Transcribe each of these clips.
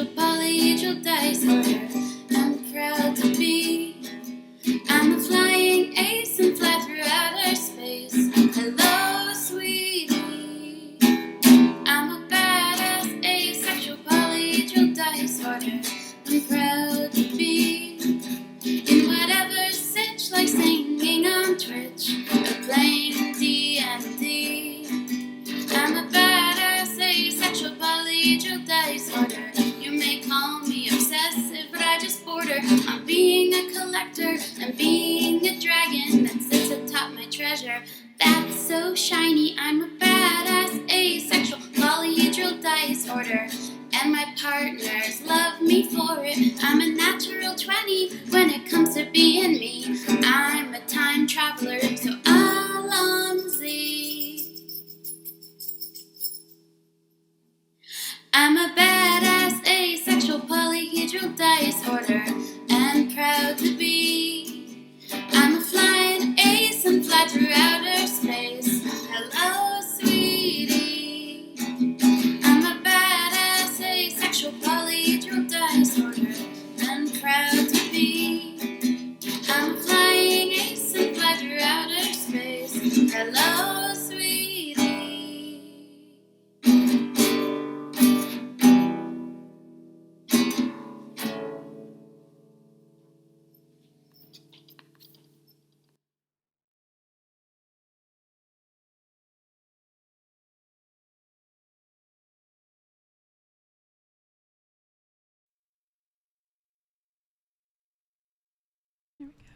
asexual polyhedral dice order. I'm proud to be. I'm a flying ace and fly through outer space. Hello, sweetie. I'm a badass asexual polyhedral dice order. I'm proud to be in whatever sitch, like singing on Twitch or playing D&D. I'm a badass asexual polyhedral dice order. You may call me obsessive, but I just border on being a collector and being a dragon that sits atop my treasure. That's so shiny. I'm a badass asexual polyhedral dice order, and my partners love me for it. I'm a natural 20 when it comes to being me. I'm a time traveler, so Alonzi. I'm a badass asexual polyhedral dice order, and proud to be. I'm a flying ace and fly through outer space. Hello, sweetie. I'm a badass asexual polyhedral dice order, and proud to be. I'm a flying ace and fly through outer space. Hello, sweetie. There we go.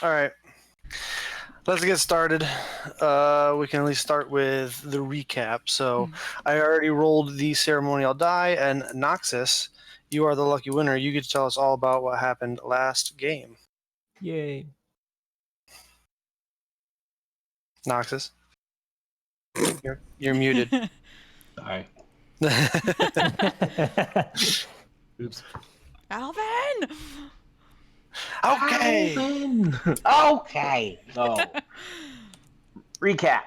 All right. Let's get started. We can at least start with the recap. So I already rolled the ceremonial die, and Noxus, you are the lucky winner. You get to tell us all about what happened last game. Yay. Noxus, you're muted. Sorry. Oops. Alvin! Okay. Okay. So, recap.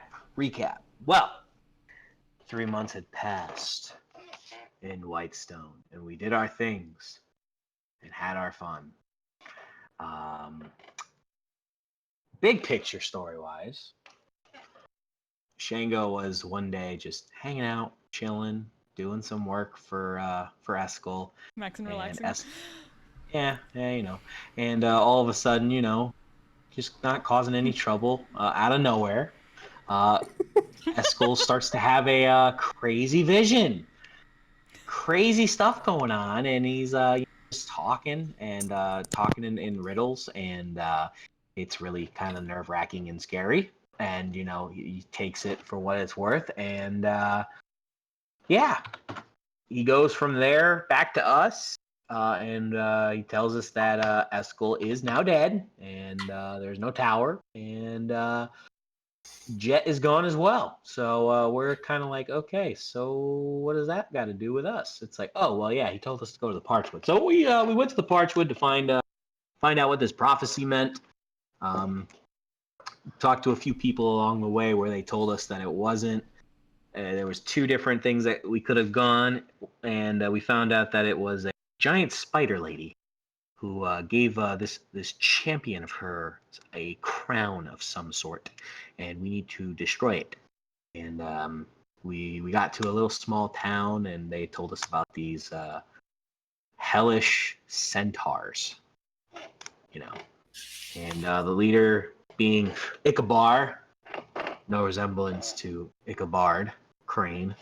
Well, 3 months had passed in Whitestone, and we did our things and had our fun. Big picture story-wise, Shango was one day just hanging out, chilling, doing some work for Eskel. Max and relaxing. Yeah, you know. And all of a sudden, you know, just not causing any trouble, out of nowhere, Eskel starts to have a crazy vision. Crazy stuff going on, and he's just talking and talking in riddles, and it's really kind of nerve-wracking and scary. And, you know, he takes it for what it's worth, and yeah, he goes from there back to us. And he tells us that Eskel is now dead, and there's no tower, and Jet is gone as well. So we're kind of like, okay, so what does that got to do with us? It's like, oh, well, yeah, he told us to go to the Parchwood. So we went to the Parchwood to find out what this prophecy meant. Talked to a few people along the way where they told us that it wasn't. There was 2 different things that we could have gone, and we found out that it was a giant spider lady who gave this champion of her a crown of some sort, and we need to destroy it. And we got to a little small town, and they told us about these hellish centaurs, you know, and the leader being Ichabod, no resemblance to Ichabod Crane.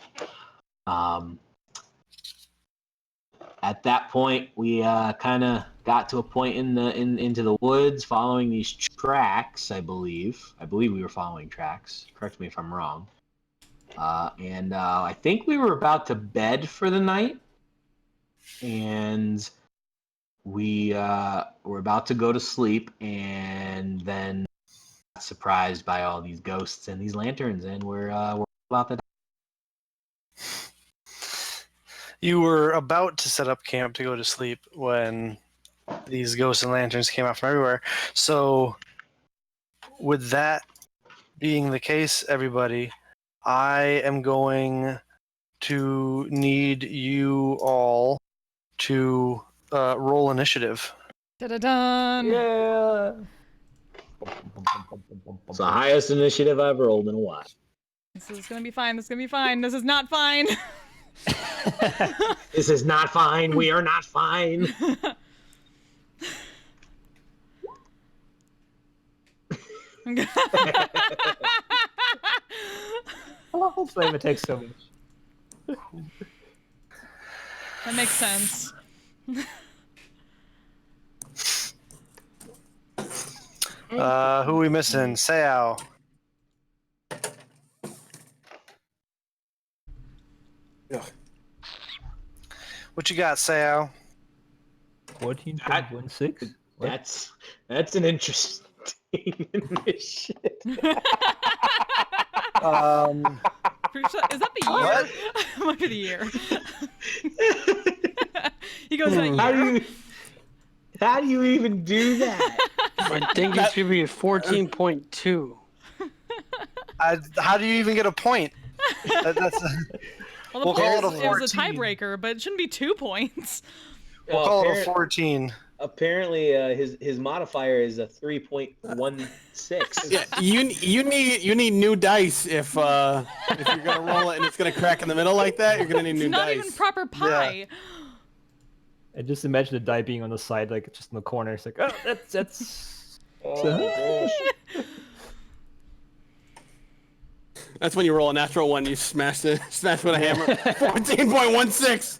At that point, we kind of got to a point into the woods, following these tracks. I believe we were following tracks. Correct me if I'm wrong. And I think we were about to bed for the night, and we're about to go to sleep, and then surprised by all these ghosts and these lanterns, and we're about to. You were about to set up camp to go to sleep when these ghosts and lanterns came out from everywhere. So, with that being the case, everybody, I am going to need you all to roll initiative. Da-da-dun! Yeah. It's the highest initiative I've rolled in a while. This is gonna be fine. This is gonna be fine. This is not fine. This is not fine. We are not fine. Hopefully it takes so much. That makes sense. Who are we missing? Sao. Yeah. What you got, Sao? 14.16? That's an interesting initiative. Is that the year? What? Might be the year. He goes that year. How do you even do that? I think it should be 14.2. How do you even get a point? That's Well, we'll call it a it was a 14. tiebreaker, but it shouldn't be 2 points. We'll call it a 14. Apparently, his modifier is a 3.16. Yeah, you need new dice if you're gonna roll it and it's gonna crack in the middle like that. You're gonna need new It's not dice. even proper pie. And just imagine the die being on the side, like just in the corner. It's like, oh, that's. That's when you roll a natural one. You smash with a hammer. 14.16.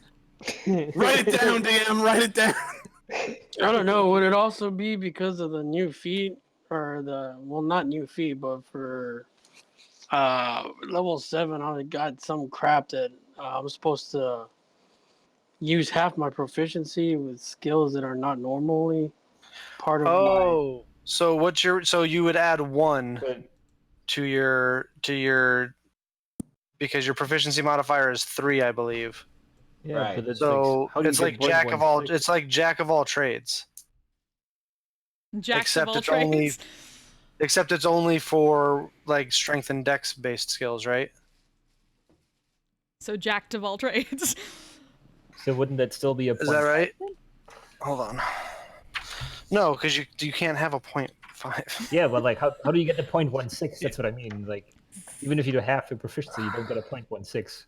Write it down, DM. Write it down. I don't know. Would it also be because of the new feat, or not new feat, but for level 7, I got some crap that I'm supposed to use half my proficiency with skills that are not normally part of my. So you would add 1 to your because your proficiency modifier is 3, I believe. Yeah, Right. but it's So how do you it's get like jack of all. 0.16? It's like jack of all trades. Jacks Except of all it's only- trades. Except it's only for like strength and dex based skills, right? So jacked of all trades. So wouldn't that still be a Is that right? Hold on. No, because you can't have a 0.5. Yeah, but like, how do you get the 0.16? That's what I mean. Like, even if you do half your proficiency, you don't get a 0.16.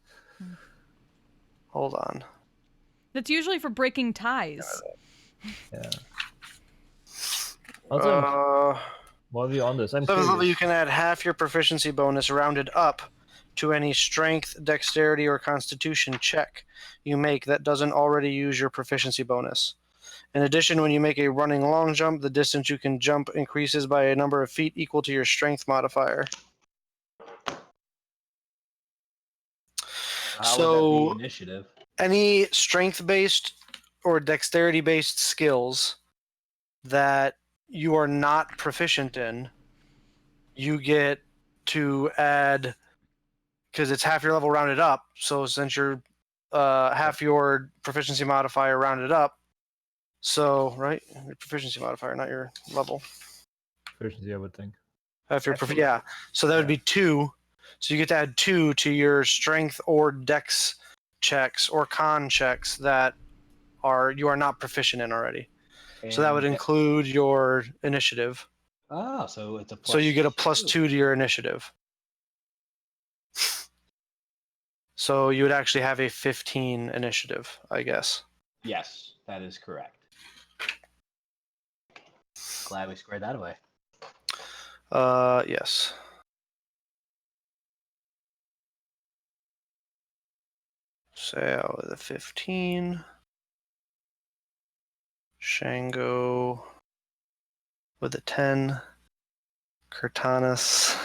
Hold on. That's usually for breaking ties. Yeah. Also, Uh, while we're on this, I'm 7th level, you curious. can add half your proficiency bonus rounded up to any strength, dexterity, or constitution check you make that doesn't already use your proficiency bonus. In addition, when you make a running long jump, the distance you can jump increases by a number of feet equal to your strength modifier. How So- would that be initiative? Any strength-based or dexterity-based skills that you are not proficient in, you get to add, because it's half your level rounded up. So since you're half your proficiency modifier rounded up, so right, your proficiency modifier, not your level. Proficiency, I would think. Half your yeah. So that would be 2. So you get to add 2 to your strength or dex checks or con checks that you are not proficient in already. So that would include your initiative. Oh, so it's a plus. So you get a +2 to your initiative. So you would actually have a 15 initiative, I guess. Yes, that is correct. Glad we squared that away. Yes. So with a 15. Shango with a 10. Cortanus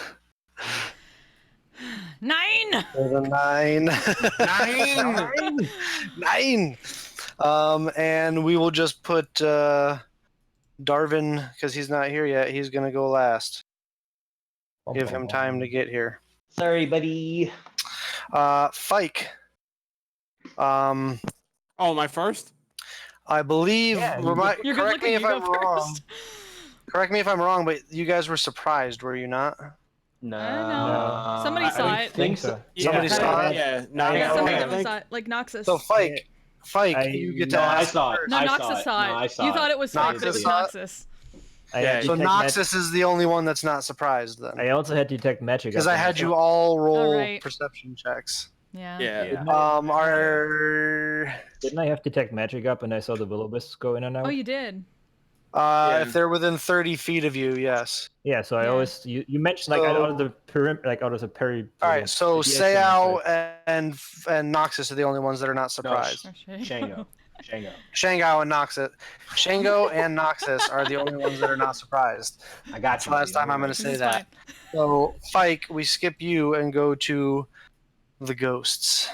9! with a 9. 9. 9. And we will just put Darvin, because he's not here yet. He's gonna go last. Give him time to get here. Sorry, buddy. Fike. Oh, my first? I believe. Yeah, You're good correct me looking. if You go I'm wrong. first. Correct me if I'm wrong, but you guys were surprised, were you not? No. know. Somebody saw I it. think so. Somebody saw it? Yeah. No, Yeah, no, somebody I definitely think- saw it, like Noxus. So Fike, you get to No, I ask saw it. first. no, I Noxus saw it. saw it. No, I saw You it. thought it was Fike, but it Noxus was saw it? Noxus. I had So detect Noxus is the only one that's not surprised then, I also had detect magic. because up I and had saw- you all roll Alright. perception checks. Yeah. Yeah. Didn't I have detect magic up and I saw the will-o-wisps go in and out? Oh, you did. If they're within 30 feet of you, yes. Yeah, so I Yeah. always you mentioned like out of the perimeter, like out of the peri. All right, so Sayao and Noxus are the only ones that are not surprised. Oh, shit. Shango. Shango and Noxus. Shango and Noxus are the only ones that are not surprised. I got That's you. the last buddy, time I'm don't going to worry. say This is that. fine. So, Fike, we skip you and go to the ghosts.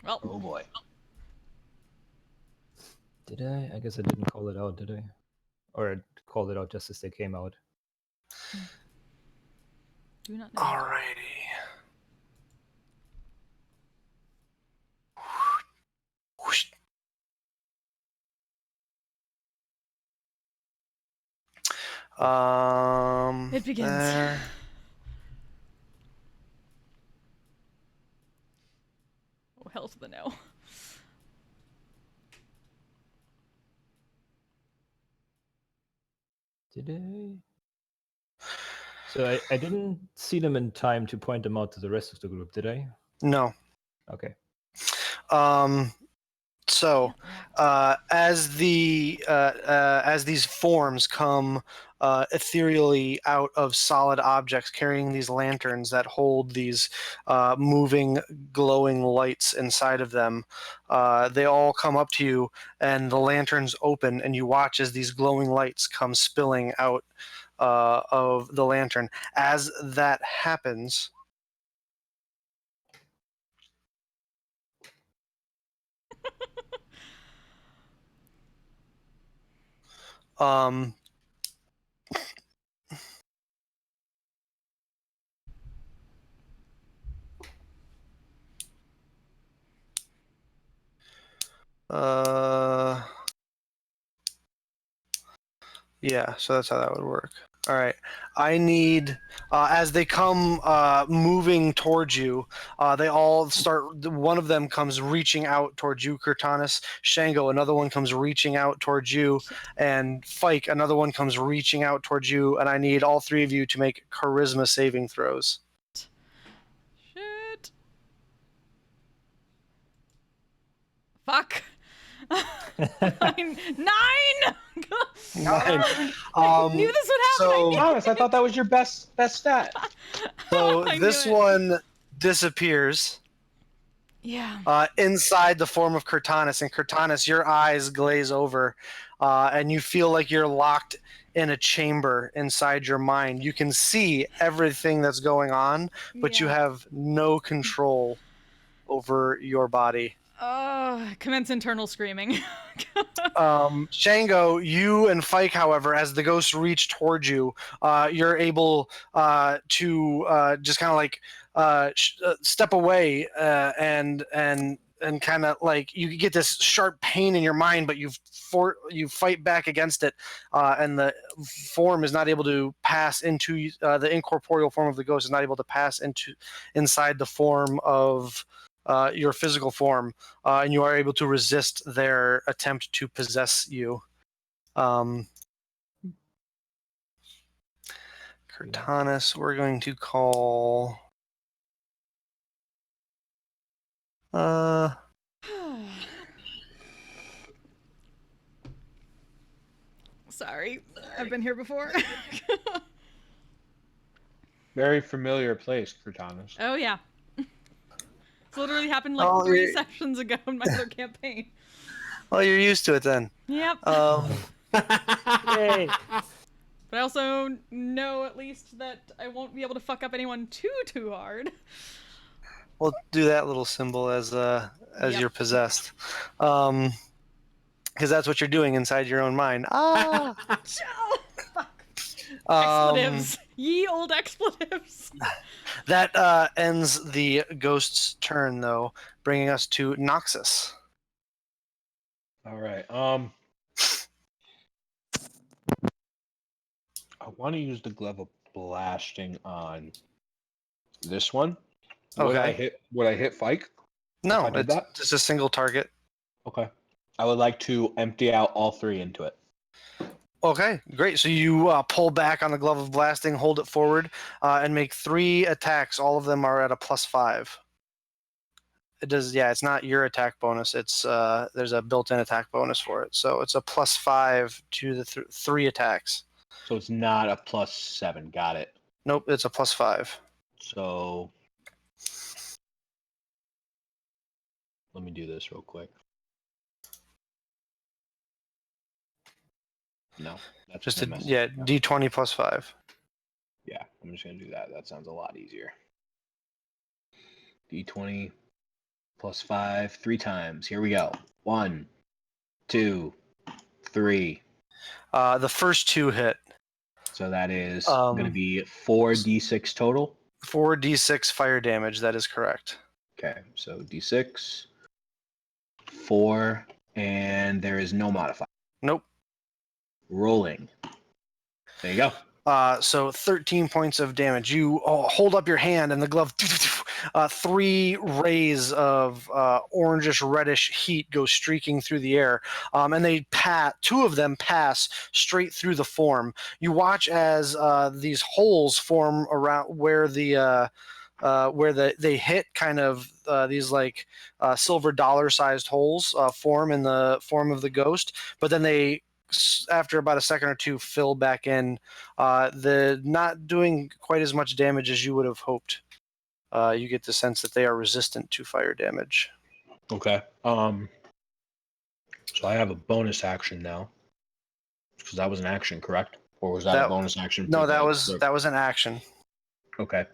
Well, Oh boy. Did I? I guess I didn't call it out, did I? Or I called it out just as they came out. do not know. Alrighty. Whoosh. It begins. There. Oh, hell to the no. Did I? So I didn't see them in time to point them out to the rest of the group, did I? No. Okay. So, as these forms come ethereally out of solid objects, carrying these lanterns that hold these moving, glowing lights inside of them, they all come up to you, and the lanterns open, and you watch as these glowing lights come spilling out of the lantern. As that happens, um, yeah, so that's how that would work. All right. I need, as they come moving towards you, they all start, one of them comes reaching out towards you, Kurtanis. Shango, another one comes reaching out towards you. And Fike, another one comes reaching out towards you. And I need all three of you to make charisma saving throws. Shit. Fuck. 9! Knew this would happen. So, Thomas, I thought that was your best stat. so I this knew it. one disappears. Yeah. Inside the form of Kurtanis. And Kurtanis, your eyes glaze over, and you feel like you're locked in a chamber inside your mind. You can see everything that's going on, but you Yeah. have no control over your body. Commence internal screaming. Shango, you and Fike, however, as the ghosts reach towards you, you're able to just kind of like step away and kind of like you get this sharp pain in your mind, but you fight back against it, and the form is not able to pass into the incorporeal form of the ghost is not able to pass inside the form of your physical form, and you are able to resist their attempt to possess you. Kurtanis, we're going to call. Sorry, I've been here before. Very familiar place for Thomas. Oh yeah. This literally happened like Oh, 3 yeah. sessions ago in my other campaign. Well, you're used to it then. Yep. Yay! But I also know at least that I won't be able to fuck up anyone too hard. We'll do that little symbol as Yep. you're possessed. because that's what you're doing inside your own mind. Ah. Oh, fuck. Expletives. Ye old expletives. That ends the ghost's turn, though, bringing us to Noxus. All right. I want to use the glove of blasting on this one. Would I Okay. hit? Would I hit Fike? No, I did it's that? just a single target. Okay. I would like to empty out all 3 into it. Okay, great. So you pull back on the glove of blasting, hold it forward, and make 3 attacks. All of them are at a +5. It does, yeah. It's not your attack bonus. It's there's a built-in attack bonus for it. So it's a +5 to the 3 attacks. So it's not a +7. Got it. Nope, it's a +5. So let me do this real quick. No, that's Just gonna a mess yeah, it up. D20 +5. Yeah, I'm just gonna do that. That sounds a lot easier. D20 +5 3 times. Here we go. 1, 2, 3. The first 2 hit. So that is Um, going to be 4d6 total. 4d6 fire damage. That is correct. Okay, so d6, 4, and there is no modifier. Nope. Rolling. There you go. So 13 points of damage. You hold up your hand, and the glove, 3 rays of orangish reddish heat go streaking through the air, and they 2 of them pass straight through the form. You watch as these holes form around where they hit, kind of these like silver dollar-sized holes form in the form of the ghost, but then they, after about a second or 2, fill back in. The not doing quite as much damage as you would have hoped. You get the sense that they are resistant to fire damage. Okay. So I have a bonus action now. Because that was an action, correct? Or was that a bonus action? No, that was an action. Okay.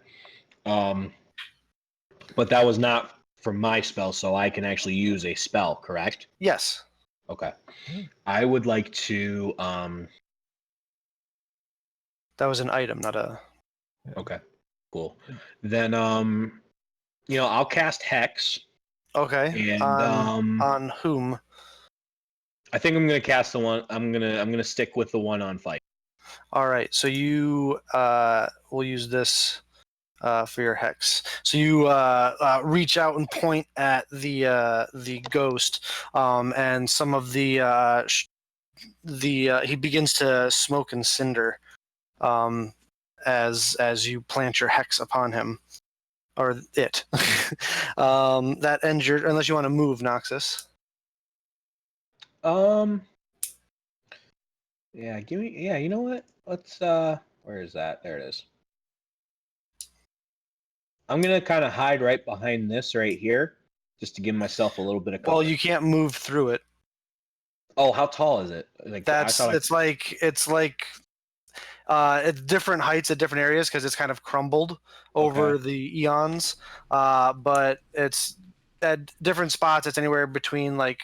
But that was not for my spell, so I can actually use a spell, correct? Yes. Okay. I would like to That was an item, not a. Okay. Cool. Then I'll cast Hex. Okay. And on whom? I think I'm gonna cast the one. I'm gonna stick with the one on Fight. All right. So you will use this for your hex. So you reach out and point at the ghost, and some of the he begins to smoke and cinder, as you plant your hex upon him, or it. That ends your, unless you want to move, Noxus. Yeah, you know what? Let's where is that? There it is. I'm gonna kind of hide right behind this right here, just to give myself a little bit of cover. Well, you can't move through it. Oh, how tall is it? Like It's like at different heights at different areas because it's kind of crumbled over the eons. But it's at different spots. It's anywhere between like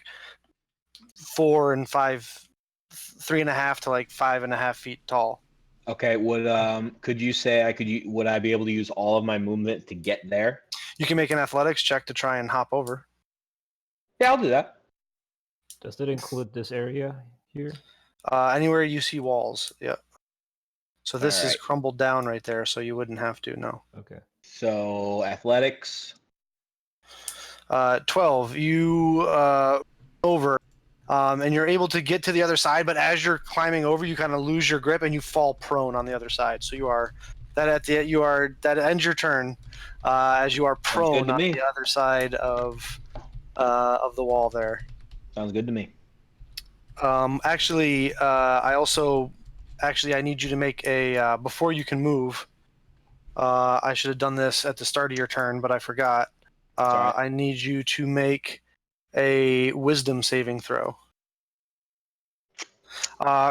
4 and 5, 3.5 to like 5.5 feet tall. Okay, could you say would I be able to use all of my movement to get there? You can make an athletics check to try and hop over. Yeah, I'll do that. Does that include this area here? Anywhere you see walls, yeah. So this is Alright. crumbled down right there, so you wouldn't have to, no. Okay. So athletics. 12. You over, and you're able to get to the other side, but as you're climbing over, you kind of lose your grip and you fall prone on the other side. So that ends your turn, as you are prone on the other side of the wall there. Sounds good to me. I need you to make a before you can move. I should have done this at the start of your turn, but I forgot. I need you to make a wisdom saving throw.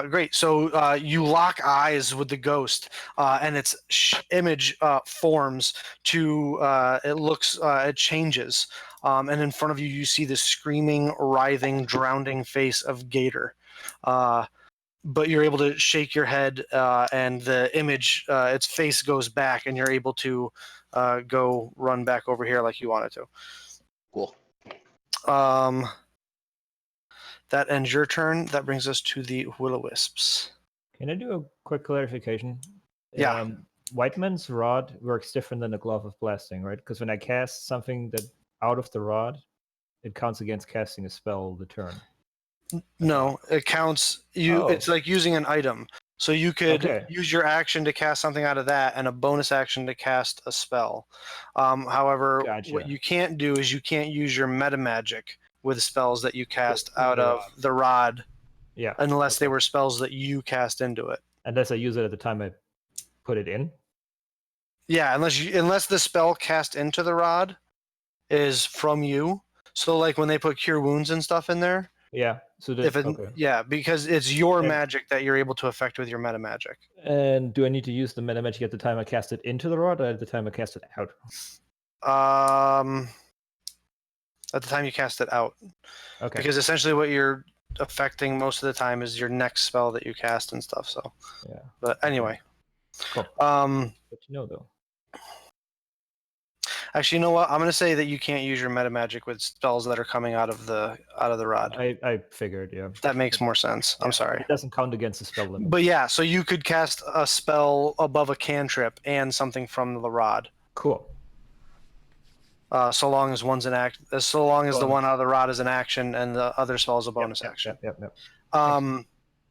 Great. So you lock eyes with the ghost, and its image forms to. It changes, and in front of you, you see the screaming, writhing, drowning face of Gator. But you're able to shake your head, and the image, its face goes back, and you're able to go run back over here like you wanted to. Cool. That ends your turn. That brings us to the Will-O-Wisps. Can I do a quick clarification? Yeah. White Man's Rod works different than the Glove of Blasting, right? Because when I cast something that out of the rod, it counts against casting a spell the turn. No, it counts. It's like using an item. So you could use your action to cast something out of that, and a bonus action to cast a spell. However, what you can't do is you can't use your meta magic with spells that you cast out of the rod. Yeah. Unless they were spells that you cast into it. Unless I use it at the time I put it in. Yeah, unless the spell cast into the rod is from you. So like when they put cure wounds and stuff in there. Yeah. So because it's your magic that you're able to affect with your meta magic. And do I need to use the meta magic at the time I cast it into the rod, or at the time I cast it out? At the time you cast it out. Okay. Because essentially what you're affecting most of the time is your next spell that you cast and stuff. So. Yeah. But anyway. Cool. Good to know though. Actually, you know what? I'm going to say that you can't use your meta magic with spells that are coming out of the rod. I figured, yeah. That makes more sense. I'm sorry. It doesn't count against the spell limit. But yeah, so you could cast a spell above a cantrip and something from the rod. Cool. So long as one's an act, so long as the one out of the rod is an action and the other spell is a bonus action. Yep.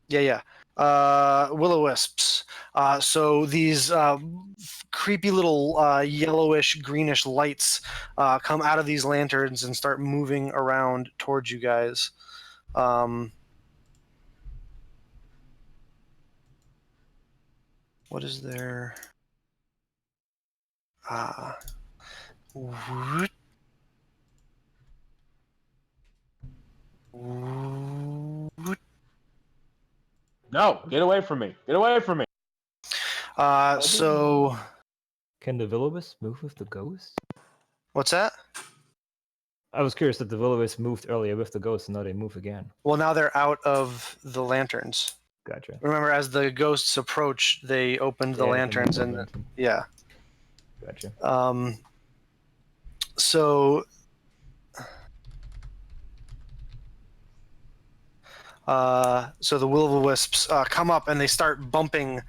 Yeah. Will-O-Wisps. So these creepy little yellowish, greenish lights come out of these lanterns and start moving around towards you guys. What is there? No, get away from me. Get away from me. So... Can the Will-O-Wisp move with the ghost? What's that? I was curious that the Will-O-Wisp moved earlier with the ghost, and now they move again. Well, now they're out of the lanterns. Gotcha. Remember, as the ghosts approach, they opened the lanterns and... Yeah. Gotcha. So... So the Will-O-Wisps come up and they start bumping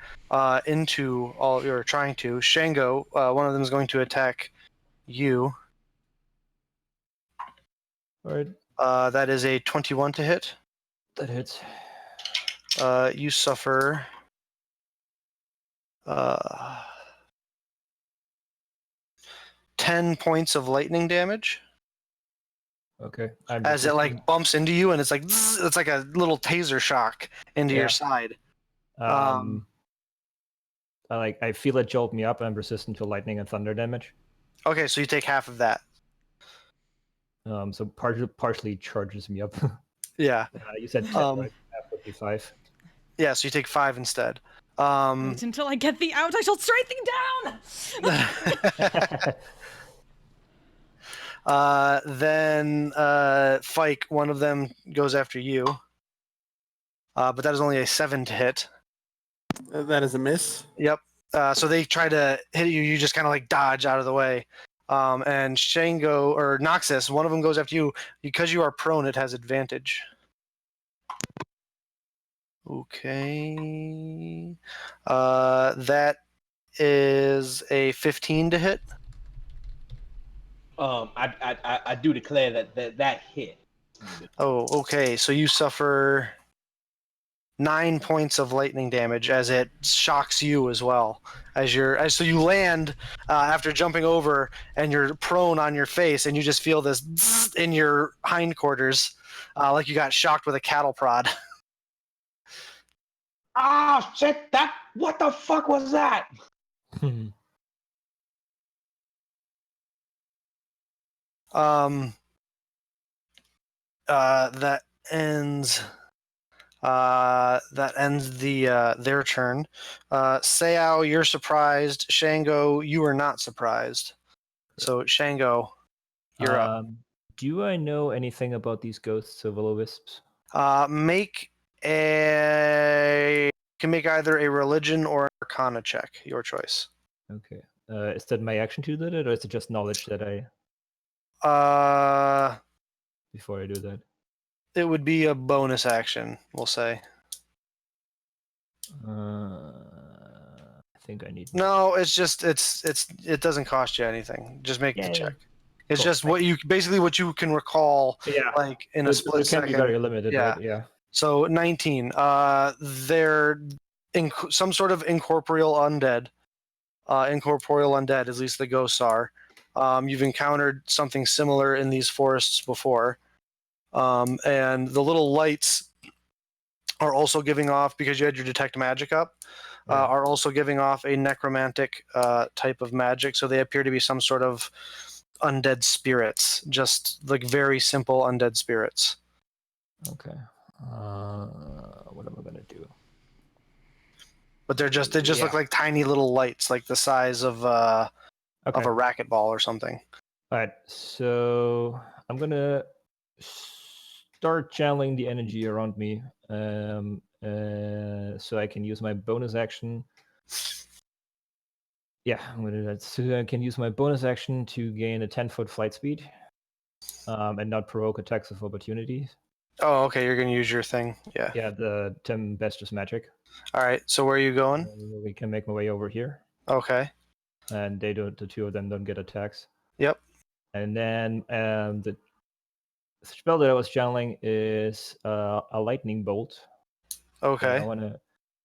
into all you're trying to. Shango, one of them is going to attack you. All right. That is a 21 to hit. That hits. You suffer 10 points of lightning damage. Okay. As it like bumps into you, and it's like zzz, it's like a little taser shock into your side. I feel it jolt me up, and I'm resistant to lightning and thunder damage. Okay, so you take half of that. So partially charges me up. Yeah. You said 10, right? Half would be 5. Yeah, so you take 5 instead. Wait until I get thee out, I shall strike thee down! Then Fike, one of them goes after you. But that is only a 7 to hit. That is a miss. Yep. So they try to hit you, you just kind of like dodge out of the way. And Shango or Noxus, one of them goes after you. Because you are prone, it has advantage. Okay. That is a 15 to hit. I do declare that hit. Oh, okay. So you suffer 9 points of lightning damage as it shocks you as well. So you land after jumping over, and you're prone on your face, and you just feel this zzz in your hindquarters, like you got shocked with a cattle prod. Ah, shit! What the fuck was that? That ends That ends their turn. Seao, you're surprised. Shango, you are not surprised. So Shango, you're up. Do I know anything about these ghosts of will-o-wisps? Make a can make either a religion or arcana check, your choice. Okay. Is that my action to do that, or is it just knowledge that I before I do that? It would be a bonus action, we'll say. I think I need. No, it's just it doesn't cost you anything. Just make the Yay. check. It's Cool, just what you basically what you can recall, Yeah. like in a split It can second. be very limited, Yeah. right? Yeah. So 19. They're some sort of incorporeal undead. Incorporeal undead, at least the ghosts are. You've encountered something similar in these forests before. And the little lights are also giving off, because you had your detect magic up, are also giving off a necromantic type of magic. So they appear to be some sort of undead spirits, just like very simple undead spirits. Okay. What am I gonna do? But they just look like tiny little lights, like the size of a racquetball or something. All right. So I'm gonna start channeling the energy around me, so I can use my bonus action. Yeah, I'm gonna do that. So I can use my bonus action to gain a 10-foot flight speed, and not provoke attacks of opportunity. Oh, okay. You're gonna use your thing. Yeah. Yeah, the Tempestuous magic. All right. So where are you going? We can make my way over here, Okay. and they don't. The two of them don't get attacks. Yep. And then the spell that I was channeling is a lightning bolt. Okay. I want to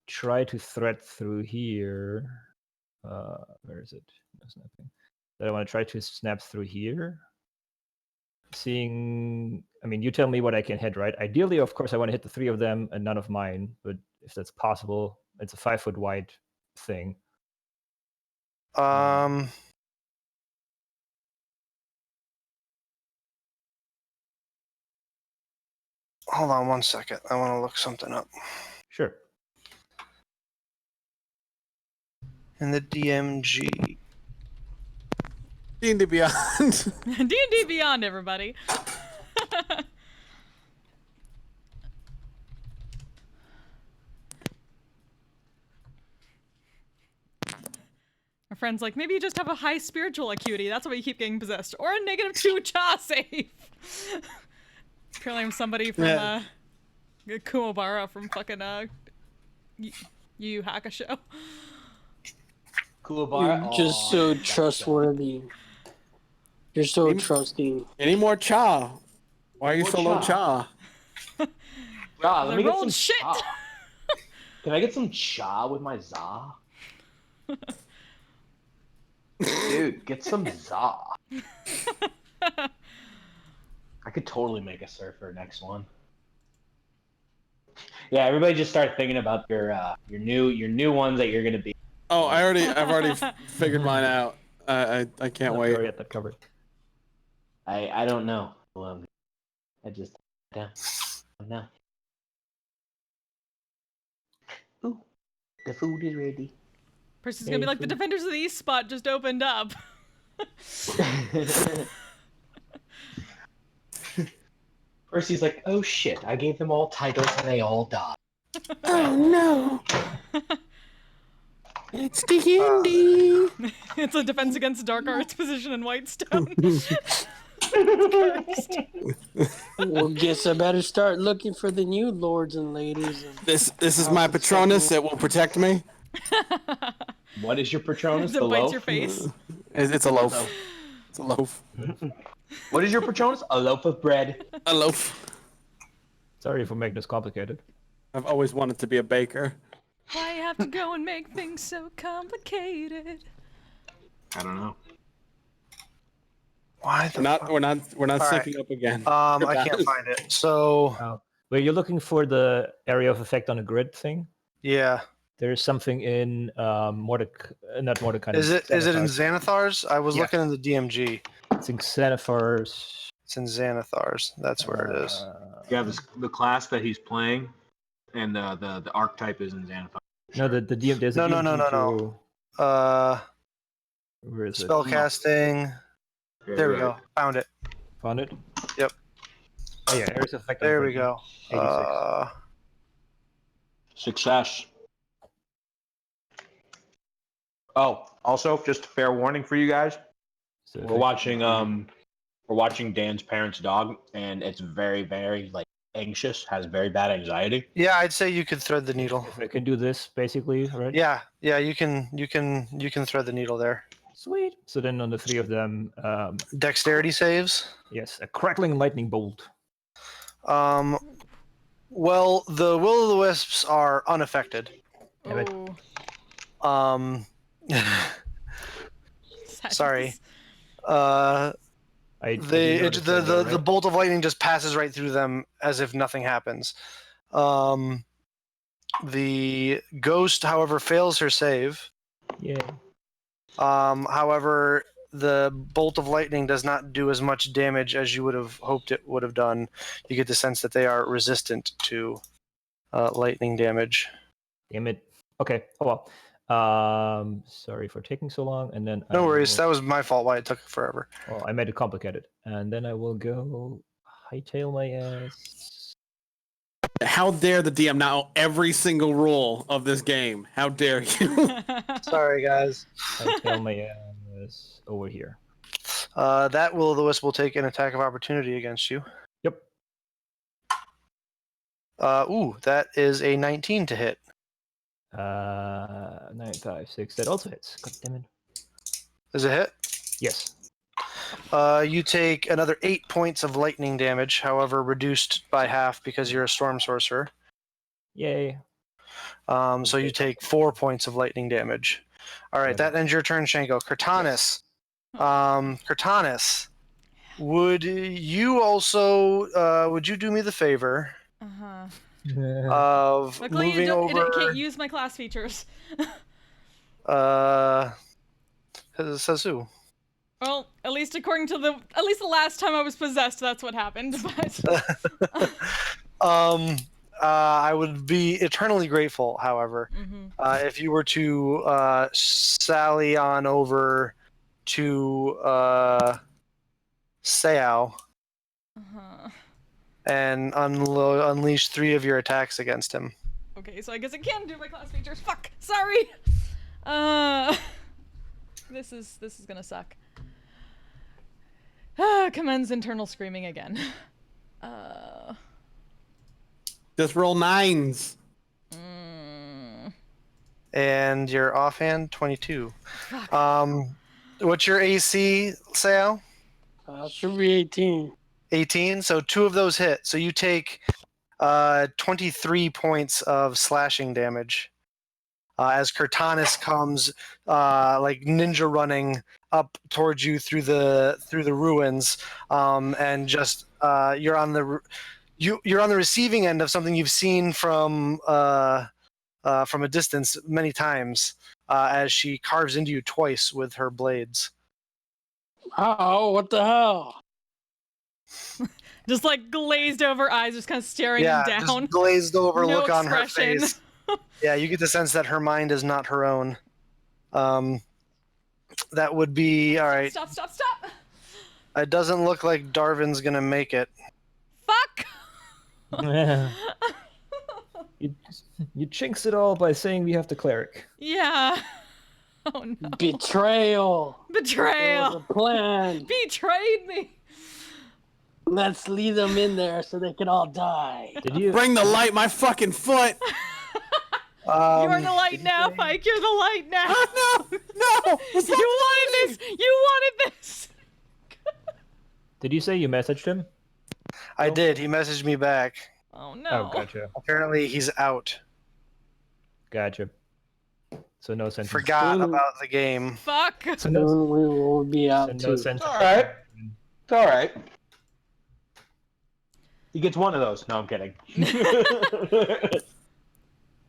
try to thread through here. Where is it? There's nothing. That I want to try to snap through here. Seeing, I mean, you tell me what I can hit, right? Ideally, of course, I want to hit the three of them and none of mine. But if that's possible, it's a 5-foot wide thing. Hold on one second. I want to look something up. Sure. In the DMG. D&D Beyond. D&D Beyond, everybody. Our friend's like, maybe you just have a high spiritual acuity. That's why you keep getting possessed. Or a -2 cha save. Apparently I'm somebody from Kumobara from fucking Yu Hakusho. Kuwabara? You're just so trustworthy. You're so trusting. Any more cha? Why are you More so low cha? cha? Cha, let me get rolled some shit. cha. Can I get some cha with my za? Dude, get some za. I could totally make a surfer next one. Yeah, everybody just start thinking about your new ones that you're gonna be. Oh, I've already figured mine out. I can't wait. Already got that covered. I don't know. I just don't know. Ooh, the food is ready. Person's gonna be like, the Defenders of the East spot just opened up. Percy's like, oh shit, I gave them all titles and they all died. Oh no! It's D&D. It's a Defense Against Dark Arts position in Whitestone. Well, guess I better start looking for the new lords and ladies. This is my Patronus. It will protect me. What is your Patronus? It The bites loaf? your face. It's a loaf. It's a loaf. What is your Patronus? A loaf of bread. A loaf. Sorry for making this complicated. I've always wanted to be a baker. Why you have to go and make things so complicated? I don't know. Why the We're not All syncing up again. I can't find it. So Wait, you're looking for the area of effect on a grid thing? yeah. There's something in not Mordecai. Is it in Xanathar's? I was Yeah. looking in the DMG. It's in Xanathar's. It's in Xanathar's. That's where it is. You have the class that he's playing. And the archetype is in Xanathar. No, the DM. There's a No. DM2. Where is it? Spellcasting. There we go. Found it. Found it. Yep. Oh yeah, area's effect. There we go. 86. Success. Oh, also, just a fair warning for you guys. So We're watching Dan's parents' dog, and it's very, very anxious. Has very bad anxiety. Yeah, I'd say you could thread the needle. If I can do this, basically, right? Yeah, you can thread the needle there. Sweet. So then on the 3 of them, Dexterity saves. yes, a crackling lightning bolt. Well, the will-o'-the-wisps are unaffected. Damn it. Oh. Sorry. I didn't notice that, The right? bolt of lightning just passes right through them as if nothing happens. The ghost, however, fails her save. Yeah. However, the bolt of lightning does not do as much damage as you would have hoped it would have done. You get the sense that they are resistant to lightning damage. Damn it. Okay. Oh well. Sorry for taking so long. And then No worries. That was my fault why it took forever. Well, I made it complicated. And then I will go hightail my ass. How dare the DM know every single rule of this game? How dare you? Sorry, guys. Hightail my ass over here. That will-o'-the-wisp will take an attack of opportunity against you. Yep. That is a 19 to hit. 9, 5, 6. That also hits. God damn it. Is it hit? Yes. You take another 8 points of lightning damage, however, reduced by half because you're a storm sorcerer. Yay. So you take 4 points of lightning damage. All right, that ends your turn, Shango. Cortanis. Cortanis, would you also would you do me the favor of Luckily, moving it over? can't use my class features. Says who? Well, at least the last time I was possessed, that's what happened. But I would be eternally grateful, however, if you were to sally on over to Sao and unleash 3 of your attacks against him. Okay, so I guess I can do my class features. Fuck, sorry. This is gonna suck. Commends internal screaming again. Just roll 9s. And your offhand 22. What's your AC, Sao? Should be 18. 18. So 2 of those hit. So you take 23 points of slashing damage as Cortanis comes like ninja running up towards you through the ruins, and just you're on the receiving end of something you've seen from a distance many times, as she carves into you twice with her blades. Oh, what the hell? Just like glazed over eyes, just kind of staring down. Just glazed over No look on her expression. face. Yeah, you get the sense that her mind is not her own. That would be all right. Stop! It doesn't look like Darvin's gonna make it. Fuck! You jinx it all by saying we have the cleric. Yeah. Oh no. Betrayal. There was a plan. Betrayed me. Let's leave them in there so they can all die. Did you Bring the light, my fucking foot. You're the light now, Pike. You're the light now. No. You wanted this. You wanted this. Did you say you messaged him? I did. He messaged me back. Oh no. Oh, gotcha. Apparently, he's out. Gotcha. So no sense. Forgot about the game. Fuck. Soon we will be out So no too. sense. All right. It's all right. He gets one of those. No, I'm kidding.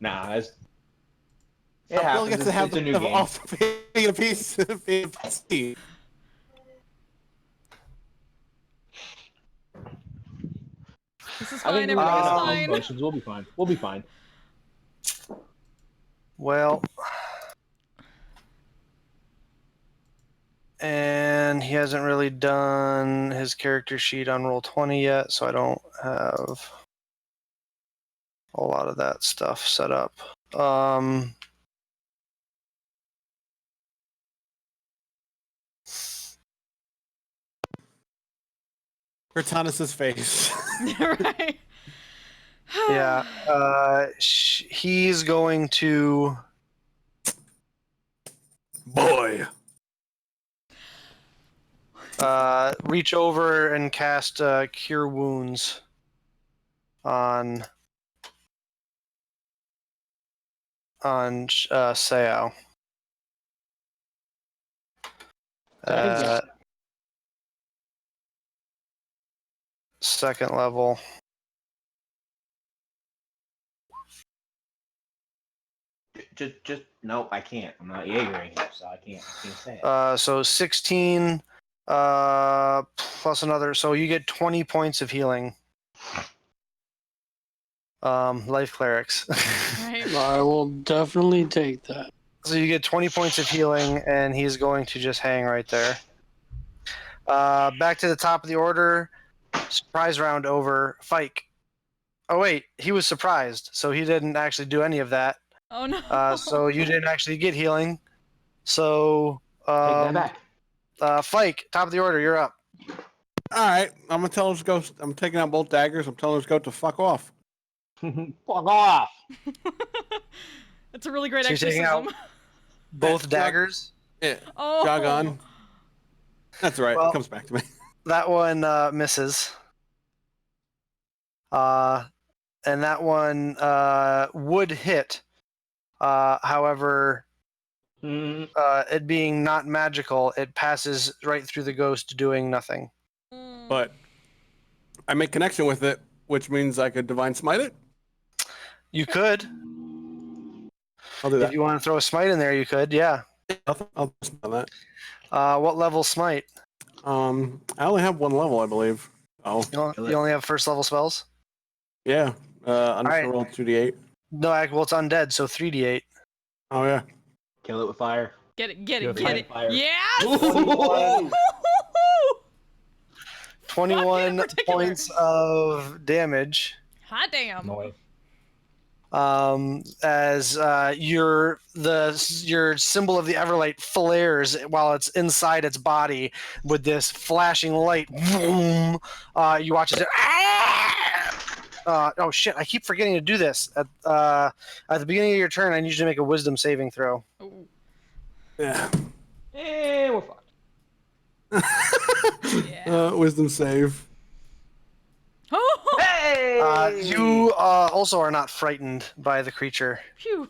Nah, it Bill happens. gets to have It's a new the game. off being a piece of tea. is I fine. think we're Everything's enough fine. potions. We'll be fine. We'll be fine. Well, and he hasn't really done his character sheet on Roll20 yet, so I don't have a lot of that stuff set up. Cortanus's face. Right. Yeah, he's going to Boy. reach over and cast Cure Wounds on Sao. Second level. Just nope. I can't. I'm not Jaegering, so I can't say it. So 16 plus another. So you get 20 points of healing. Life clerics. Right. I will definitely take that. So you get 20 points of healing, and he's going to just hang right there. Back to the top of the order. Surprise round over. Fike. Oh, wait. He was surprised, so he didn't actually do any of that. Oh no. So you didn't actually get healing. So, Take that back. Fike, top of the order, you're up. All right, I'm gonna tell this ghost. I'm taking out both daggers. I'm telling this goat to fuck off. Fuck off. It's a really great So you're taking exorcism. out both daggers? Yeah. Oh. Jog on. That's right. Well- It comes back to me. That one misses. And that one would hit. However, it being not magical, it passes right through the ghost, doing nothing. But I make connection with it, which means I could divine smite it. You could. I'll do If that. you want to throw a smite in there, you could, yeah. I'll just do that. What level smite? I only have one level, I believe. Oh, You only have first level spells? yeah. I'm just right. gonna roll 2d8. No, well, it's undead, so 3d8. Oh yeah. Kill it with fire. Get it, get Yeah, it, get it. fire. Yes! Ooh. 21 particular. points of damage. Hot damn. Annoying. As your symbol of the Everlight flares while it's inside its body with this flashing light. Vroom, you watch as it. Oh shit! I keep forgetting to do this at the beginning of your turn. I need you to make a Wisdom saving throw. Ooh. Yeah. And we're fucked. Yeah. Wisdom save. Oh, Hey! You also are not frightened by the creature. phew.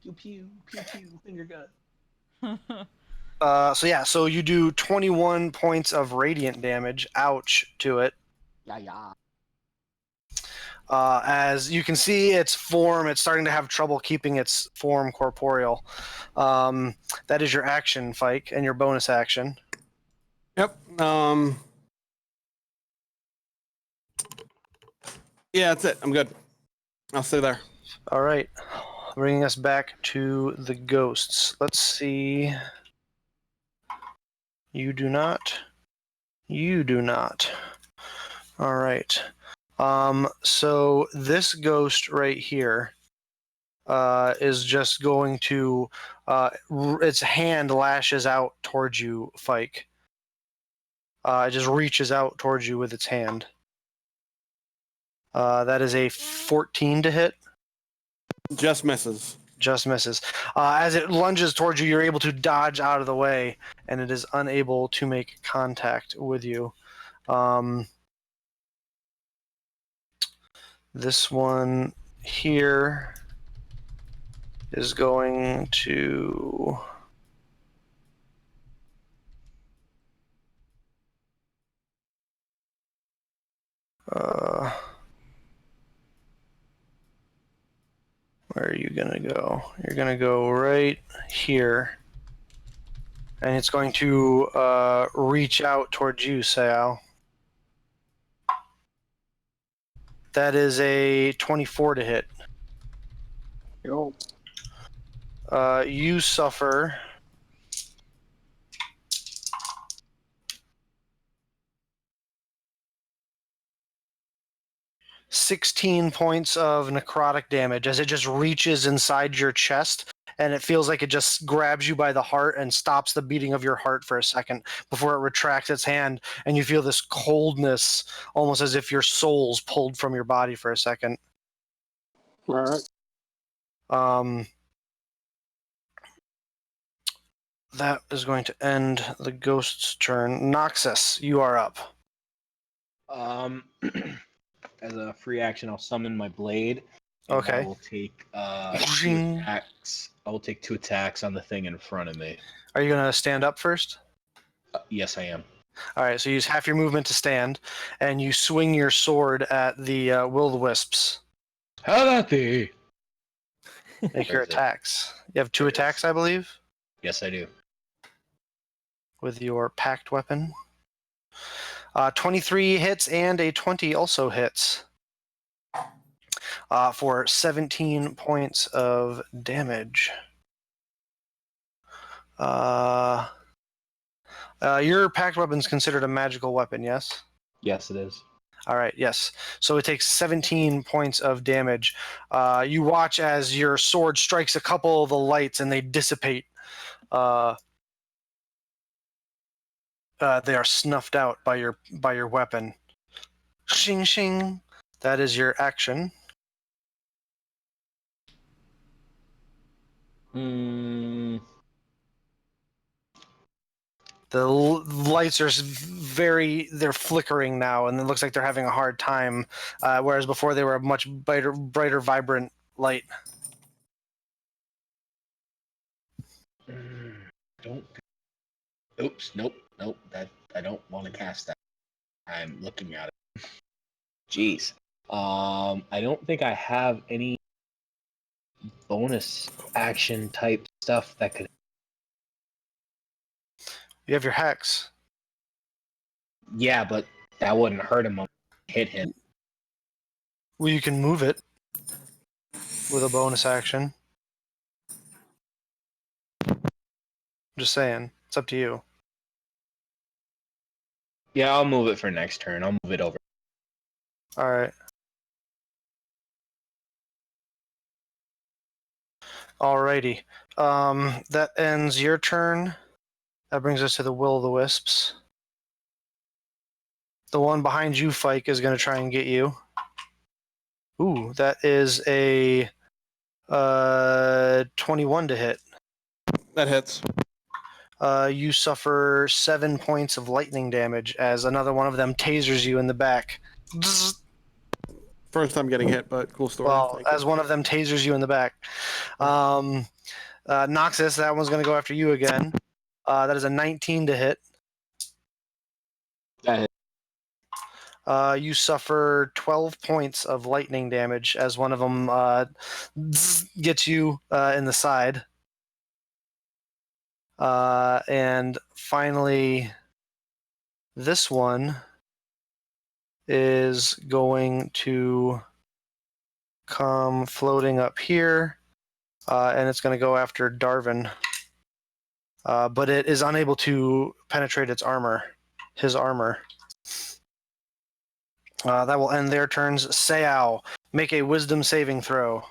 Pew pew pew pew finger gun. So you do 21 points of radiant damage. Ouch to it. Yeah. As you can see its form, it's starting to have trouble keeping its form corporeal. That is your action, Fike, and your bonus action. Yep. Yeah, that's it. I'm good. I'll stay there. All right. Bringing us back to the ghosts. Let's see. You do not. You do not. All right. So this ghost right here is just going to its hand lashes out towards you, Fike. It just reaches out towards you with its hand. That is a 14 to hit. Just misses. Just misses. As it lunges towards you, you're able to dodge out of the way, and it is unable to make contact with you. This one here is going to... where are you gonna go? You're gonna go right here. And it's going to reach out towards you, Sao. That is a 24 to hit. Yo. You suffer 16 points of necrotic damage as it just reaches inside your chest, and it feels like it just grabs you by the heart and stops the beating of your heart for a second before it retracts its hand, and you feel this coldness, almost as if your soul's pulled from your body for a second. All right. That is going to end the ghost's turn. Noxus, you are up. As a free action, I'll summon my blade. And Okay. I will take 2 attacks. I will take 2 attacks on the thing in front of me. Are you going to stand up first? Yes, I am. All right, so you use half your movement to stand, and you swing your sword at the will-o-wisps. How that be? Make your attacks. You have 2 attacks, I believe, Yes, I do. with your packed weapon. 23 hits and a 20 also hits for 17 points of damage. Your packed weapon is considered a magical weapon, yes? Yes, it is. All right, yes. So it takes 17 points of damage. You watch as your sword strikes a couple of the lights and they dissipate. They are snuffed out by your weapon. Shing shing. That is your action. The lights are they're flickering now, and it looks like they're having a hard time, whereas before they were a much brighter, vibrant light. Don't. Oops. Nope. That I don't want to cast that. I'm looking at it. Jeez. I don't think I have any bonus action type stuff that could. You have your hex. Yeah, but that wouldn't hurt him. Hit him. Well, you can move it with a bonus action. Just saying, it's up to you. Yeah, I'll move it for next turn. I'll move it over. All right. Alrighty. That ends your turn. That brings us to the will-o'-the-wisps. The one behind you, Fike, is going to try and get you. Ooh, that is a 21 to hit. That hits. You suffer 7 points of lightning damage as another one of them tasers you in the back. First time getting hit, but cool story. Well, Thank you. as one of them tasers you in the back. Noxus, that one's going to go after you again. That is a 19 to hit. That hit. You suffer 12 points of lightning damage as one of them gets you in the side. And finally, this one is going to come floating up here, and it's going to go after Darvin. But it is unable to penetrate its armor, his armor. That will end their turns. Seao, make a wisdom saving throw.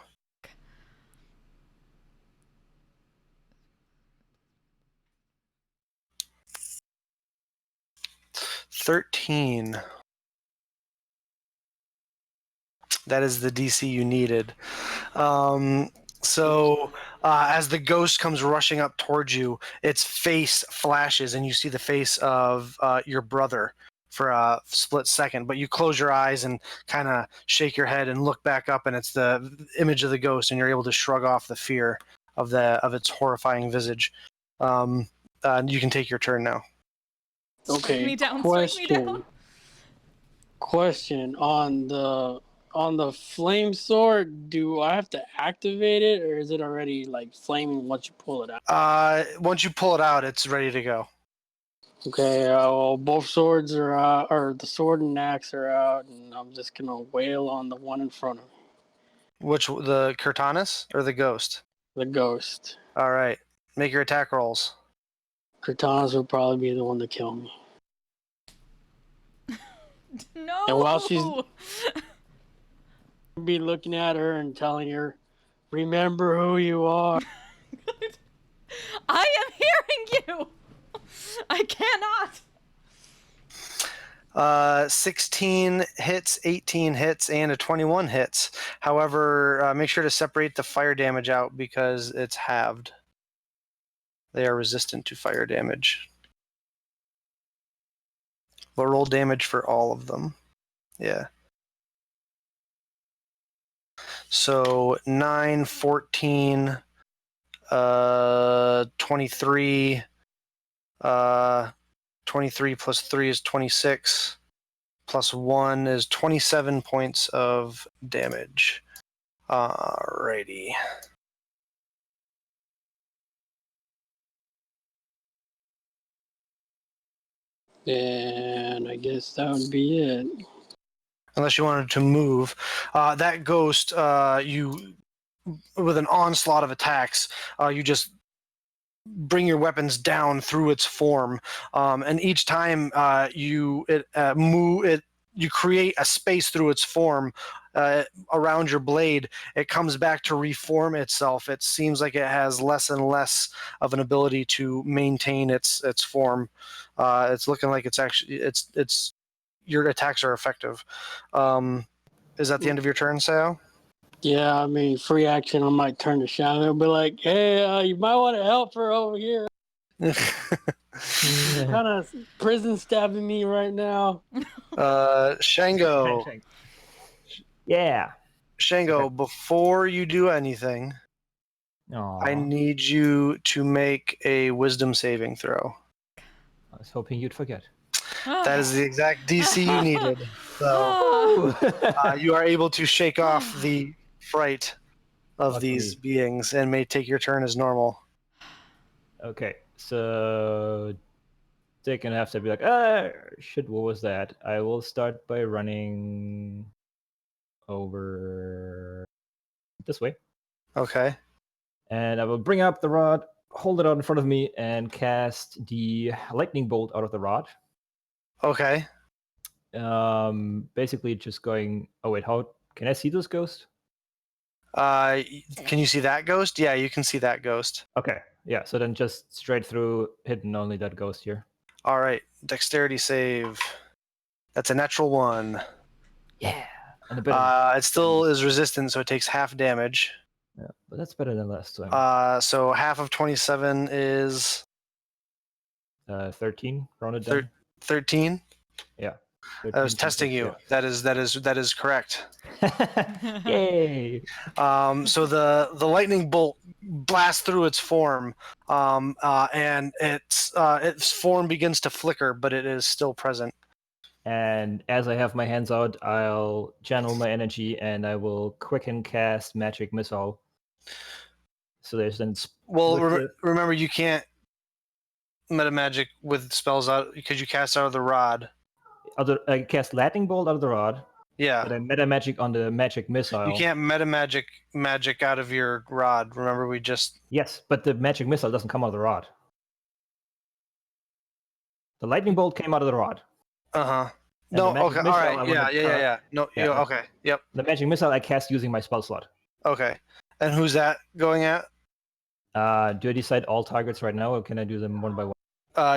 13. That is the DC you needed. As the ghost comes rushing up towards you, its face flashes, and you see the face of your brother for a split second. But you close your eyes and kind of shake your head and look back up, and it's the image of the ghost, and you're able to shrug off the fear of its horrifying visage. You can take your turn now. Okay. Strike me down, strike me down. Question on the flame sword. Do I have to activate it, or is it already like flaming once you pull it out? Once you pull it out, it's ready to go. Okay, well, both swords are out, or the sword and axe are out, and I'm just gonna wail on the one in front of me, Which, the Kurtanis or the ghost? the ghost. All right. Make your attack rolls. Cortana's will probably be the one to kill me. No. And while she's be looking at her and telling her, "Remember who you are." I am hearing you. I cannot. 16 hits, 18 hits, and a 21 hits. However, make sure to separate the fire damage out because it's halved. They are resistant to fire damage. But roll damage for all of them. Yeah. So 9, 14, 23. 23 plus 3 is 26. Plus 1 is 27 points of damage. Alrighty. And I guess that would be it. Unless you wanted to move. That ghost, you, with an onslaught of attacks, you just bring your weapons down through its form, and each time you create a space through its form around your blade, it comes back to reform itself. It seems like it has less and less of an ability to maintain its form. It's looking like it's your attacks are effective. Is that the end of your turn, Sao? Yeah, I mean, free action. I might turn to Shadow and be like, "Hey, you might want to help her over here. Kind of prison stabbing me right now." Shango. Yeah. Shango, Okay. before you do anything, Aw, I need you to make a wisdom saving throw. I was hoping you'd forget. That is the exact DC you needed. So you are able to shake off the fright of these Luckily. beings and may take your turn as normal. Okay, so they're gonna have to be like, shit, what was that? I will start by running over this way, Okay. and I will bring up the rod, hold it out in front of me, and cast the lightning bolt out of the rod. Okay. Basically just going. Oh wait, how can I see this ghost? Can you see that ghost? Yeah, you can see that ghost. Okay, yeah. So then just straight through, hitting only that ghost here. All right. Dexterity save. That's a natural 1. Yeah, and a bit. Of, It still is resistant, so it takes half damage. yeah, but that's better than last time. So half of 27 is 13 rounded down. 13. Yeah. I was testing you. That is correct. Yay! So the lightning bolt blasts through its form, and its form begins to flicker, but it is still present. And as I have my hands out, I'll channel my energy and I will quicken cast magic missile. So there's then. Well, remember you can't meta magic with spells out because you cast out of the rod. I cast lightning bolt out of the rod. Yeah. But I meta magic on the magic missile. You can't meta magic out of your rod. Remember, we just. Yes, but the magic missile doesn't come out of the rod. The lightning bolt came out of the rod. Uh-huh. No, okay, all right. Yeah. No, Yeah. Okay, yep. The magic missile I cast using my spell slot. Okay. And who's that going at? Do I decide all targets right now, or can I do them one by one?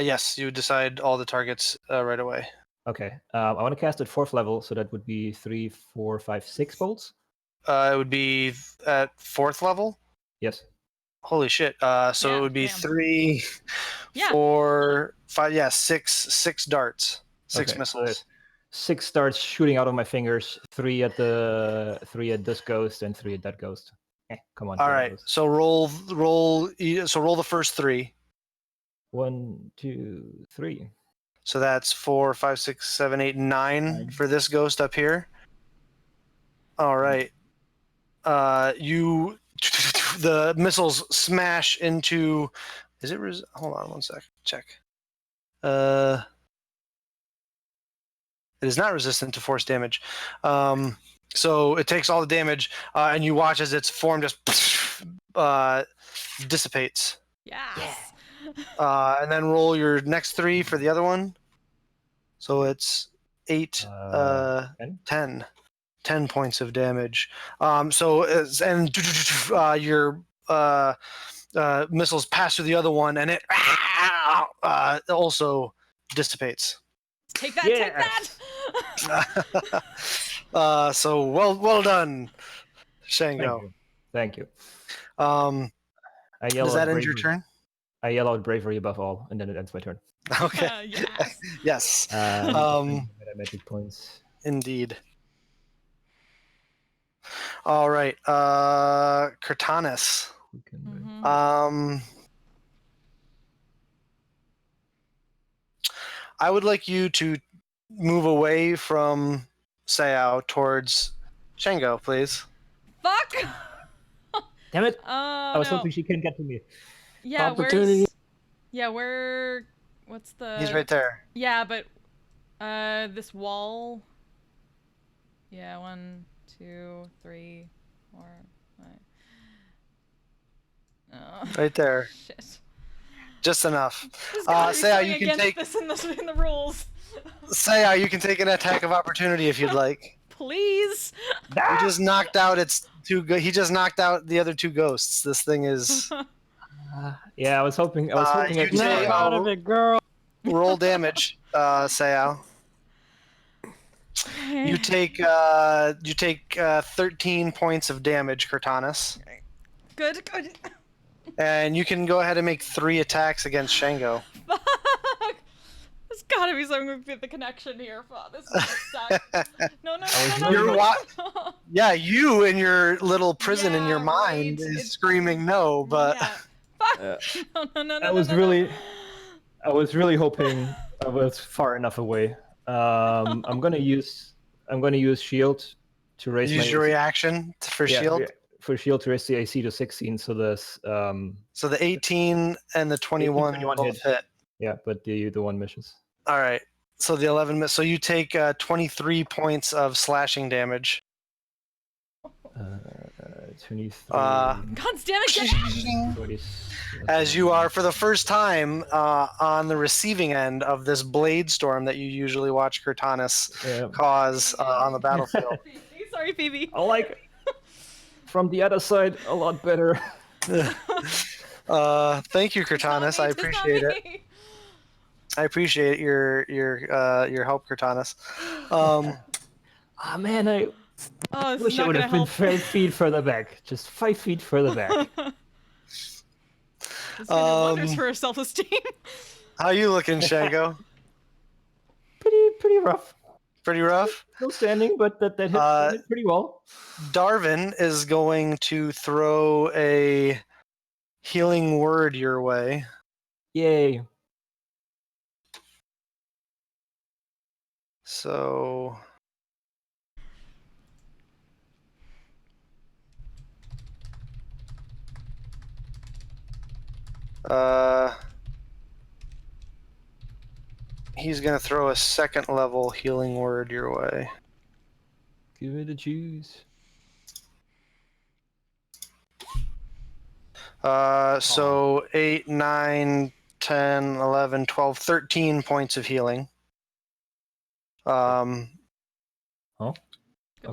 Yes, you decide all the targets right away. Okay. I want to cast at 4th level, so that would be 3, 4, 5, 6 bolts. It would be at 4th level? Yes. Holy shit. So Yeah, it would be damn. 3, Yeah. 4, 5, yeah, six darts. 6 Okay, so missiles. there's 6 starts shooting out of my fingers, 3 at this ghost and 3 at that ghost. Come on. All right. So roll the first 3. 1, 2, 3. So that's 4, 5, 6, 7, 8, 9 for this ghost up here. All right. The missiles smash into. Is it? Hold on one sec. Check. It is not resistant to force damage. So it takes all the damage, and you watch as its form just dissipates. Yes. And then roll your next 3 for the other one. So it's 8, 10? 10 points of damage. Your missiles pass through the other one, and it also dissipates. Take that, take that! So well done, Shango. Thank you. I yell does out that end bravery. your turn? I yell out bravery above all, and then it ends my turn. Okay. Yes. Yes. Magic points. Indeed. All right. Cortanus. I would like you to move away from Sayao towards Shango, please. Fuck! Damn it! I I was hoping she couldn't get to me. Yeah, Opportunity. where's... Yeah, where... What's the... He's right there. Yeah, but... this wall... Yeah, 1, 2, 3, 4, 5... Oh, Right there. shit. Just enough. There's gotta be Sayao, something you can against take... this in the rules. Sayao, you can take an attack of opportunity if you'd like. Please! He just knocked out he just knocked out the other 2 ghosts. This thing is... Yeah, I was hoping I you could take- Snap out of it, girl. Roll damage, Sayao. You take 13 points of damage, Cortanus. Good. And you can go ahead and make 3 attacks against Shango. Fuck! There's gotta be something with the connection here. Fuck, this is suck. No. You're Yeah, you in your little prison in your Yeah, mind right. is It's- screaming no, but... Yeah. Fuck! No. I was really hoping I was far enough away. I'm gonna use shield to raise Use my your reaction for shield. For shield to raise the AC to 16. So this So the 18 and the 21 21 both hit. Yeah, but the one misses. All right. So the 11 miss. So you take 23 points of slashing damage. 23. God damn it! Get out! 40, As you are, for the first time, on the receiving end of this blade storm that you usually watch Cortanus cause on the battlefield. Sorry, Phoebe. I like it. From the other side, a lot better. Thank you, Cortanus. I appreciate it. I appreciate your help, Cortanus. Man, I Oh, wish I would have been 5 feet further back. Just 5 feet further back. It's gonna do wonders for her self-esteem. How you looking, Shango? Pretty rough. Pretty rough? Still standing, but that hit pretty well. Darvin is going to throw a healing word your way. Yay. So... he's gonna throw a 2nd level healing word your way. Give me the juice. So 8, 9, 10, 11, 12, 13 points of healing. Oh. You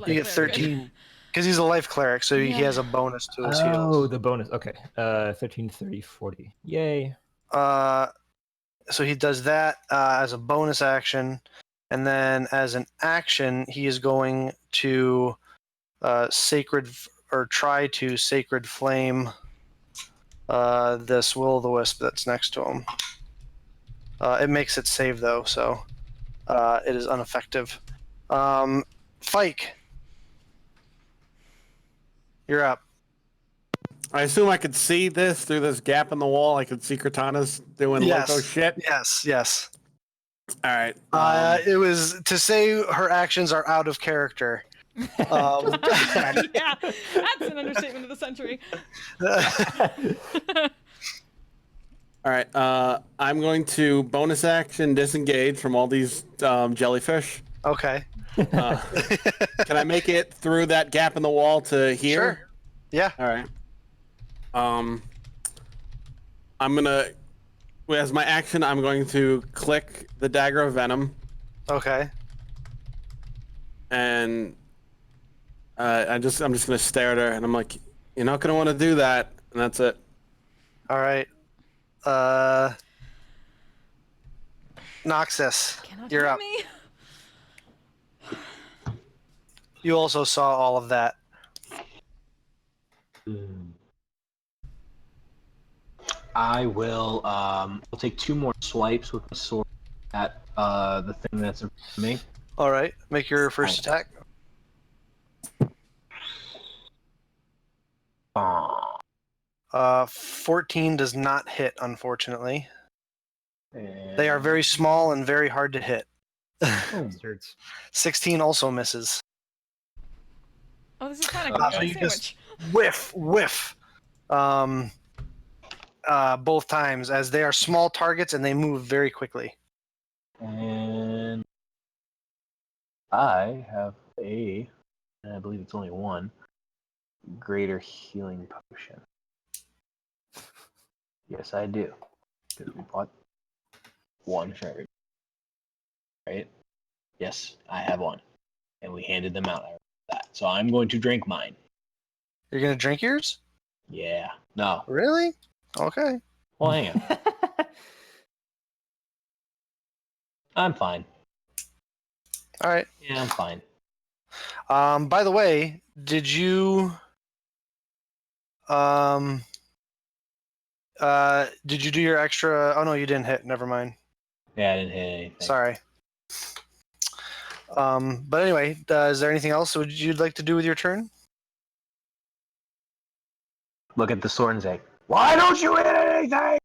get 13 because he's a life cleric, so he has a bonus to his heals. Oh, the bonus. Okay. 13, 30, 40. Yay. So he does that as a bonus action, and then as an action, he is going to try to sacred flame this will-o'-the-wisp that's next to him. It makes it save though, so it is ineffective. Fike, you're up. I assume I could see this through this gap in the wall. I could see Cortana's doing loco shit. Yes. All right. It was to say her actions are out of character. Yeah, that's an understatement of the century. All right. I'm going to bonus action disengage from all these jellyfish. Okay. Can I make it through that gap in the wall to here? Sure. Yeah. All right. I'm gonna, as my action, I'm going to click the dagger of venom, Okay. and I'm just gonna stare at her, and I'm like, you're not gonna want to do that, and that's it. All right. Noxus, Cannot you're hear up. me. You also saw all of that. I will. I'll take 2 more swipes with my sword at the thing that's in front of me. All right. Make your first attack. 14 does not hit, unfortunately. They are very small and very hard to hit. Bastards. 16 also misses. Oh, this is fun. I So can you eat a just sandwich. whiff. Both times, as they are small targets and they move very quickly. And I have and I believe it's only 1, greater healing potion. Yes, I do. Because we bought 1 for everybody. Right? Yes, I have 1. And we handed them out. I remember that. So I'm going to drink mine. You're going to drink yours? Yeah. No. Really? Okay. Well, hang on. I'm fine. All right. Yeah, I'm fine. By the way, did you do your extra? Oh no, you didn't hit. Never mind. Yeah, I didn't hit anything. Sorry. But anyway, is there anything else you'd like to do with your turn? Look at the sword and say, "Why don't you hit anything?"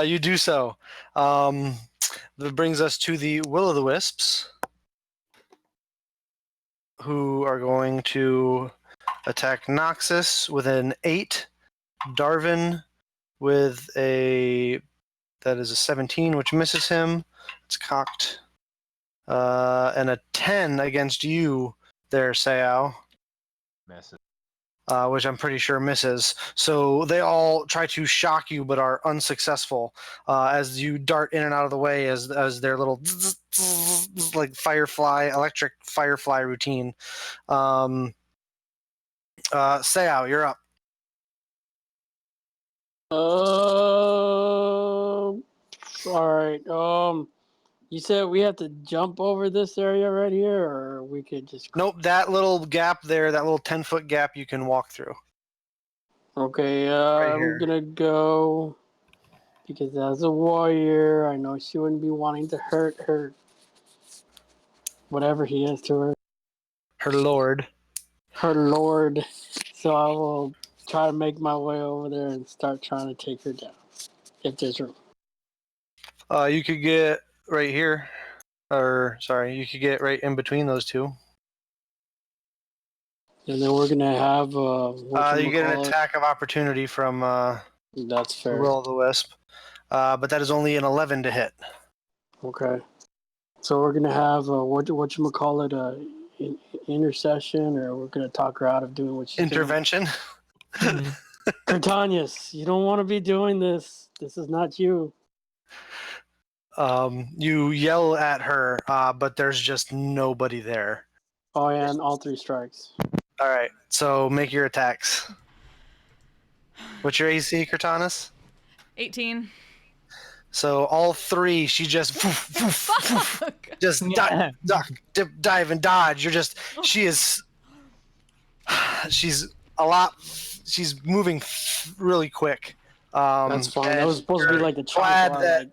You do so. That brings us to the Will-o'-the-Wisps, who are going to attack Noxus with an 8, Darvin with that is a 17, which misses him. It's cocked. And a 10 against you there, Sayao. Misses. Which I'm pretty sure misses. So they all try to shock you, but are unsuccessful as you dart in and out of the way as their little like electric firefly routine. Sayao, you're up. All right. You said we have to jump over this area right here, or we could just. Nope, that little gap there, that little 10-foot gap, you can walk through. Okay. Right I'm here. gonna go because as a warrior, I know she wouldn't be wanting to hurt her. Whatever he is to her. Her lord. Her lord. So I will try to make my way over there and start trying to take her down. If there's room. You could get right here. Or, sorry, you could get right in between those two. And then we're gonna have You get an attack of opportunity from That's fair. Will-o'-the-Wisp. But that is only an 11 to hit. Okay. So we're gonna have whatchamacallit, intercession, or we're gonna talk her out of doing what she's Intervention. doing. Cortanius, you don't want to be doing this. This is not you. You yell at her, but there's just nobody there. Oh yeah, and all 3 strikes. All right, so make your attacks. What's your AC, Cortanus? 18. So all 3, she just just duck, dip, dive, and dodge. She's moving really quick. That's fine. That was supposed to be like the glad child. that,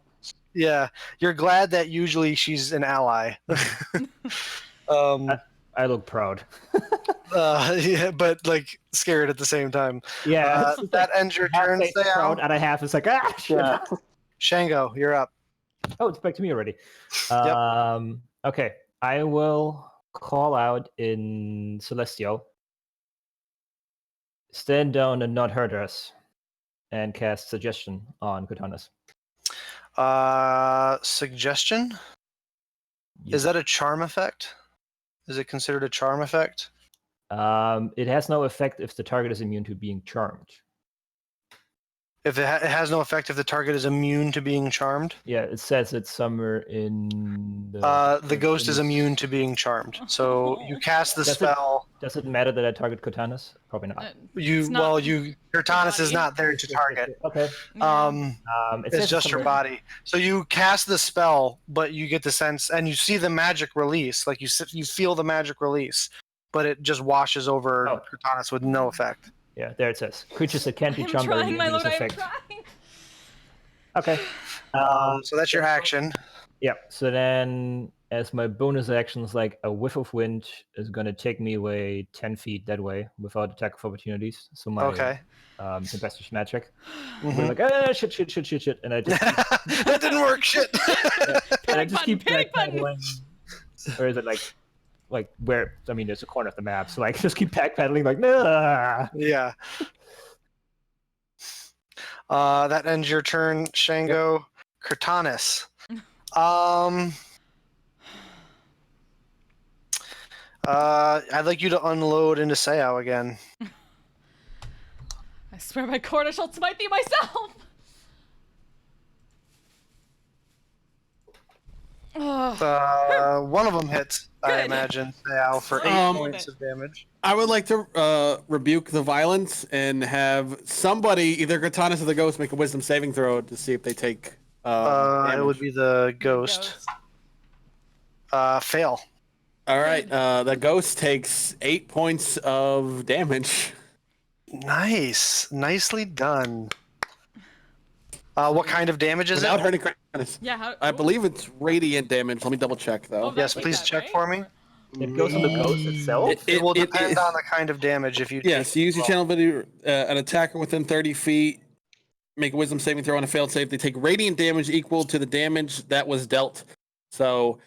yeah, you're glad that usually she's an ally. I look proud. Yeah, but like scared at the same time. Yeah, that ends your turn. Stay proud, out. and a half is like, ah, shit. Yeah. Shango, you're up. Oh, it's back to me already. Yep. Okay, I will call out in Celestial. Stand down and not hurt us. and cast Suggestion on Katanas. Suggestion? Is that a charm effect? Is it considered a charm effect? It has no effect if the target is immune to being charmed. If it has no effect if the target is immune to being charmed? Yeah, it says it's somewhere in the. The ghost is immune to being charmed. So you cast the Does it- spell. Does it matter that I target Katanas? Probably not. Cortanus is body. not there to target. Okay. It's says just your somewhere- body. So you cast the spell, but you get the sense, and you see the magic release. Like you feel the magic release, but it just washes over Oh. Cortanus with no effect. Yeah, there it says. Creatures that can't be I'm charmed are trying, immune my to lord. this I am effect. trying. Okay. So that's your action. Yeah. So then, as my bonus actions, like a whiff of wind is going to take me away 10 feet that way without attack of opportunities. So my Okay. tempestuous magic. Mhm. We're like, shit, and I just That didn't work. Shit. and I just keep Panic button. backpedaling. Or is it like where? I mean, there's a corner of the map, so like just keep backpedaling, like nah. Yeah. That ends your turn, Shango. Cortanus. I'd like you to unload into Sayao again. I swear by Cornish, I'll smite thee myself. One of them hits, I Good. imagine, Sayao for 8 Um, points of damage. I would like to rebuke the violence and have somebody, either Cortanus or the ghost, make a wisdom saving throw to see if they take It damage. would be the ghost. Fail. All right, the ghost takes 8 points of damage. Nice. Nicely done. What kind of damage is Without it? hurting Cortanus. Yeah, how, I believe it's radiant damage. Let me double check though. Oh, Yes, that's like please that, check right? for me. It goes on the ghost itself. It will depend on the kind of damage if you Yes, take you use your channel ability. An attacker within 30 feet make a wisdom saving throw on a failed save. They take radiant damage equal to the damage that was dealt. So,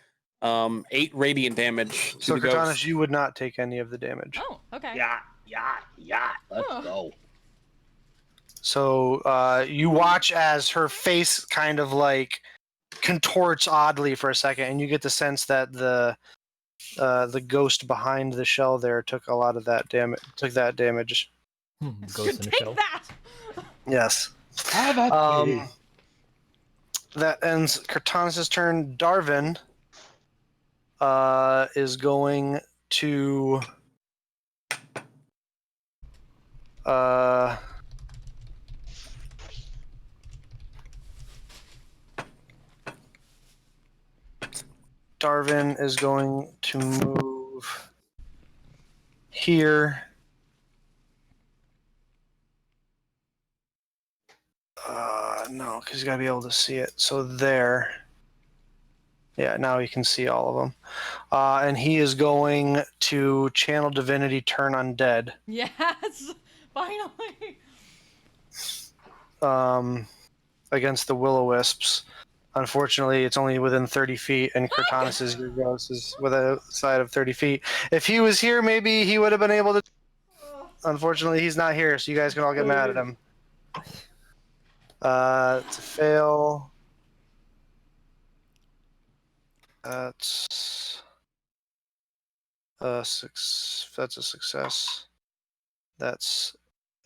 8 radiant damage to So the Cortanus, ghost. you would not take any of the damage. Oh, okay. Yeah. Let's Oh. go. So you watch as her face kind of like contorts oddly for a second, and you get the sense that the ghost behind the shell there took a lot of that damage. Took that damage. Ghost in the Take shell. that. Yes. That ends Cortanus' turn. Darvin is going to Darvin is going to move here. No, because he's got to be able to see it. So there. Yeah, now you can see all of them. And he is going to channel divinity, turn undead. Yes, finally. Against the will-o-wisps. Unfortunately, it's only within 30 feet, and Cortanus' ghost is within a side of 30 feet. If he was here, maybe he would have been able to. Unfortunately, he's not here, so you guys can all get mad at him. It's a fail. That's a That's a success. That's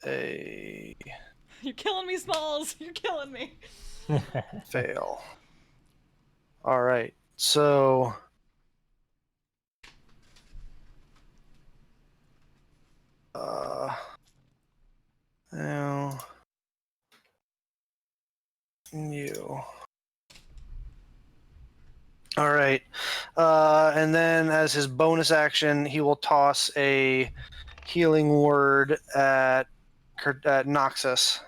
a You're killing me, Smalls. You're killing me. fail. All right, so now you. All right, and then as his bonus action, he will toss a healing word at Noxus.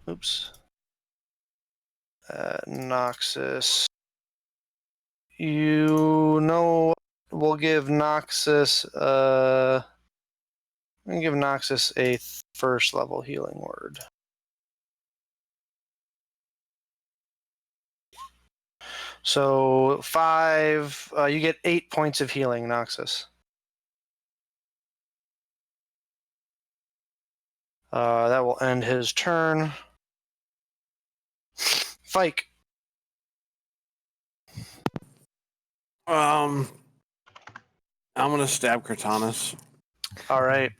Oops. Noxus. You know, we'll give Noxus a first level healing word. So 5, you get 8 points of healing, Noxus. That will end his turn. Fike. I'm gonna stab Cortanus. All right.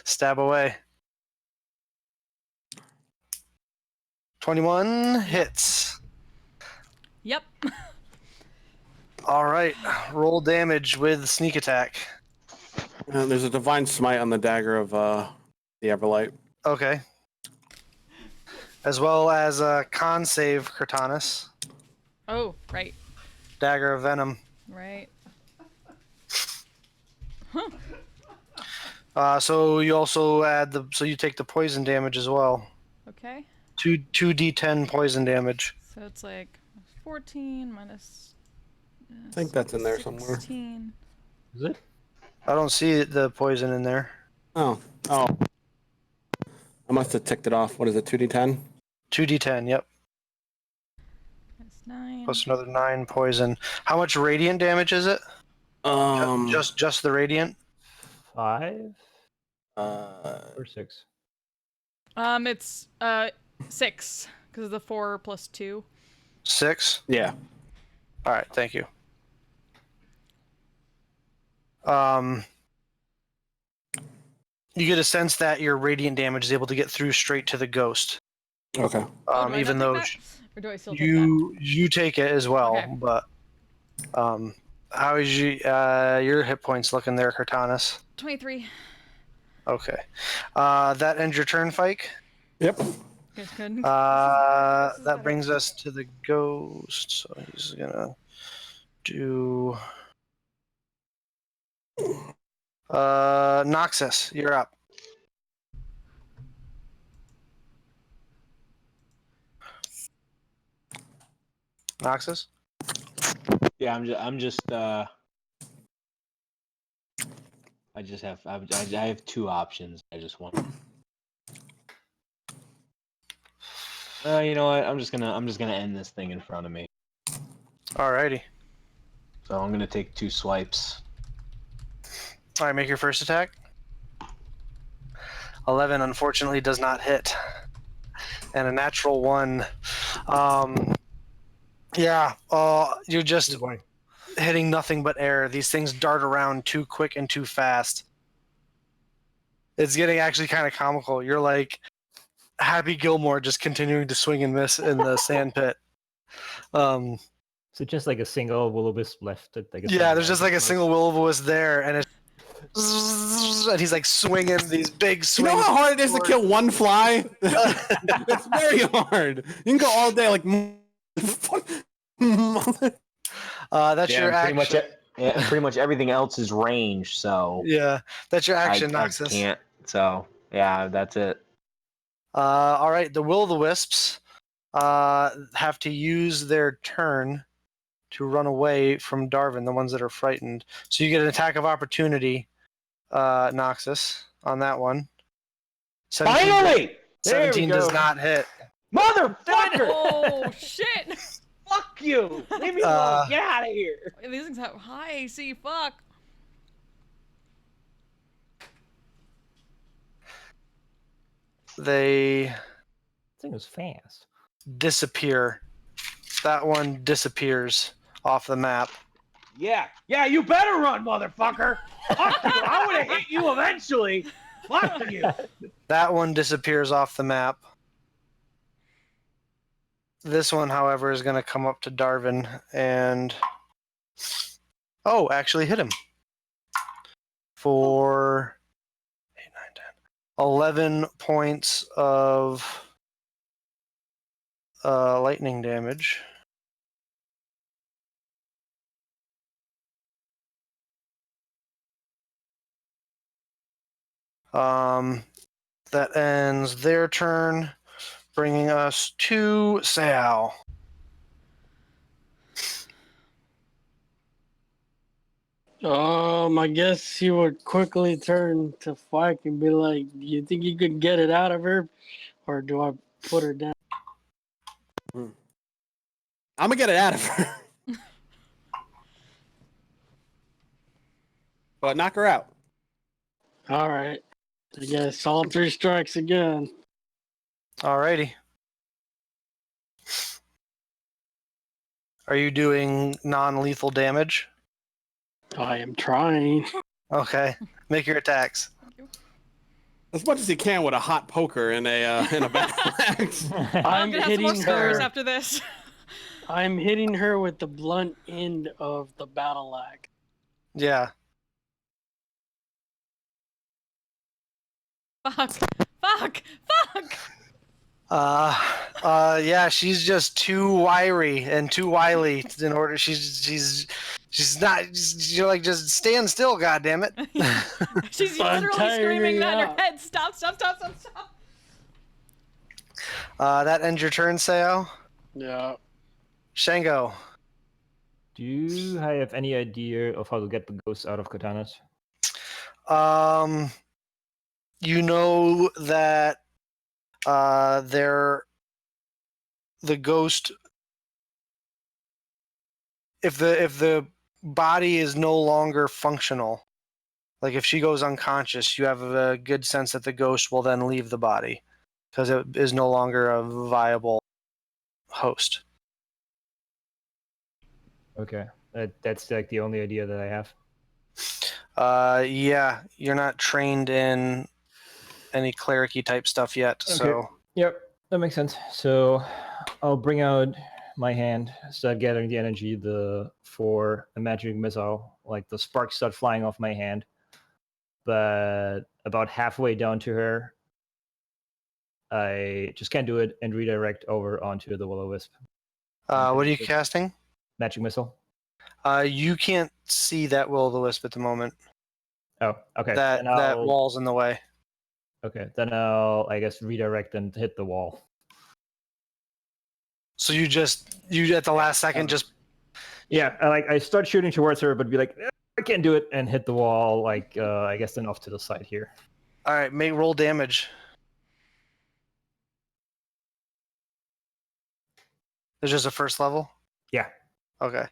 Stab away. 21 hits. Yep. All right. Roll damage with sneak attack. There's a divine smite on the dagger of the Everlight. Okay. As well as a con save, Cortanus. Oh, right. Dagger of Venom. Right. So you also add so you take the poison damage as well. Okay. 2d10 poison damage. So it's like 14 minus. I think that's in there somewhere. 16. Is it? I don't see the poison in there. Oh. I must have ticked it off. What is it, 2d10? 2d10, yep. That's 9. Plus another 9 poison. How much radiant damage is it? Just the radiant? 5? Or 6? It's 6 because of the 4 plus 2. 6? Yeah. All right, thank you. You get a sense that your radiant damage is able to get through straight to the ghost. Okay. Do I Even not though take that? Or do I still take that? you take it as well, Okay. but how is your hit points looking there, Cortanus? 23. Okay. That ends your turn, Fike. Yep. Good. That brings us to the ghost. So he's gonna do. Noxus, you're up. Noxus. Yeah, I'm just I have 2 options. I just want. You know what? I'm just gonna end this thing in front of me. Alrighty. So I'm gonna take 2 swipes. All right, make your first attack. 11 unfortunately does not hit, and a natural 1. You're just hitting nothing but air. These things dart around too quick and too fast. It's getting actually kind of comical. You're like Happy Gilmore just continuing to swing and miss in the sand pit. So just like a single will-o-wisp left. Yeah, there's just like a single will-o-wisp there, and it's and he's like swinging these big swings. You know how hard it is to kill one fly? It's very hard. You can go all day like. That's your action. Pretty much everything else is range. So Yeah, that's your action, I Noxus. can't. So yeah, that's it. All right, the will-o-wisps have to use their turn to run away from Darwin, the ones that are frightened. So you get an attack of opportunity, Noxus, on that one. 17 Finally! 17 does not hit. Motherfucker! Oh, shit! Fuck you! Leave me alone! Get out of here! These things have high AC, fuck. They This thing was fast. disappear. That one disappears off the map. Yeah, you better run, motherfucker! Fuck you! I would have hit you eventually! Fuck you! That one disappears off the map. This one, however, is going to come up to Darwin and... Oh, actually hit him. For 8, 9, 10. 11 points of lightning damage. That ends their turn, bringing us to Sao. I guess he would quickly turn to Fike and be like, "Do you think you could get it out of her, or do I put her down?" I'm gonna get it out of her. But knock her out. All right. I guess all 3 strikes again. Alrighty. Are you doing non-lethal damage? I am trying. Okay. Make your attacks. As much as you can with a hot poker and a battle axe. I'm I'm gonna have some more hitting scars her. after this. I'm hitting her with the blunt end of the battle axe. Yeah. Fuck. Yeah, she's just too wiry and too wily in order. She's not. You're like, just stand still, goddammit. She's I'm literally screaming tiring that in her out. head. Stop. That ends your turn, Seo. Yeah. Shango. Do I have any idea of how to get the ghosts out of katanas? You know that they're the ghost. If the body is no longer functional, like if she goes unconscious, you have a good sense that the ghost will then leave the body because it is no longer a viable host. Okay, that's like the only idea that I have. Yeah, you're not trained in any clericy type stuff yet, so Yep, that makes sense. So I'll bring out my hand, start gathering the energy for a magic missile. Like the sparks start flying off my hand, but about halfway down to her, I just can't do it and redirect over onto the will-o-wisp. what are you casting? Magic missile. You can't see that will-o'-the-wisp at the moment. Oh, okay. That wall's in the way. Okay, then I'll, I guess, redirect and hit the wall. So you at the last second just Yeah, I start shooting towards her, but be like, I can't do it, and hit the wall. Like I guess then off to the side here. all right. Roll damage. It's just a first level. Yeah. Okay.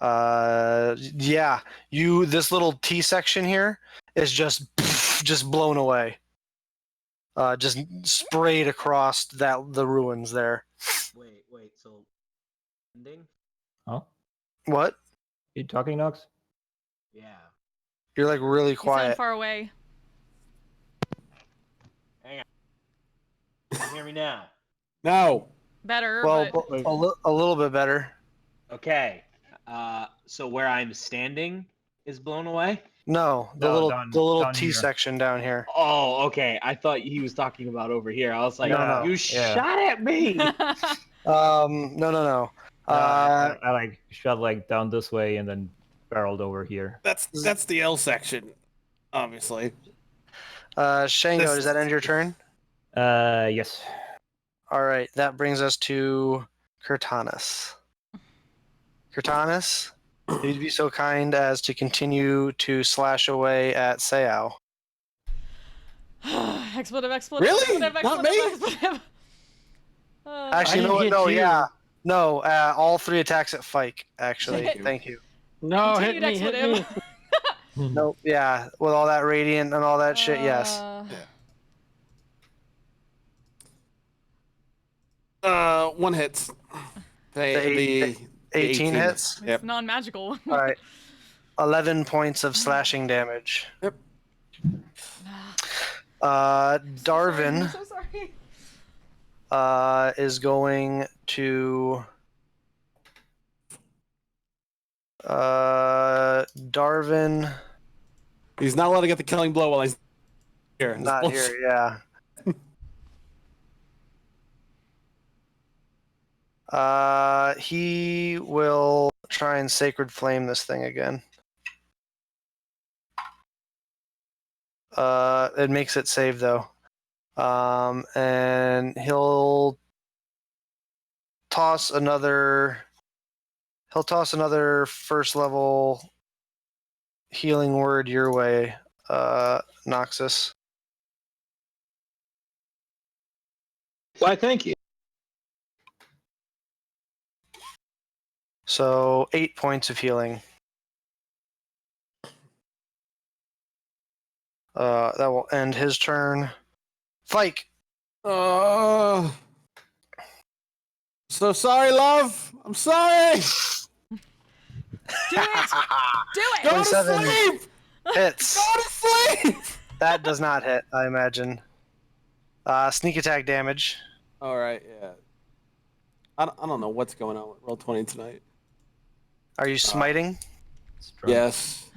Yeah. This little T section here is just blown away. Just sprayed across the ruins there. Wait. So, ending? Huh? What? You talking, Nox? Yeah. You're like really You sound quiet. far away. Hang on. Can you hear me now? No. Better, Well, but a little bit better. Okay. So where I'm standing is blown away? No, the No, little down T here. section down here. Oh, okay. I thought he was talking about over here. I was like, No. you shot at me. No. I like shot like down this way and then barreled over here. That's the L section, obviously. Shango, This- does that end your turn? Yes. All right, that brings us to Kurtanis. Kurtanis, you'd be so kind as to continue to slash away at Seao. expletive. Really? Expletive, Not me? expletive. Actually, I no, didn't no, hit you. yeah. No, all 3 attacks at Fike, actually. Thank you. Thank you. No, Continued hit me. expletive. Nope, yeah, with all that radiant and all that shit, yes. One hits. The 18 hits? It's Yep. non-magical. All right. 11 points of slashing damage. Yep. Darvin I'm so sorry. is going to Darvin He's not allowed to get the killing blow while he's here. This not bullshit. here, yeah. He will try and sacred flame this thing again. It makes it save though. And he'll toss another first level healing word your way, Noxus. Why, thank you. So 8 points of healing. That will end his turn. Fike. So sorry, love. I'm sorry. Do it! Do it! Go to 27 sleep. hits. Go to sleep. That does not hit, I imagine. Sneak attack damage. All right, yeah. I don't know what's going on with Roll20 tonight. Are you smiting? Strong. Yes.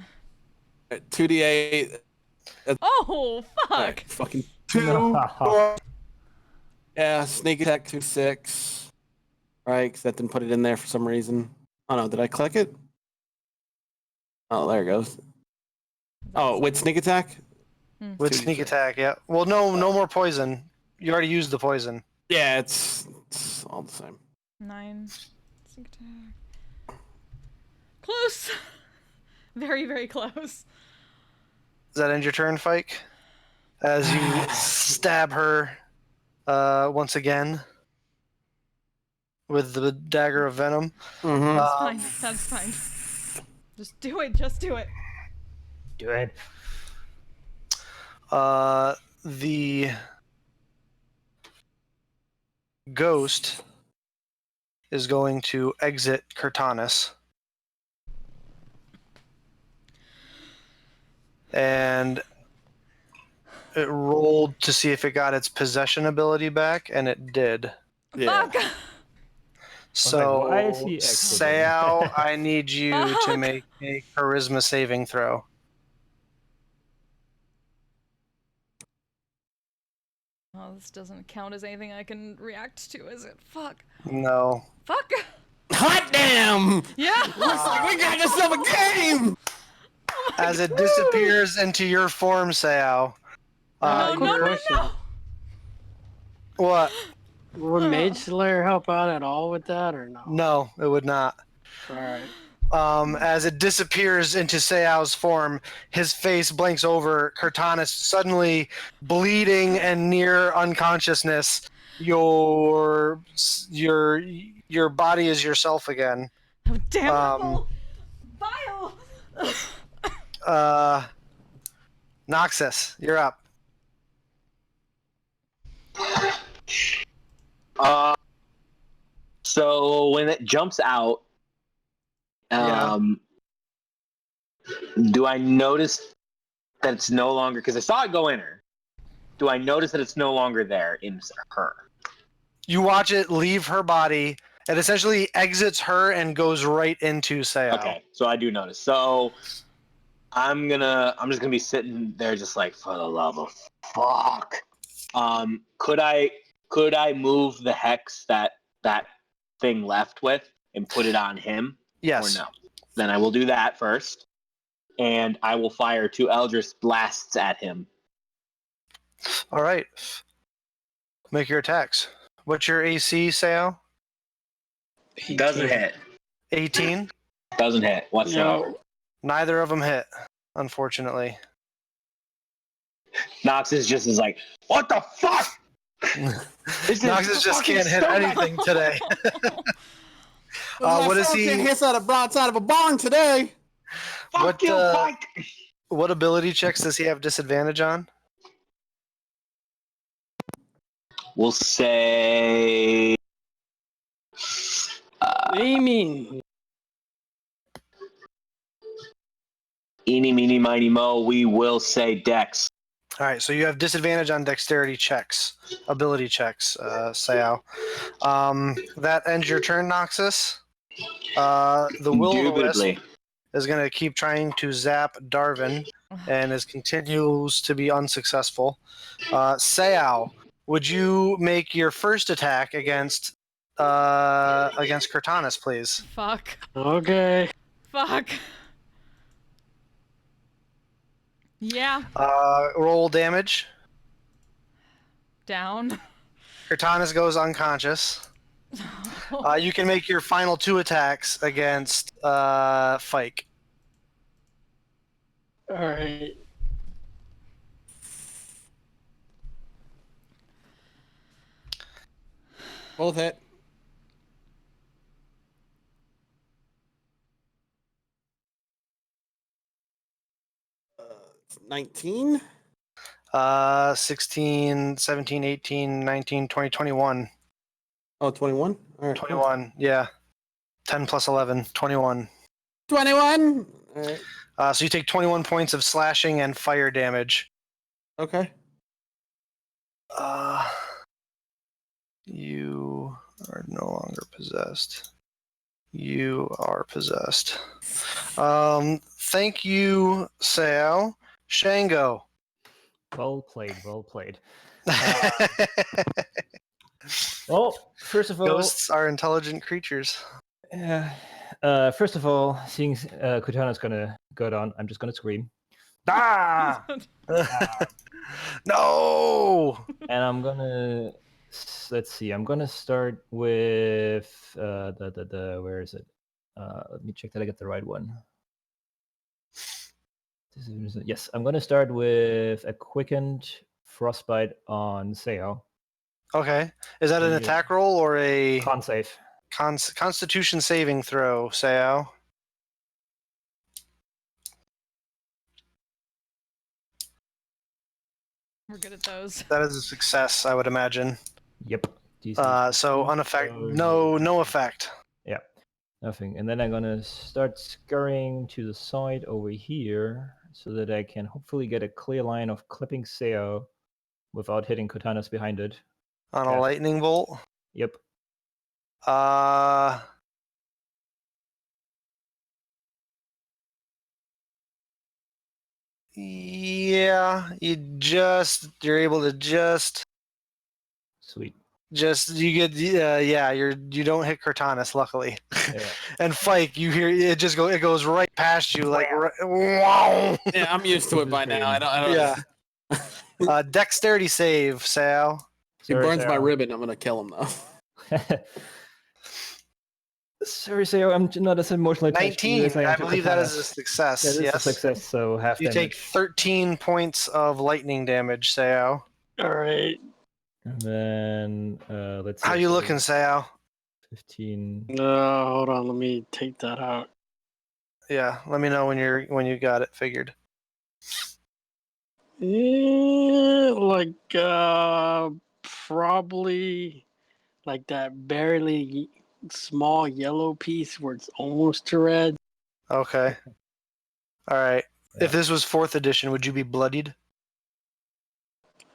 2d8. Oh, fuck! Right, fucking 2. No. Yeah, sneak attack 2-6. Right, because that didn't put it in there for some reason. Oh no, did I click it? Oh, there it goes. Oh, with sneak attack? With 2d6. sneak attack, yeah. Well, no more poison. You already used the poison. Yeah, it's all the same. 9. Sneak attack. Close! Very, very close. Does that end your turn, Fike? As you stab her once again with the dagger of venom. Mm-hmm. That's fine. That's fine. Just do it. Just do it. Do it. The ghost is going to exit Cortanus. And it rolled to see if it got its possession ability back, and it did. Yeah. Fuck! So, why is he exiting? Sayao, I need you to Fuck. make a charisma saving throw. Oh, this doesn't count as anything I can react to, is it? Fuck. No. Fuck! Hot damn! Yeah! Looks like we got yourself a game! As it disappears into your form, Sayao. No, no, no, no! What? Would Mage Slayer help out at all with that or no? No, it would not. All right. As it disappears into Seao's form, his face blanks over. Cortanus suddenly bleeding and near unconsciousness. Your body is yourself again. Oh, damn Vile! Noxus, you're up. So when it jumps out, do I notice that it's no longer, because I saw it go in her. Do I notice that it's no longer there in her? You watch it leave her body. It essentially exits her and goes right into Sayao. Okay, so I do notice. So I'm just gonna be sitting there just like, for the love of fuck. Could I move the hex that thing left with and put it on him? Yes. Or no? Then I will do that first. And I will fire 2 Eldritch blasts at him. All right. Make your attacks. What's your AC, Sayao? Doesn't hit. 18? Doesn't hit whatsoever. No. Neither of them hit, unfortunately. Nox is just like, what the fuck? Noxus just can't hit anything today. What is he? Hits out of broadside of a barn today. Fuck you, Mike! What ability checks does he have disadvantage on? We'll say... Aiming. Eeny, meeny, miny, mo, we will say Dex. All right, so you have disadvantage on dexterity checks, ability checks, Sayao. That ends your turn, Noxus. The Will of the Wisp Indubitably. is going to keep trying to zap Darvin, and continues to be unsuccessful. Sayao, would you make your first attack against Cortanus, please? Fuck. Okay. Fuck. Yeah. Roll damage. Down. Cortanus goes unconscious. You can make your final 2 attacks against Fike. All right. Both hit. It's 19. 16, 17, 18, 19, 20, 21. Oh, 21? All right. 21, yeah. 10 plus 11, 21. 21? All right. So you take 21 points of slashing and fire damage. Okay. You are no longer possessed. You are possessed. Thank you, Sao. Shango. Well played. Well played. Well, first of all, Ghosts are intelligent creatures. first of all, seeing Kutana's gonna go down, I'm just gonna scream. Ah! No! And I'm gonna let's see. I'm gonna start with the where is it? Let me check that I get the right one. Yes, I'm gonna start with a quickened frostbite on Seo. Okay. Is that an Yeah. attack roll or a Con save. Constitution saving throw, Sao? We're good at those. That is a success, I would imagine. Yep. DC So no effect. Yeah, nothing. And then I'm gonna start scurrying to the side over here so that I can hopefully get a clear line of clipping Seo without hitting Kotanas behind it. On a lightning bolt? Yep. Yeah, you're able to just Sweet. you get you don't hit Cortanis, luckily. Yeah. And Fike, you hear it goes right past you like wow. Yeah, I'm used to it by now. I don't Yeah. Dexterity save, Sal. He burns my ribbon. I'm gonna kill him though. Sorry, Seo, I'm not as emotionally attached to you 19. as I am I to believe that is Kotanas. a success. That is yes. a success, so half You damage. take 13 points of lightning damage, Sao. All right. And then let's see. How you looking, Sao? 15. Hold on. Let me take that out. Yeah, let me know when you got it figured. Like probably like that barely small yellow piece where it's almost to red. Okay. All right. Yeah. If this was 4th edition, would you be bloodied?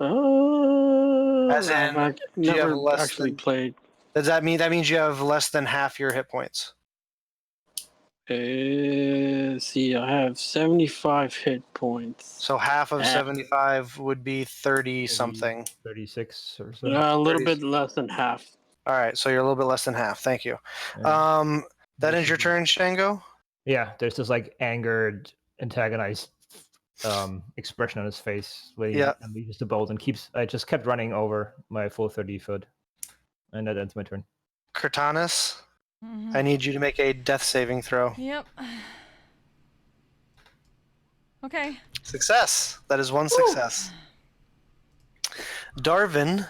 As in, I've do you have never less actually than- played. Does that mean you have less than half your hit points? See, I have 75 hit points. So half of 75 would be 30 something. 36 or so. A little bit less than half. All right, so you're a little bit less than half. Thank you. Yeah. That ends your turn, Shango? Yeah, there's this like angered, antagonized expression on his face when he unleashes the bolt and I just kept running over my full 30 foot. And that ends my turn. Cortanis, Mm-hmm. I need you to make a death saving throw. Yep. Okay. Success. That is one success. Darvin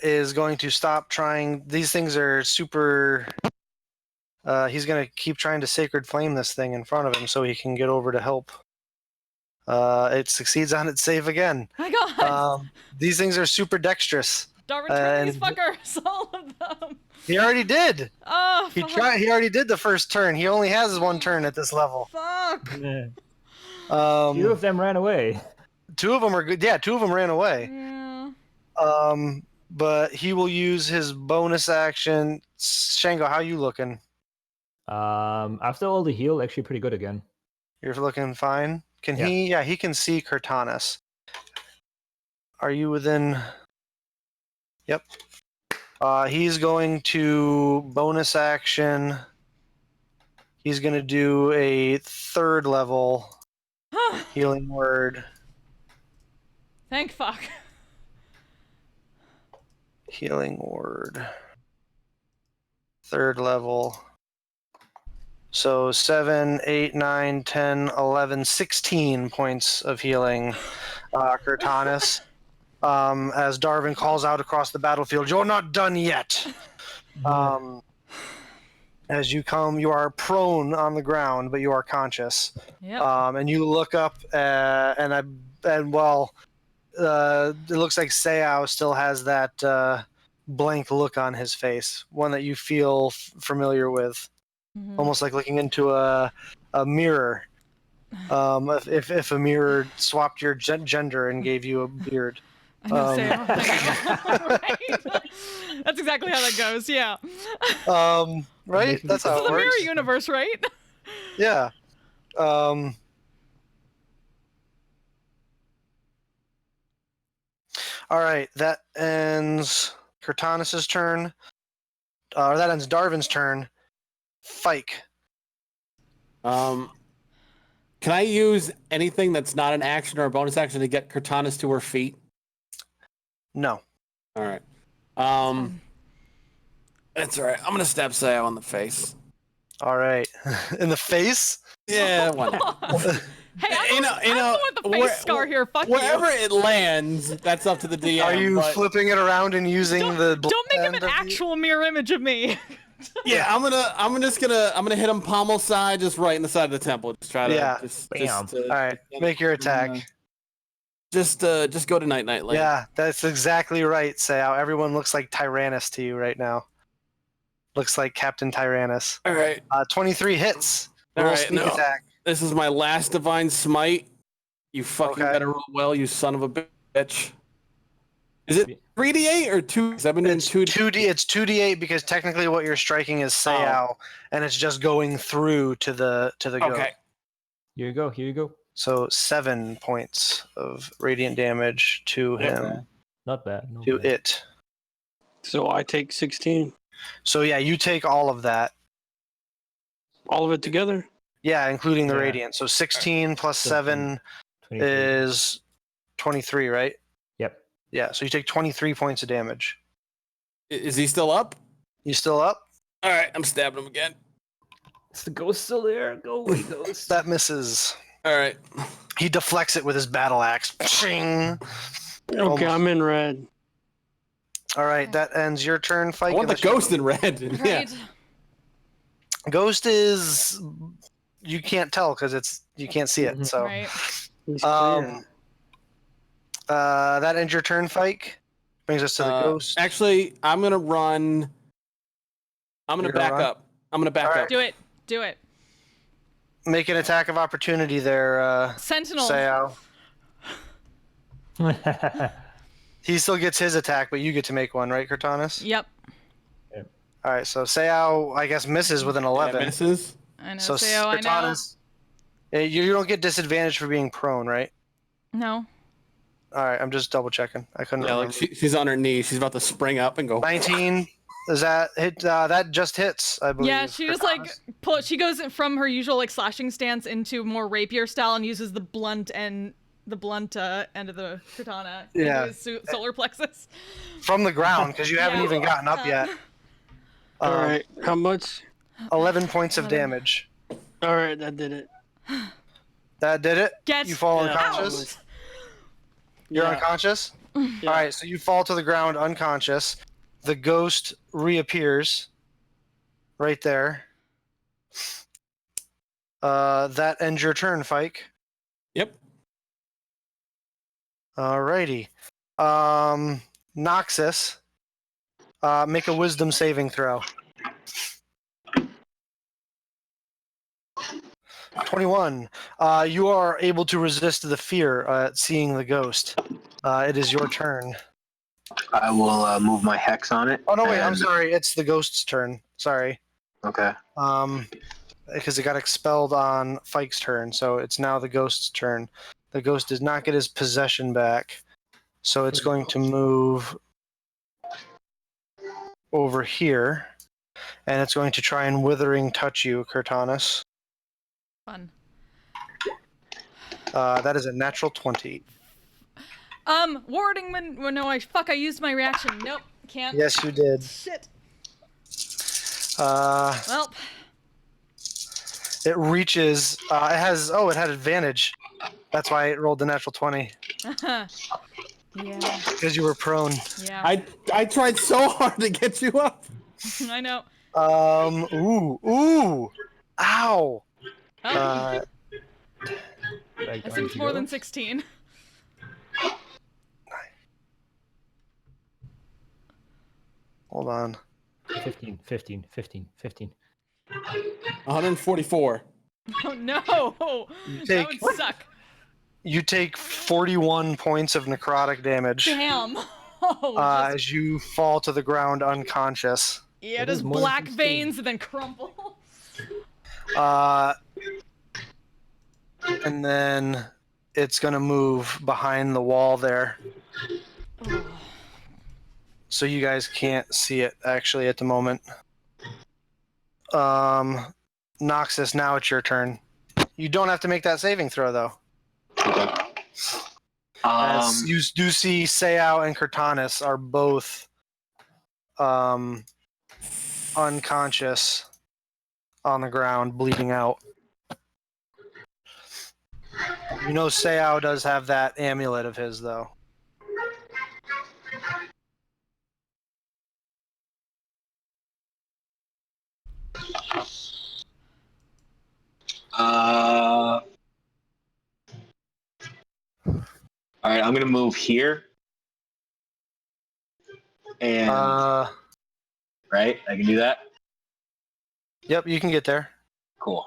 is going to stop trying. These things are super. He's going to keep trying to sacred flame this thing in front of him so he can get over to help. It succeeds on its save again. My God. These things are super dexterous. Darwin, turn these fuckers, all of them. He already did. Oh, He already did the first turn. He only has one turn at this level. Fuck. Yeah. Few of them ran away. 2 of them are good. Yeah, 2 of them ran away. Yeah. But he will use his bonus action. Shango, how you looking? After all the heal, actually pretty good again. You're looking fine. Can he? Yeah, he can see Cortanis. Are you within? Yep. He's going to bonus action. He's going to do a 3rd level healing word. Thank fuck. Healing word. 3rd level. So 7, 8, 9, 10, 11, 16 points of healing, Cortanis. As Darvin calls out across the battlefield, "You're not done yet." As you are prone on the ground, but you are conscious. Yep. And you look up, it looks like Seao still has that blank look on his face, one that you feel familiar with, almost like looking into a mirror. If a mirror swapped your gender and gave you a beard. I know, Sam. I know. Right? That's exactly how that goes. Yeah. Right? That's This how is it the mirror works. universe, right? Yeah. All right, that ends Cortanus's turn. Or that ends Darvin's turn. Fike. Can I use anything that's not an action or a bonus action to get Cortanus to her feet? No. All right. That's all right. I'm gonna stab Sao in the face. All right. In the face? Yeah, why not? Hey, I'm the one with the face scar here. Fuck wherever you. it lands, that's up to the DM. Are you but- flipping it around and using the? Don't make him end an of the- actual mirror image of me. Yeah, I'm gonna hit him pommel side, just right in the side of the temple. Just try to, Yeah. Bam. All right. Make your attack. Just go to night lane. Yeah, that's exactly right, Sao. Everyone looks like Tyrannus to you right now. Looks like Captain Tyrannus. All right. 23 hits. All Roll right, sneak no. attack. This is my last divine smite. You fucking Okay. better roll well, you son of a bitch. Is it 3d8 or 2? Because I've been doing It's 2d. 2d. It's 2d8 because technically what you're striking is Sao, and it's just going through to the goat. Okay. Here you go. Here you go. So 7 points of radiant damage to him. Not bad. Not To bad. it. So I take 16. So yeah, you take all of that. All of it together? Yeah, including the Yeah. radiant. So 16 plus 7 23. is 23, right? Yep. Yeah, so you take 23 points of damage. Is he still up? You still up? All right, I'm stabbing him again. Is the ghost still there? Go away, ghost. That misses. All right. He deflects it with his battle axe. Shing. Okay, Almost. I'm in red. All right, that ends your turn, I Fike. want the unless you- ghost in red. Yeah. Right. Ghost is you can't tell because you can't see it. So Right. He's clear. that ends your turn, Fike. Brings us to the ghost. Actually, I'm gonna run. I'm gonna You're gonna back run? up. I'm gonna back All right. up. Do it. Do it. Make an attack of opportunity there, Sentinel. Sao. He still gets his attack, but you get to make one, right, Cortanus? Yep. All right, so Sao, I guess, misses with an Yeah, 11. misses. I know. So Sao, I know. Cortanus, you don't get disadvantage for being prone, right? No. All right, I'm just double checking. I couldn't Yeah, remember. like she's on her knees. She's about to spring up and go. 19. Does that hit? That just hits, I believe. Yeah, she just Cortanus. she goes from her usual slashing stance into more rapier style and uses the blunt end of the katana Yeah. into his solar plexus. From the ground because you haven't Yeah. even gotten up yet. All right, how much? 11 points of damage. All right, that did it. That did it. Get You fall Yeah. unconscious. You're Yeah. unconscious. Yeah. All right, so you fall to the ground unconscious. The ghost reappears right there. That ends your turn, Fike. Yep. Alrighty. Noxus, make a wisdom saving throw. 21. You are able to resist the fear at seeing the ghost. It is your turn. I will move my hex on it. Oh no, wait, I'm and- sorry. It's the ghost's turn. Sorry. Okay. Because it got expelled on Fike's turn, so it's now the ghost's turn. The ghost does not get his possession back, so it's going to move over here, and it's going to try and withering touch you, Cortanus. Fun. That is a natural 20. Warding well, no, I used my reaction. Nope, can't. Yes, you did. Shit. Well, it reaches. It has. Oh, it had advantage. That's why it rolled the natural 20 Yeah. because you were prone. Yeah. I tried so hard to get you up. I know. Ooh. Ow. Oh, Back I down think it's to more go. than 16. Hold on. 15, 15, 15, 15. 144. Oh no! That take- would suck. You take 41 points of necrotic damage Damn. Oh, just, as you fall to the ground unconscious. yeah, That is just more than black 16. veins and then crumble. And then it's gonna move behind the wall there, Oh. so you guys can't see it actually at the moment. Noxus, now it's your turn. You don't have to make that saving throw though. As you do see, Seau and Cortanis are both unconscious on the ground, bleeding out. You know Seau does have that amulet of his, though. All right, I'm gonna move here, and right, I can do that. Yep, you can get there. Cool.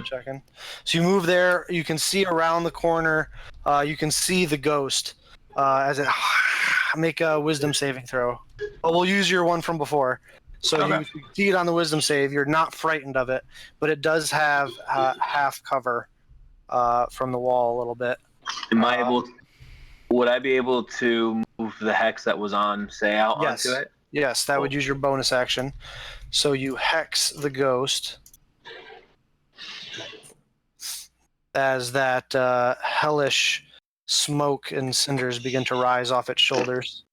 Checking. So you move there. You can see around the corner. You can see the ghost as it make a wisdom saving throw. But we'll use your one from before. So you succeed on the wisdom save. You're not frightened of it, but it does have half cover from the wall a little bit. Am I able? Would I be able to move the hex that was on Seau Yes. onto it? Yes, that would use your bonus action. So you hex the ghost as that hellish smoke and cinders begin to rise off its shoulders.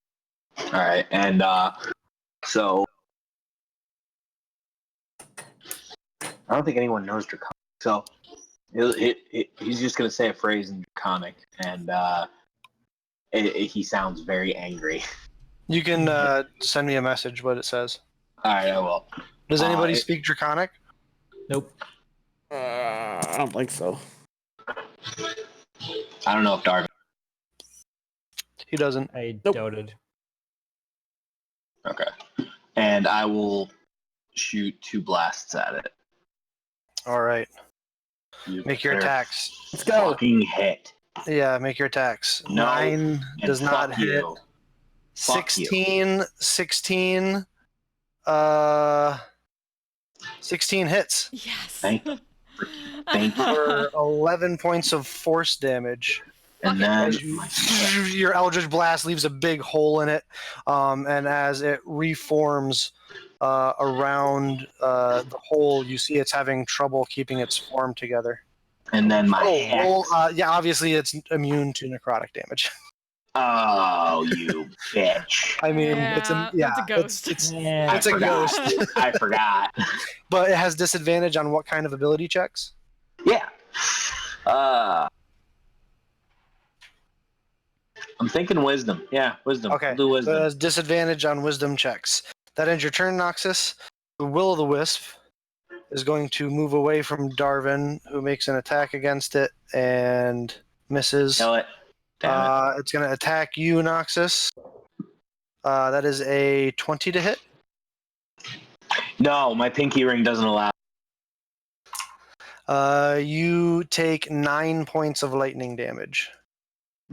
All right, and so I don't think anyone knows Draconic, so he's just gonna say a phrase in Draconic, and he sounds very angry. You can send me a message what it says. All right, I will. Does anybody speak Draconic? Nope. I don't think so. I don't know if Darvin. He doesn't. I Nope. doubted. Okay, and I will shoot 2 blasts at it. All right. You Make your better attacks. Let's go. Fucking hit. Yeah, make your attacks. No, 9 And does not fuck hit. you. Fuck you. 16 16 hits Yes. Thank you. for 11 points of force damage. And then Your Eldritch Blast leaves a big hole in it, and as it reforms around the hole, you see it's having trouble keeping its form together. and then my hex. Well, yeah, obviously it's immune to necrotic damage. Oh, you bitch! I mean, That's a ghost. It's I a forgot. ghost, I forgot. but it has disadvantage on what kind of ability checks? Yeah. I'm thinking wisdom. Yeah, wisdom. Okay, We'll do so wisdom. it has disadvantage on wisdom checks. That ends your turn, Noxus. The Will-o'-the-Wisp is going to move away from Darvin, who makes an attack against it and misses. Kill it. Damn it. It's going to attack you, Noxus. That is a 20 to hit. No, my pinky ring doesn't allow. You take 9 points of lightning damage.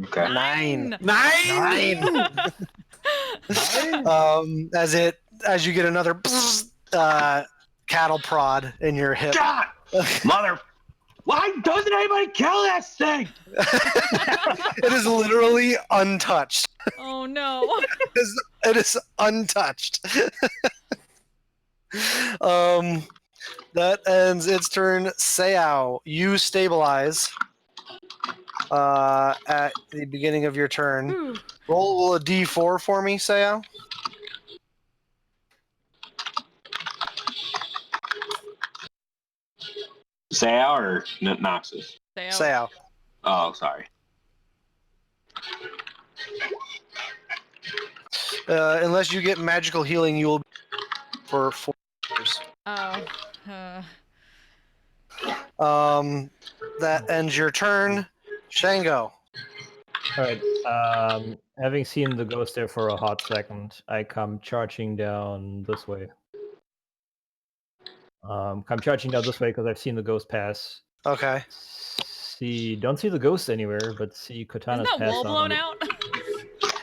Okay. 9. Nine. As you get another cattle prod in your hip. God, mother! Why doesn't anybody kill this thing? It is literally untouched. Oh no. It is untouched. That ends its turn. Seau, you stabilize at the beginning of your turn. Ooh. Roll a d4 for me, Seau. Seau or Noxus? Seau. Oh, sorry. Unless you get magical healing, you will for 4 years. Oh. That ends your turn. Shango. All right. Having seen the ghost there for a hot second, I come charging down this way. Come charging down this way because I've seen the ghost pass. Okay. Don't see the ghost anywhere, but see Isn't Katana's that pass wall on blown it. out?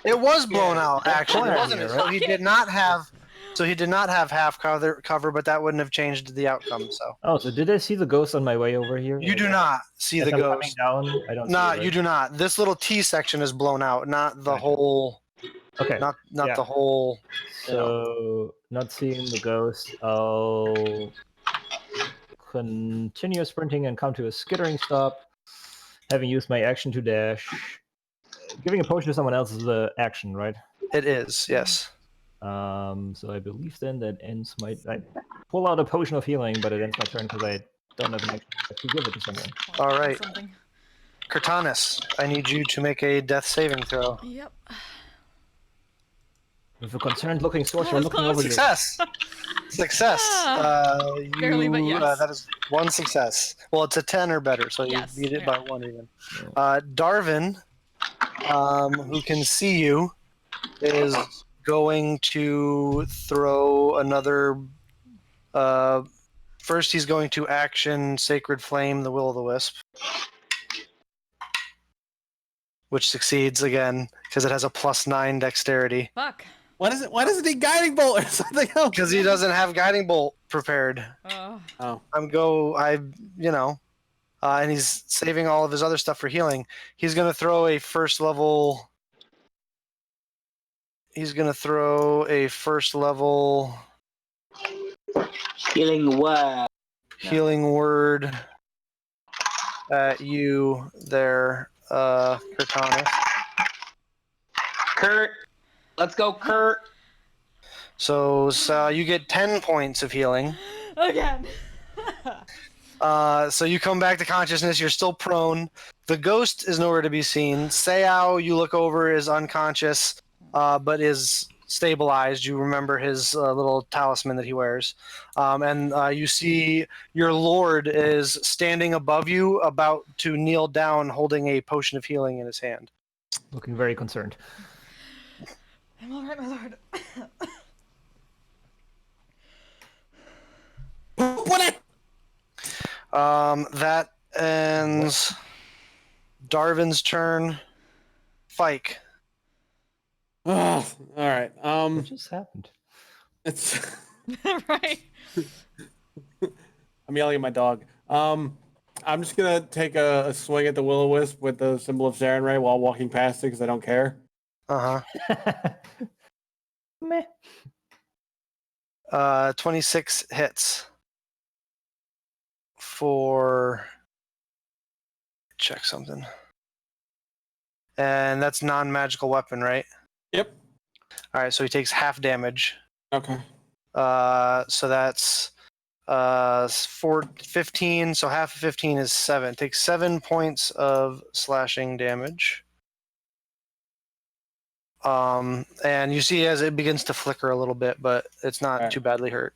It was blown out, actually, corner wasn't here, it? right? So he did not have. So he did not have half cover, but that wouldn't have changed the outcome. So Oh, so did I see the ghost on my way over here? you do not see As the I'm coming ghost. down, I don't see Nah, it, right? you do not. This little T section is blown out, not the Gotcha. whole. Okay. Not Yeah. the whole. So, not seeing the ghost, I'll continue sprinting and come to a skittering stop, having used my action to dash. Giving a potion to someone else is the action, right? It is, yes. So I believe then that ends my. I pull out a potion of healing, but it ends my turn because I don't have an action to give it to someone. All right. Something. Cortanis, I need you to make a death saving throw. Yep. With a concerned-looking sorcerer was looking close. over you. Success. Success. Barely, but yes. That is one success. Well, it's a 10 or better, so you Yes, beat it yeah. by 1 even. Darvin, who can see you, is going to throw another. First, he's going to action Sacred Flame, the Will-o'-the-Wisp, which succeeds again because it has a +9 dexterity. Fuck. Why does it need guiding bolt or something else? Because he doesn't have guiding bolt prepared. Oh. And he's saving all of his other stuff for healing. He's going to throw a first level. Healing word. Healing word at you there, Cortanis. Kurt, let's go, Kurt. So you get 10 points of healing. Again. So you come back to consciousness. You're still prone. The ghost is nowhere to be seen. Seao, you look over, is unconscious, but is stabilized. You remember his little talisman that he wears. And you see your lord is standing above you, about to kneel down, holding a potion of healing in his hand. Looking very concerned. I'm all right, my lord. That ends Darvin's turn. Fike. Oh, all right. What just happened? It's. Right. I'm yelling at my dog. I'm just gonna take a swing at the will-o'-wisp with the symbol of Saren Ray while walking past it because I don't care. Meh. 26 hits for. Check something. And that's non-magical weapon, right? Yep. All right, so he takes half damage. Okay. So that's 15. So half of 15 is 7. Takes 7 points of slashing damage. And you see as it begins to flicker a little bit, but it's not too badly hurt.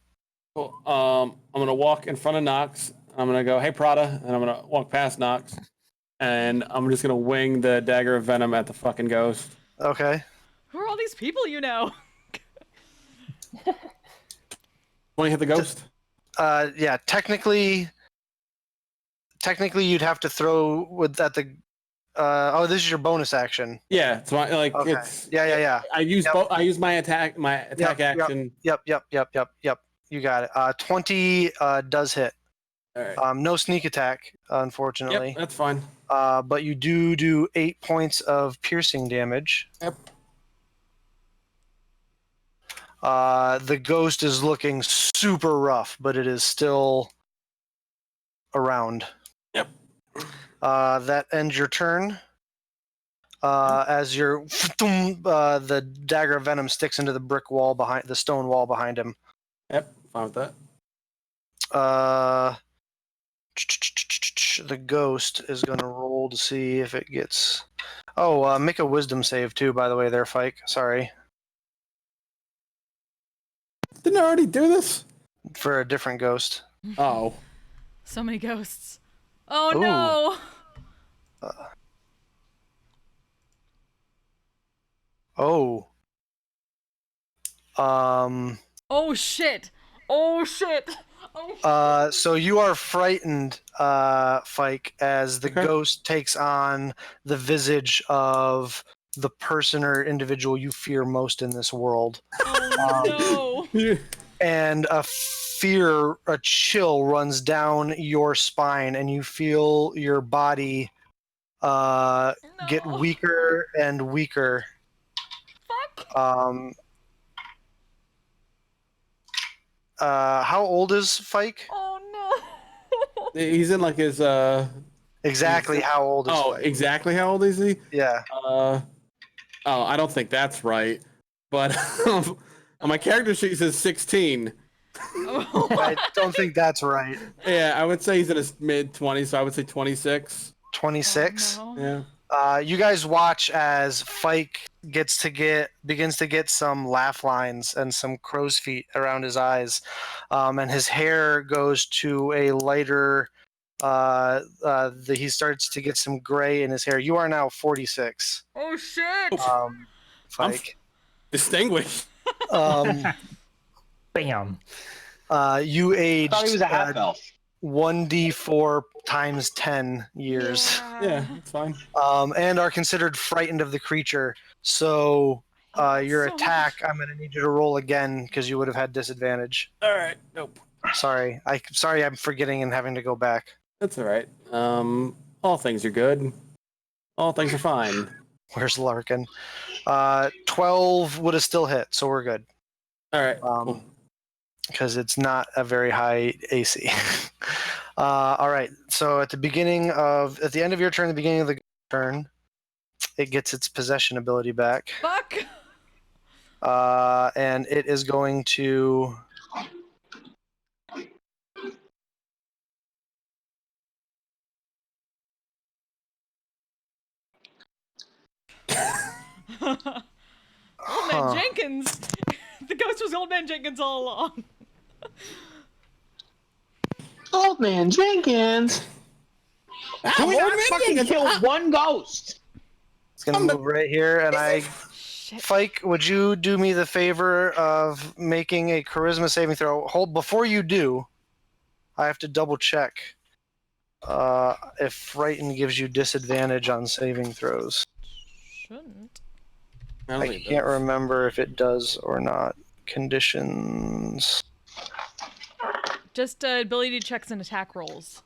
Cool. I'm gonna walk in front of Nox. I'm gonna go, "Hey, Prada," and I'm gonna walk past Nox, and I'm just gonna wing the dagger of venom at the fucking ghost. Okay. Who are all these people you know? Want to hit the ghost? Yeah. Technically, you'd have to throw at the. This is your bonus action. Yeah, it's my Okay. it's. Yeah. I use I use my attack action. Yep. You got it. 20 does hit. All right. No sneak attack, unfortunately. Yep, that's fine. But you do 8 points of piercing damage. Yep. The ghost is looking super rough, but it is still around. Yep. That ends your turn. As the dagger of venom sticks into the brick wall behind the stone wall behind him. Yep, fine with that. The ghost is going to roll to see if it gets. Make a wisdom save too, by the way, there, Fike. Sorry. Didn't I already do this? for a different ghost. Oh. So many ghosts. Oh Ooh. no! Oh. Oh shit! Oh shit! Oh. So you are frightened, Fike, as the Okay. ghost takes on the visage of the person or individual you fear most in this world. Oh no! And a chill runs down your spine, and you feel your body get No. weaker and weaker. Fuck! How old is Fike? Oh no! He's in like his Exactly how old is Fike? exactly how old is he? Yeah. I don't think that's right. But on my character sheet says 16. I don't think that's right. Yeah, I would say he's in his mid 20s, so I would say 26. 26. Oh, no. Yeah. You guys watch as Fike begins to get some laugh lines and some crow's feet around his eyes, and his hair goes to a lighter. He starts to get some gray in his hair. You are now 46. Oh shit! Fike. Distinguished. Bam. You aged I thought he was a half elf. 1d4 times 10 years. Yeah, that's fine. And are considered frightened of the creature. So your So attack, I'm going to need you to roll again because you would have had disadvantage. All right. Nope. Sorry, I'm forgetting and having to go back. That's all right. All things are good. All things are fine. Where's Larkin? 12 would have still hit, so we're good. All right. Cool. Because it's not a very high AC. All right. So at the end of your turn, the beginning of the turn, it gets its possession ability back, Fuck! and it is going to. Old Man Jenkins! The ghost was Old Man Jenkins all along. Old Man Jenkins. Can we not fucking kill one ghost? It's going to move right here, and Shit. Fike, would you do me the favor of making a charisma saving throw? Before you do, I have to double check if Frighten gives you disadvantage on saving throws. Shouldn't. I can't remember if it does or not. Conditions. Just ability checks and attack rolls.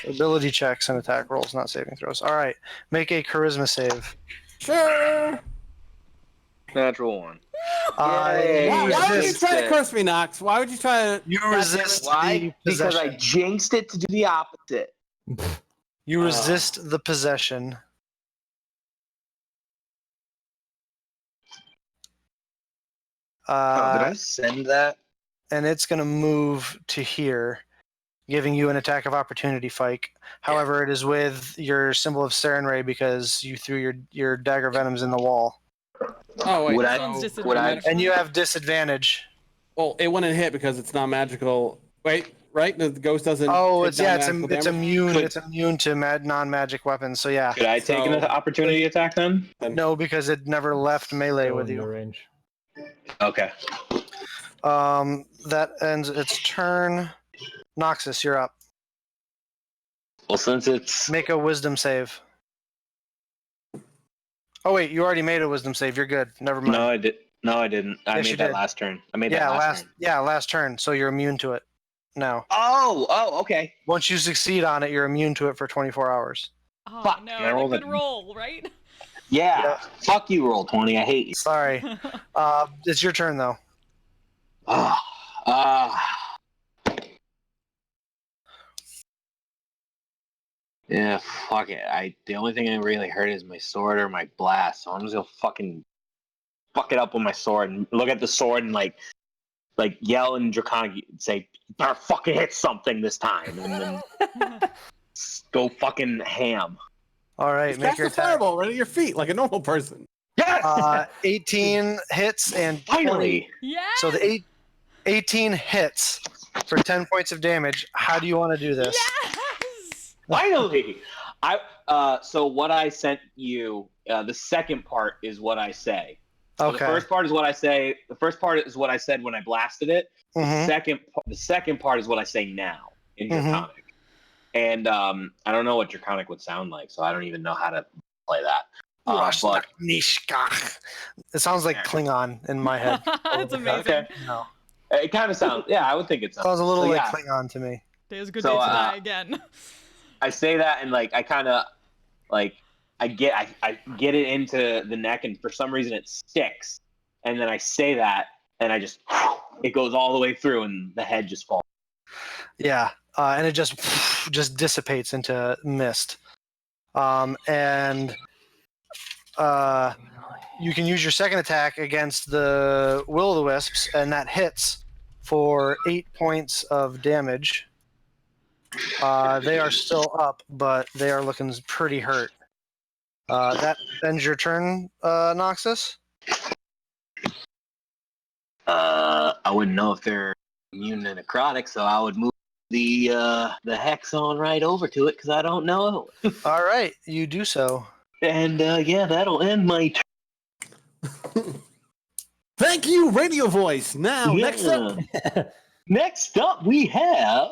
Ability checks and attack rolls, not saving throws. All right, make a charisma save. Sure. Natural one. Why would you try to curse me, Knox? Why would you try to? You resist Why? the Because possession. I jinxed it to do the opposite. You resist the possession. Did I send that? And it's going to move to here, giving you an attack of opportunity, Fike. However, it is with your symbol of Sarenrae because you threw your dagger venoms in the wall. Oh wait. Would This I- one's would I- disadvantage. And you have disadvantage. Well, it wouldn't hit because it's not magical. Wait, right? The ghost doesn't. Oh, take it's yeah, non-magical it's damage? immune. Could- It's immune to non-magic weapons. So yeah, Could I take So- an opportunity attack then? no, because it never left melee Still with in the you. range. Okay. That ends its turn. Noxus, you're up. Well, since it's Make a wisdom save. Oh wait, you already made a wisdom save. You're good. Never mind. no, I did. No, I didn't. I Yes, you made that did. last turn. I made yeah, that last turn. last turn. So you're immune to it now. Oh, okay. Once you succeed on it, you're immune to it for 24 hours. Oh Fuck, no, I rolled the good a- roll, right? Yeah. Yeah. Fuck you, roll 20. I hate you. Sorry. It's your turn though. Yeah, fuck it. The only thing I really hurt is my sword or my blast, so I'm just gonna fucking fuck it up with my sword and look at the sword and like yell in Draconic and say, "You better fucking hit something this time," and then go fucking ham. All right, Just make cast your a attack. fireball right at your feet like a normal person. Yes. 18 hits and 20. Finally. Yeah. So the 18 hits for 10 points of damage. How do you want to do this? Yes. Finally. So what I sent you, the second part is what I say. So Okay. the first part is what I say. The first part is what I said when I blasted it. Mhm. The second part is what I say now in Mhm. Draconic. And I don't know what Draconic would sound like, so I don't even know how to play that. But It sounds like Klingon in my head. That's amazing. okay, No. it kind of sounds. Yeah, I would think it sounds. Sounds a little so, like yeah, Klingon to me. Today's a good So, day to die again. I say that, and like I kind of like I get it into the neck, and for some reason it sticks. And then I say that, and I just it goes all the way through, and the head just falls. Yeah, and it just dissipates into mist. And you can use your second attack against the Will-o'-the-Wisps, and that hits for 8 points of damage. They are still up, but they are looking pretty hurt. That ends your turn, Noxus? I wouldn't know if they're immune to necrotic, so I would move the hex on right over to it because I don't know. All right, you do so. And yeah, that'll end my turn. Thank you, Radio Voice. Now, next up. Next up, we have.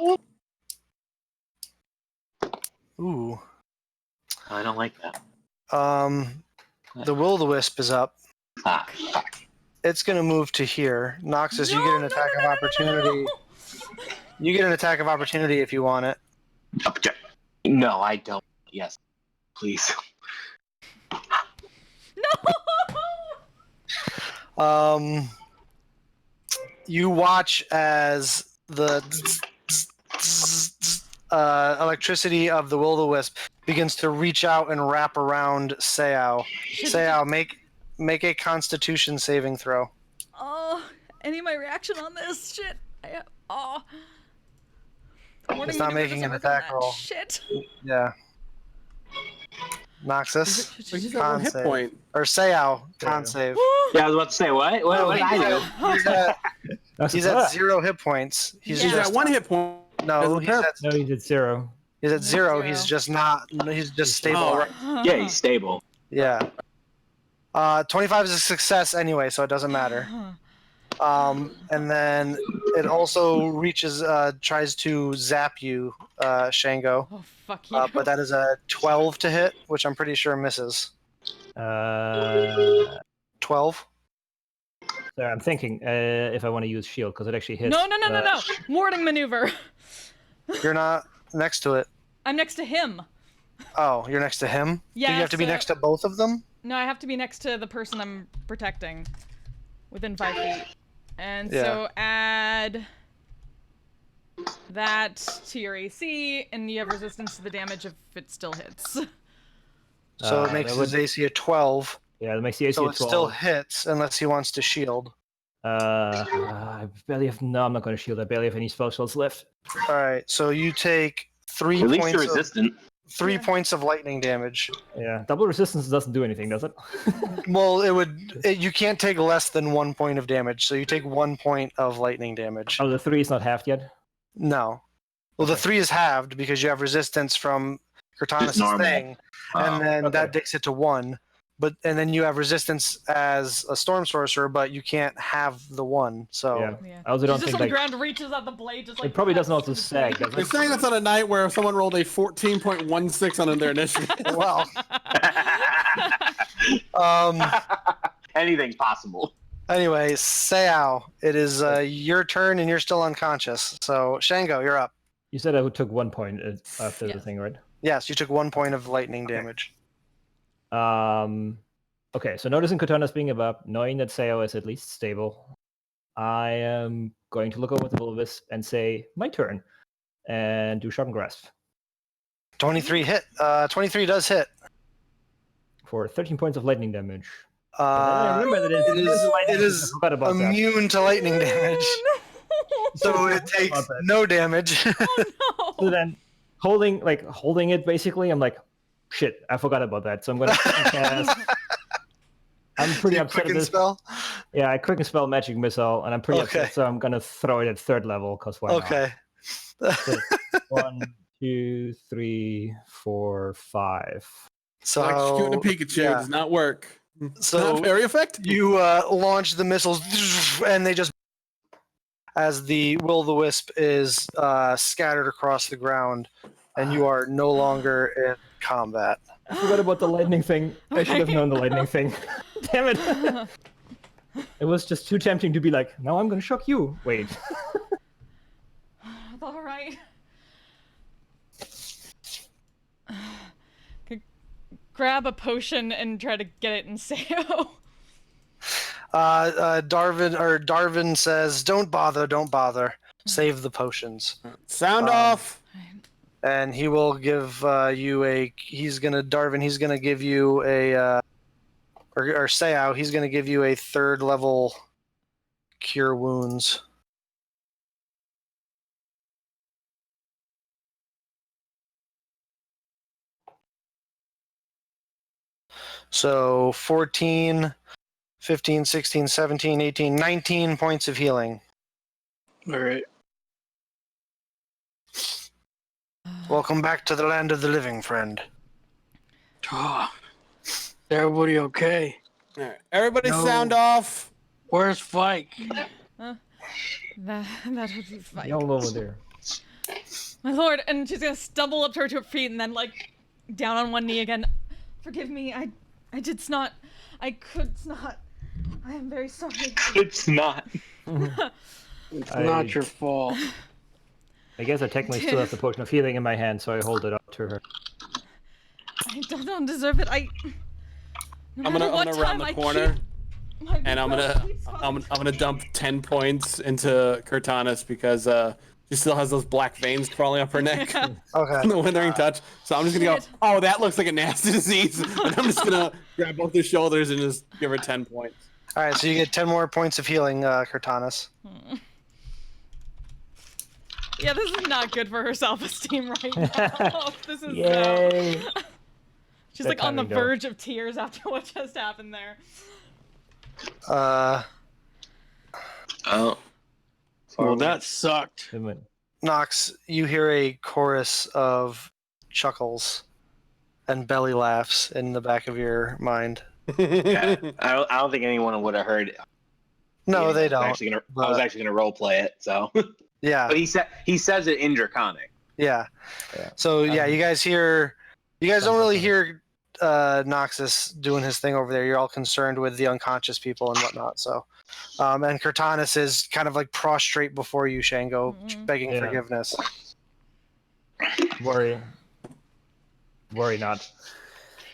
Ooh. I don't like that. The Will-o'-the-Wisp is up. Ah, fuck. It's going to move to here. Noxus, you get an attack of opportunity. You get an attack of opportunity if you want it. No, I don't. Yes, please. You watch as the electricity of the Will-o'-the-Wisp begins to reach out and wrap around Seao. Seao, make a Constitution saving throw. Oh, I need my reaction on this shit. It's not making an attack roll. Shit. Yeah. Noxus, He's at con one hit save. point. Or Seao, con save. Yeah, I was about to say what? What did I do? He's at 0 hit points. He's Yeah. He's just at 1 hit point. no. He's at No, he did 0. He's at 0. He's Zero. just not. He's just stable. Oh, right. Yeah, he's stable. Yeah. 25 is a success anyway, so it doesn't matter. And then it also reaches, tries to zap you, Shango. Oh, fuck you. But that is a 12 to hit, which I'm pretty sure misses. 12? Sorry, I'm thinking if I want to use shield because it actually hits. No. Warding maneuver. You're not next to it. I'm next to him. Oh, you're next to him? Yeah, Do you have to be so- next to both of them? No, I have to be next to the person I'm protecting. Within 5 feet. And Yeah. so add that to your AC, and you have resistance to the damage if it still hits. So it makes that would- his AC a 12. Yeah, that makes the AC So a it 12. still hits unless he wants to shield. I barely have. No, I'm not going to shield. I barely have any spell slots left. All right, so you take 3 At least points. you're resistant. 3 points of lightning damage. Yeah, double resistance doesn't do anything, does it? Well, you can't take less than 1 point of damage, so you take 1 point of lightning damage. Oh, the 3 is not halved yet. No. Well, the 3 is halved because you have resistance from Cortanus' normal. thing, and then okay. that takes it to 1. And then you have resistance as a storm sorcerer, but you can't have the 1. So Yeah. I also don't He's just think on the like ground, reaches out the blade, just like. it probably doesn't also sag, does You're it? saying that's on a night where someone rolled a 14.16 on their initiative. well, Anything's possible. anyway, Seao, it is your turn, and you're still unconscious. So Shango, you're up. You said I took 1 point after the Yes. thing, right? Yes, you took 1 point of lightning damage. Okay, so noticing Cortanus being above, knowing that Sao is at least stable, I am going to look over the Will-o'-the-Wisp and say, my turn, and do Sharpen Grasp 23 hit. 23 does hit. for 13 points of lightning damage. I Uh, remember that it is I forgot about that. immune to lightning damage, so it takes no damage. Oh So then, holding it basically, I'm like, shit, I forgot about that. So I'm gonna cast I'm pretty You upset at quicken this. spell. Yeah, I quick and spell magic missile, and I'm pretty Okay. upset, so I'm gonna throw it at 3rd level, because why Okay. not? So, 1, 2, 3, 4, 5. So Electrocuting a Pikachu yeah. does not work. So Not very effective. you launch the missiles, and they just, as the will-o'-the-wisp is scattered across the ground, and you are no longer in combat. I forgot about the lightning thing. I should have Okay. known the lightning thing. Damn it. It was just too tempting to be like, now I'm gonna shock you. Wait. All right. Grab a potion and try to get it in Sao. Darvin says, "Don't bother. Save the potions." Sound off. And he will give you a. He's gonna give you a. Or Sao, he's gonna give you a 3rd level cure wounds. So 14, 15, 16, 17, 18, 19 points of healing. All right. Welcome back to the land of the living, friend. Everybody okay? All right. Everybody No. sound off. Where's Fike? That would be fine. Y'all over there. My lord, and she's gonna stumble up to her feet and then down on one knee again. Forgive me, I could not. I am very sorry. It's not. It's not your fault. I guess I technically still have the potion of healing in my hand, so I hold it up to her. I don't deserve it. No I'm matter gonna what round time the I corner, keep, and I'm gonna dump 10 points into Cortanis because she still has those black veins crawling up her neck. Yeah. Okay. From the withering touch. So I'm just gonna go, Shit. oh, that looks like a nasty disease. And I'm just gonna grab both her shoulders and just give her 10 points. All right, so you get 10 more points of healing, Cortanis. Yeah, this is not good for her self-esteem right now. This is Yay! she's That on the timing, though. verge of tears after what just happened there. Oh. Well, that sucked. Nox, you hear a chorus of chuckles and belly laughs in the back of your mind. Yeah, I don't think anyone would have heard. No, they don't. I was actually gonna role play it. So, Yeah, but he says it in Draconic. yeah. Yeah. So yeah, you guys don't really hear Noxus doing his thing over there. You're all concerned with the unconscious people and whatnot. So, and Cortanis is kind of prostrate before you, Shango, begging Yeah. forgiveness. Worry not.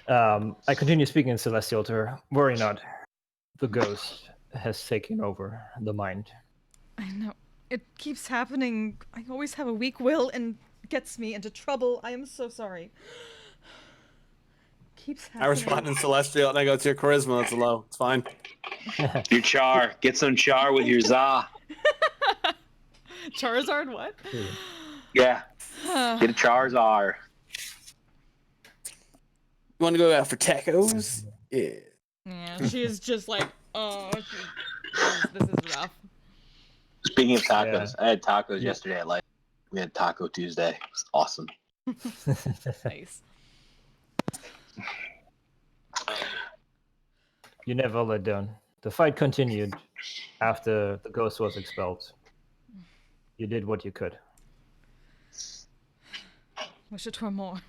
I continue speaking in Celestial to her. Worry not. The ghost has taken over the mind. I know. It keeps happening. I always have a weak will and gets me into trouble. I am so sorry. Keeps happening. I respond in Celestial and I go, it's your charisma, that's low. It's fine. Your char. Get some char with your za. Charizard, what? Yeah. Get a Charizard. You want to go out for tacos? Yeah. Yeah, she is just oh, this is rough. Speaking of tacos, Yeah. I had tacos yesterday. We had Taco Tuesday. It was awesome. Nice. You never let down. The fight continued after the ghost was expelled. You did what you could. Wish it were more.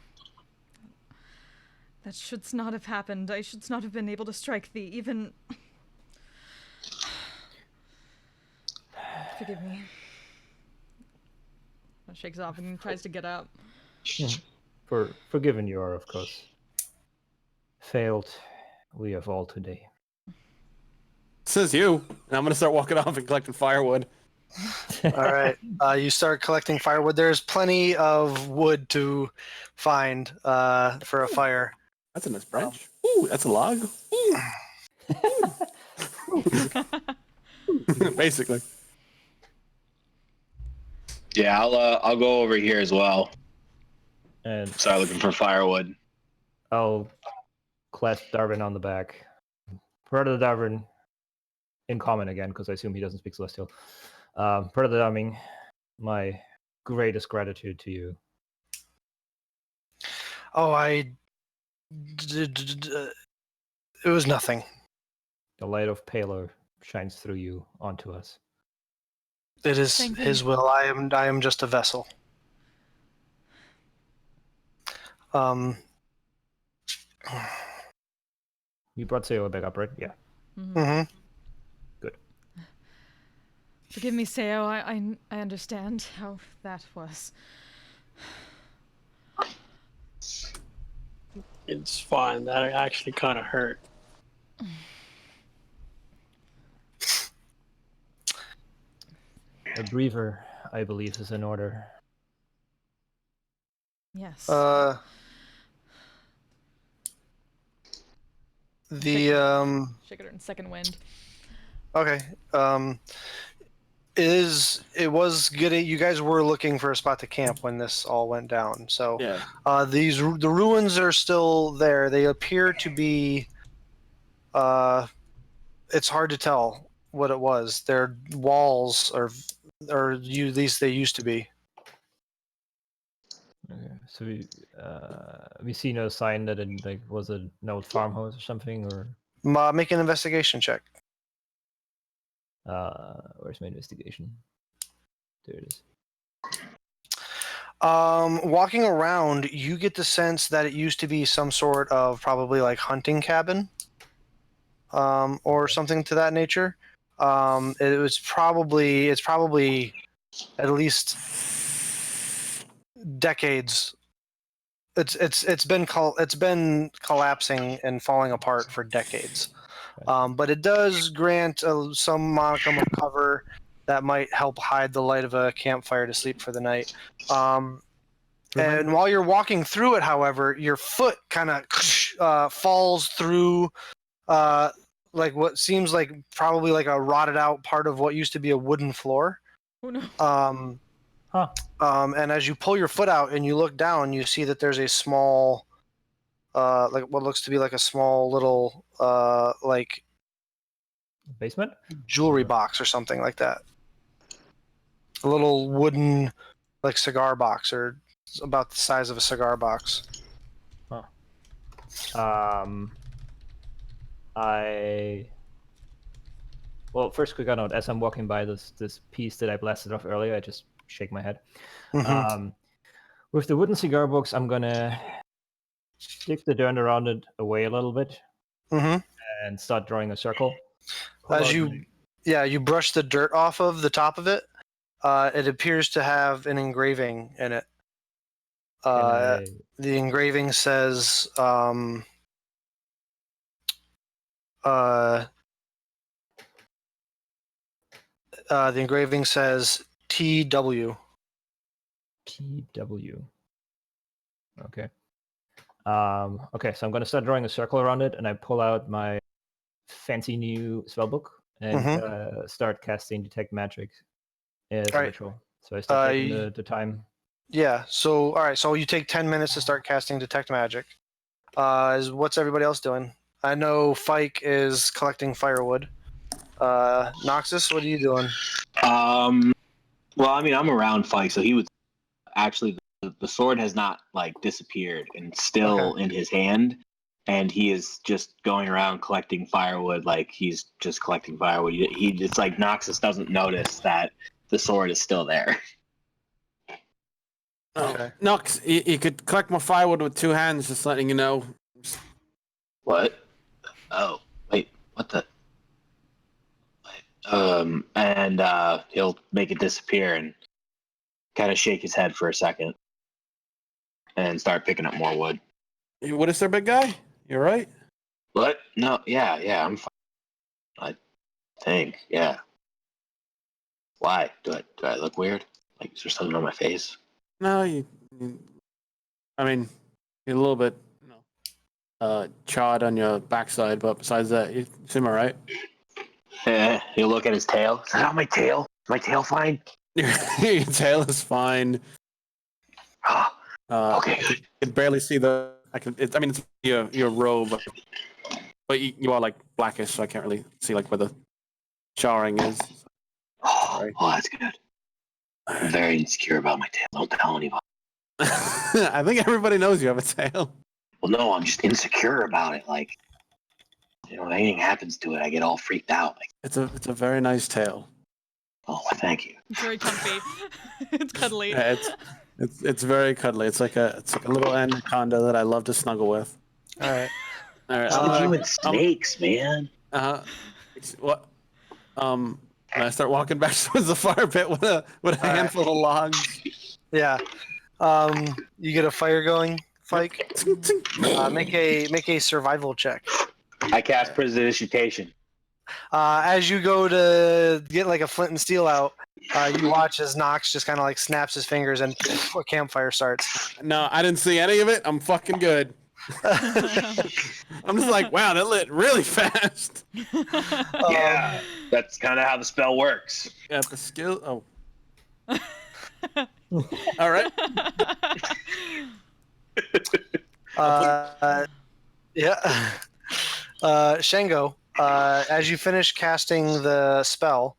That should not have happened. I should not have been able to strike thee, even... Forgive me. Shakes off and tries to get up. Forgiven you are, of course. Failed, we have all today. Says you. And I'm going to start walking off and collecting firewood. All right. You start collecting firewood. There's plenty of wood to find for a fire. That's a nice branch. Ooh, that's a log. Ooh. Basically. Yeah, I'll go over here as well. And Start looking for firewood. I'll clasp Darwin on the back. Brother Davern, in common again, because I assume he doesn't speak Celestial. Brother Davern, my greatest gratitude to you. Oh, it was nothing. The light of Palor shines through you onto us. It is Same thing. his will. I am just a vessel. You brought Sayo back up, right? Yeah. Mm-hmm. Good. Forgive me, Seo. I understand how that was. It's fine. That actually kind of hurt. A breather, I believe, is in order. Yes. Sugar and second wind. Okay. It was good. You guys were looking for a spot to camp when this all went down. So Yeah. the ruins are still there. They appear to be. It's hard to tell what it was. Their walls are, at least they used to be. Okay. So we see no sign that it was an old farmhouse or something, or Make an investigation check. where's my investigation? There it is. Walking around, you get the sense that it used to be some sort of probably like hunting cabin, or something to that nature. It's probably at least decades. It's been collapsing and falling apart for decades. But it does grant some modicum of cover that might help hide the light of a campfire to sleep for the night. And while you're walking through it, however, your foot kind of falls through like what seems like probably like a rotted out part of what used to be a wooden floor. Oh no. And as you pull your foot out and you look down, you see that there's a small, like what looks to be like a small little, like basement jewelry box or something like that. A little wooden, like cigar box, or about the size of a cigar box. Well, first quick note: as I'm walking by this piece that I blasted off earlier, I just shake my head. Mm-hmm. With the wooden cigar box, I'm gonna stick the dirt around it away a little bit, and start drawing a circle. As you brush the dirt off of the top of it, it appears to have an engraving in it. The engraving says, TW. TW. Okay. Okay, so I'm going to start drawing a circle around it, and I pull out my fancy new spellbook and start casting Detect Magic as a ritual. So I start taking the time. Yeah, so, all right, so you take 10 minutes to start casting Detect Magic. What's everybody else doing? I know Fike is collecting firewood. Noxus, what are you doing? Well, I mean, I'm around Fike, so he would actually. The sword has not like disappeared and still in his hand, and he is just going around collecting firewood. Like he's just collecting firewood. It's like Noxus doesn't notice that the sword is still there. Okay. Nox, you could collect my firewood with two hands, just letting you know. What? Oh, wait, what the? And he'll make it disappear and kind of shake his head for a second and start picking up more wood. What is there, big guy? You all right? What? No, yeah, I'm fine. I think, yeah. Why? Do I look weird? Like, is there something on my face? No, I mean, you're a little bit, charred on your backside, but besides that, you seem all right. He'll look at his tail. Is that on my tail? Is my tail fine? Your tail is fine. Okay. I can barely see the. It's your robe, But you are like blackish, so I can't really see like where the charring is. Oh, that's good. I'm very insecure about my tail. Don't tell anybody. I think everybody knows you have a tail. Well, no, I'm just insecure about it. Like, if anything happens to it, I get all freaked out. Like, It's a very nice tail. oh, thank you. It's very comfy. It's cuddly. Yeah, it's very cuddly. It's like a little anaconda that I love to snuggle with. All right. All right. Stop you and snakes, man. What? And I start walking back towards the fire pit with a handful of logs. Yeah. You get a fire going, Fike. Make a survival check. I cast prestidigitation. As you go to get like a flint and steel out, you watch as Nox just kind of like snaps his fingers and a campfire starts. No, I didn't see any of it. I'm fucking good. I'm just like, wow, that lit really fast. Yeah, that's kind of how the spell works. Got the skill. Oh. All right. Yeah. Shango, as you finish casting the spell,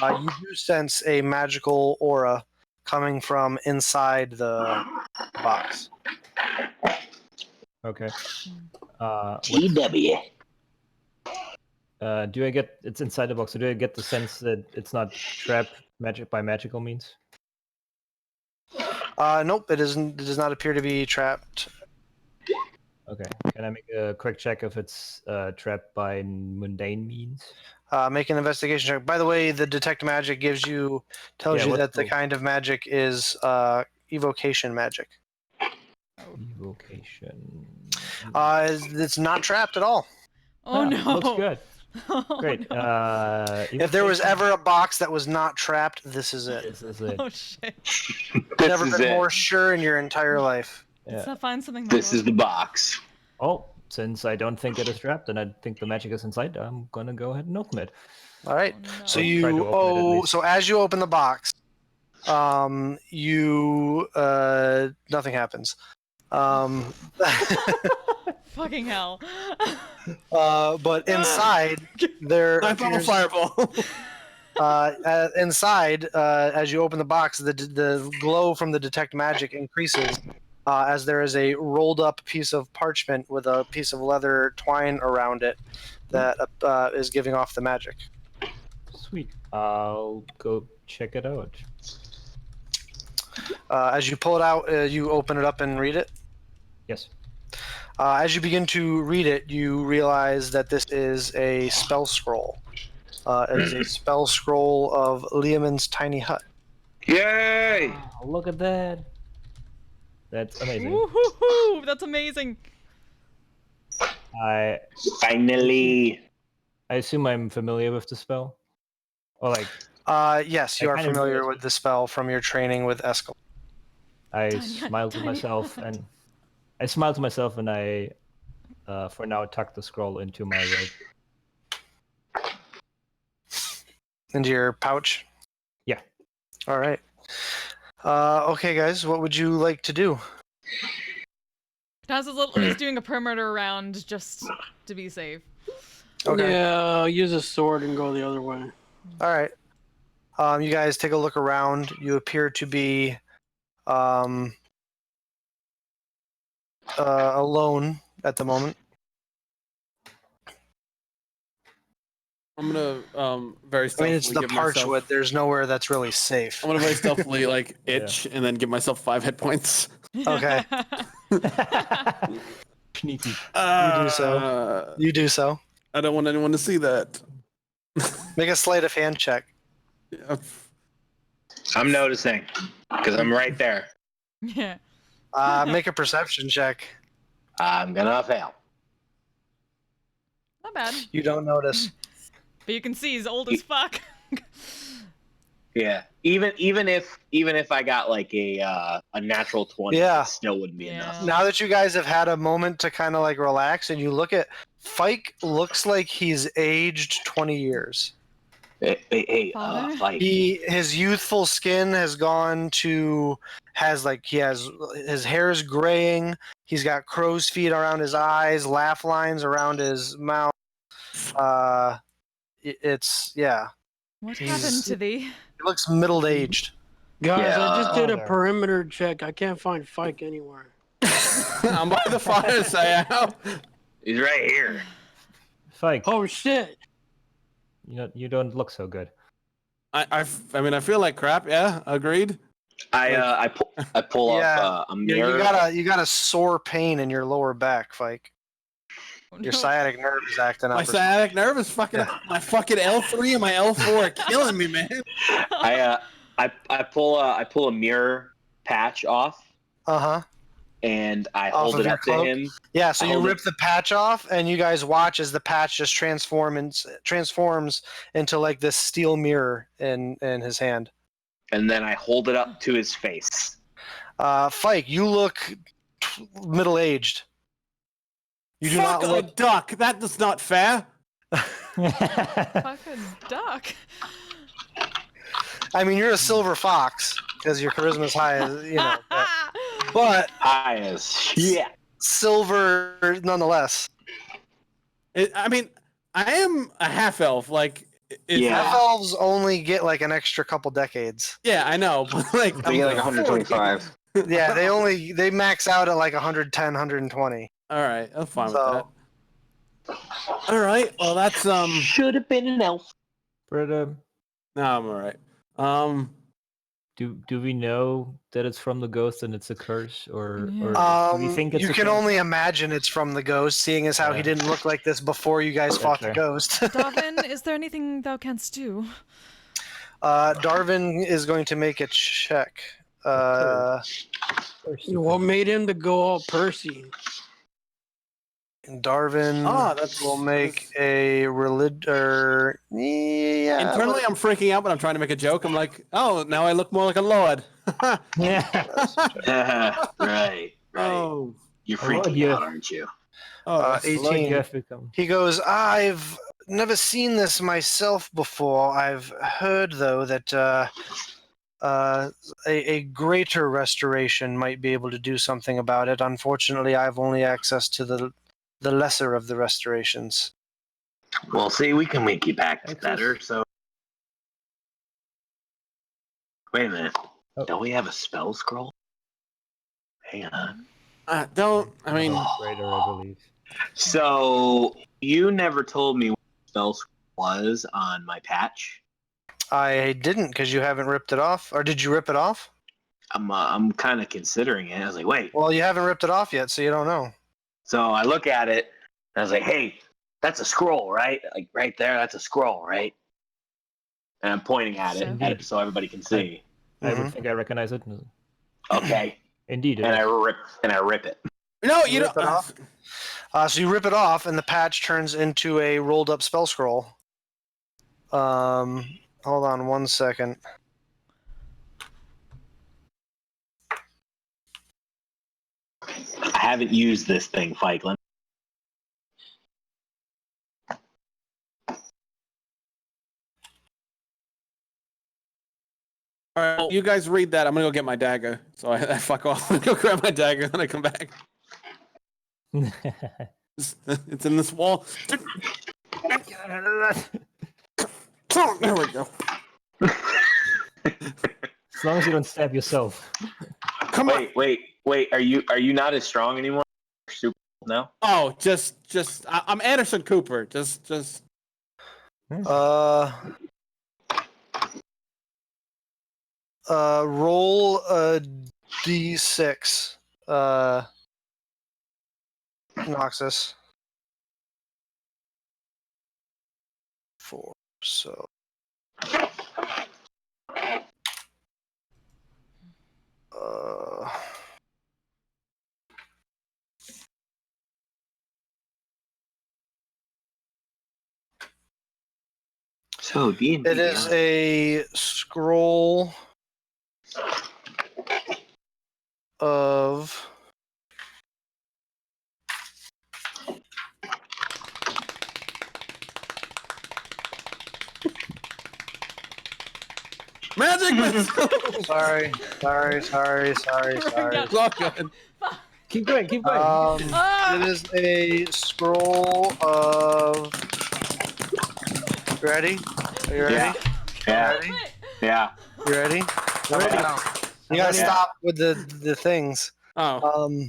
you do sense a magical aura coming from inside the box. Okay. TW. Do I get it's inside the box? So do I get the sense that it's not trapped by magical means? Nope, it isn't. It does not appear to be trapped. Okay. Can I make a quick check if it's trapped by mundane means? Make an investigation check. By the way, the detect magic tells you what's that the the- kind of magic is evocation magic. Evocation. It's not trapped at all. Oh no. Looks good. Oh, Great. no. If there was ever a box that was not trapped, this is it. This is it. Oh shit. Never been more sure in your entire life. Let's not find something. This is the box. Oh, since I don't think it is trapped and I think the magic is inside, I'm gonna go ahead and open it. All right. Oh, no. So Or try to open it at least. so as you open the box, nothing happens. Fucking hell. But inside there I thought a appears, fireball. inside, as you open the box, the glow from the detect magic increases as there is a rolled up piece of parchment with a piece of leather twine around it that is giving off the magic. Sweet. I'll go check it out. As you pull it out, you open it up and read it. Yes. As you begin to read it, you realize that this is a spell scroll. It is a spell scroll of Liamon's tiny hut. Yay! Oh, look at that. That's amazing. Woo-hoo-hoo! That's amazing. I Finally. assume I'm familiar with the spell. Or like Yes, you I are kind of familiar realized- with the spell from your training with Eskel. I Tiny hut, smile to tiny myself hut. and I smile to myself and I for now tuck the scroll into my robe. Into your pouch? Yeah. All right. Okay, guys, what would you like to do? Taz is doing a perimeter round just to be safe. Okay. Yeah, I'll use a sword and go the other way. All right. You guys take a look around. You appear to be alone at the moment. I'm gonna very I stealthily mean, it's the give parchwood. myself- There's nowhere that's really safe. I'm gonna very stealthily like itch and then give myself 5 hit points. Okay. Sneaky. do so. You do so. I don't want anyone to see that. Make a sleight of hand check. Yeah. I'm noticing because I'm right there. Yeah. Make a perception check. I'm gonna fail. Not bad. You don't notice. But you can see he's old as fuck. Yeah. Even if I got like a natural 20, Yeah. it still wouldn't be Yeah. enough. Now that you guys have had a moment to kind of like relax and you look at Fike looks like he's aged 20 years. Hey, Father? Fight. His youthful skin has gone to his hair is graying. He's got crow's feet around his eyes, laugh lines around his mouth. It's What He's- happened to thee? He looks middle aged. Guys, Yeah, I just did a there. perimeter check. I can't find Fike anywhere. I'm by the fire, Sayao. He's right here. Fike, Oh shit! you don't look so good. I mean, I feel like crap. Yeah, agreed. I pull Yeah, up a You mirror. you got a sore pain in your lower back, Fike. Oh, Your no. sciatic nerve is acting up. My or something. sciatic nerve is fucking. Yeah. My fucking L3 and my L4 are killing me, man. I pull a mirror patch off Uh-huh. and I Off hold of it your up to cloak? him. Yeah, so I you hold rip the patch off, and you guys watch as the patch just transforms into like this steel mirror in his hand. And then I hold it up to his face. Fike, you look middle aged. You do Fuck not look. a duck. That is not fair. Fucking duck. I mean, you're a silver fox because your charisma is high, but High as shit. silver nonetheless. I mean, I am a half elf. Like, Yeah. Half elves only get like an extra couple decades. Yeah, I know, but like, They get like 125. Yeah, they max out at like 110, 120. All right, I'm fine So- with that. All right, well, that's Should have been an elf. But No, I'm all right. do we know that it's from the ghost and it's a curse, or Yeah. do we think it's You a can curse? only imagine it's from the ghost, seeing as how he Yeah. didn't look like this before you guys fought the fair. ghost. Darvin, is there anything thou canst do? Darvin is going to make a check. Curse What made him to go all Percy? Darvin will make a religion. Yeah. Internally, I'm freaking out, but I'm trying to make a joke. I'm like, oh, now I look more like a lord. Yeah. Right. Oh, You're Oh, Lord, freaking yeah. out, aren't you? oh, 18. Lord, you have become. He goes, I've never seen this myself before. I've heard, though, that a greater restoration might be able to do something about it. Unfortunately, I have only access to the lesser of the restorations. Well, see, we can make you back Access. better, so... Wait a minute. Oh. Don't we have a spell scroll? Hang on. don't. I mean, Greater, I believe. So, you never told me what spell scroll was on my patch. I didn't, because you haven't ripped it off. Or did you rip it off? I'm kind of considering it. I was like, wait. Well, you haven't ripped it off yet, so you don't know. So I look at it, and I was like, hey, that's a scroll, right? Like, right there, that's a scroll, right? And I'm pointing at it so everybody can see. I would think I recognize it. Okay. Indeed. it And is. I rip it. no, you Rip don't. it off? So you rip it off, and the patch turns into a rolled up spell scroll. Hold on one second. I haven't used this thing, Feiglin. All right, well, you guys read that. I'm gonna go get my dagger. So I fuck off. I'm gonna go grab my dagger, and then I come back. It's in this wall. Oh, there we go. As long as you don't stab yourself. Come on. Wait. Are you not as strong anymore? Super no. Oh, I'm Anderson Cooper. Just. Roll a d6. Noxus. 4. So. So D&D. It is a scroll of Magic missile. Sorry. It's all good. Keep going. Ah! It is a scroll of. Ready? Are you ready? Yeah. Yeah. Ready? Yeah. You ready? Ready. You gotta stop with the things. Oh.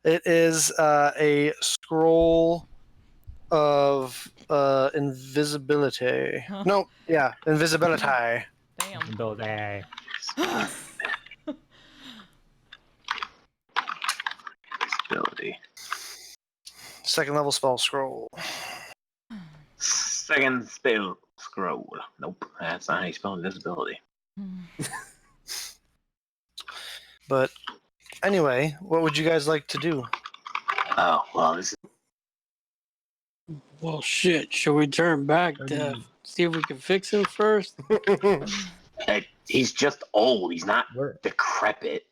It is a scroll of invisibility. Huh. No, yeah, invisibility. Damn. Build a. Ability. Second level spell scroll. Second spell scroll. Nope, that's not how you spell invisibility. But anyway, what would you guys like to do? Oh well, this is Well, shit. Should we turn back to see if we can fix him first? he's just old. He's not Where? decrepit.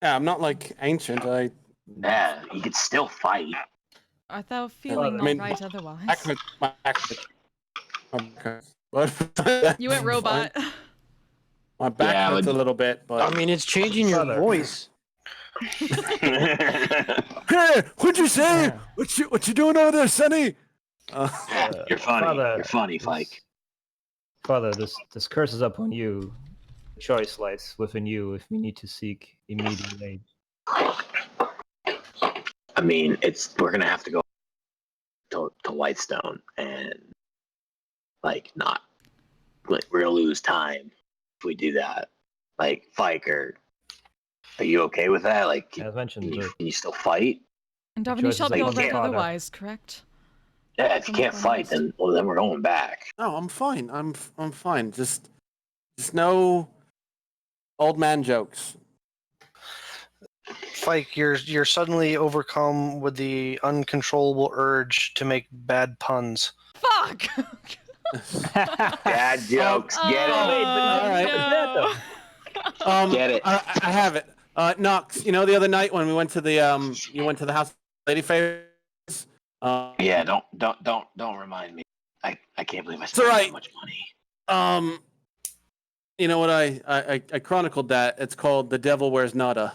Yeah, I'm not like ancient. Yeah, he could still fight. Art thou feeling I mean, not right otherwise? my back hurts. But You went robot. My back Yeah, hurts but- a little bit, but I mean, it's changing your Brother. voice. hey, what'd you say? What you doing over there, Sonny? You're funny. Father, You're funny, Fike. Father, this curse is upon you. Choice lies within you if we need to seek immediate aid. I mean, we're gonna have to go to Whitestone and not we're gonna lose time if we do that. Fike, are you okay with that? As mentioned, can you still fight? And Darwin, you choices shall like go you right can't- otherwise, correct? Yeah, if you can't fight, then we're going back. No, I'm fine. I'm fine. Just no old man jokes. Fike, you're suddenly overcome with the uncontrollable urge to make bad puns. Fuck! Bad jokes. Get it? All right. No. Get it. I have it. Knox, you know the other night when we went to the you went to the house of Lady Favors? Yeah, don't remind me. I can't believe I all spent right. that much money. You know what? I chronicled that. It's called The Devil Wears Nada.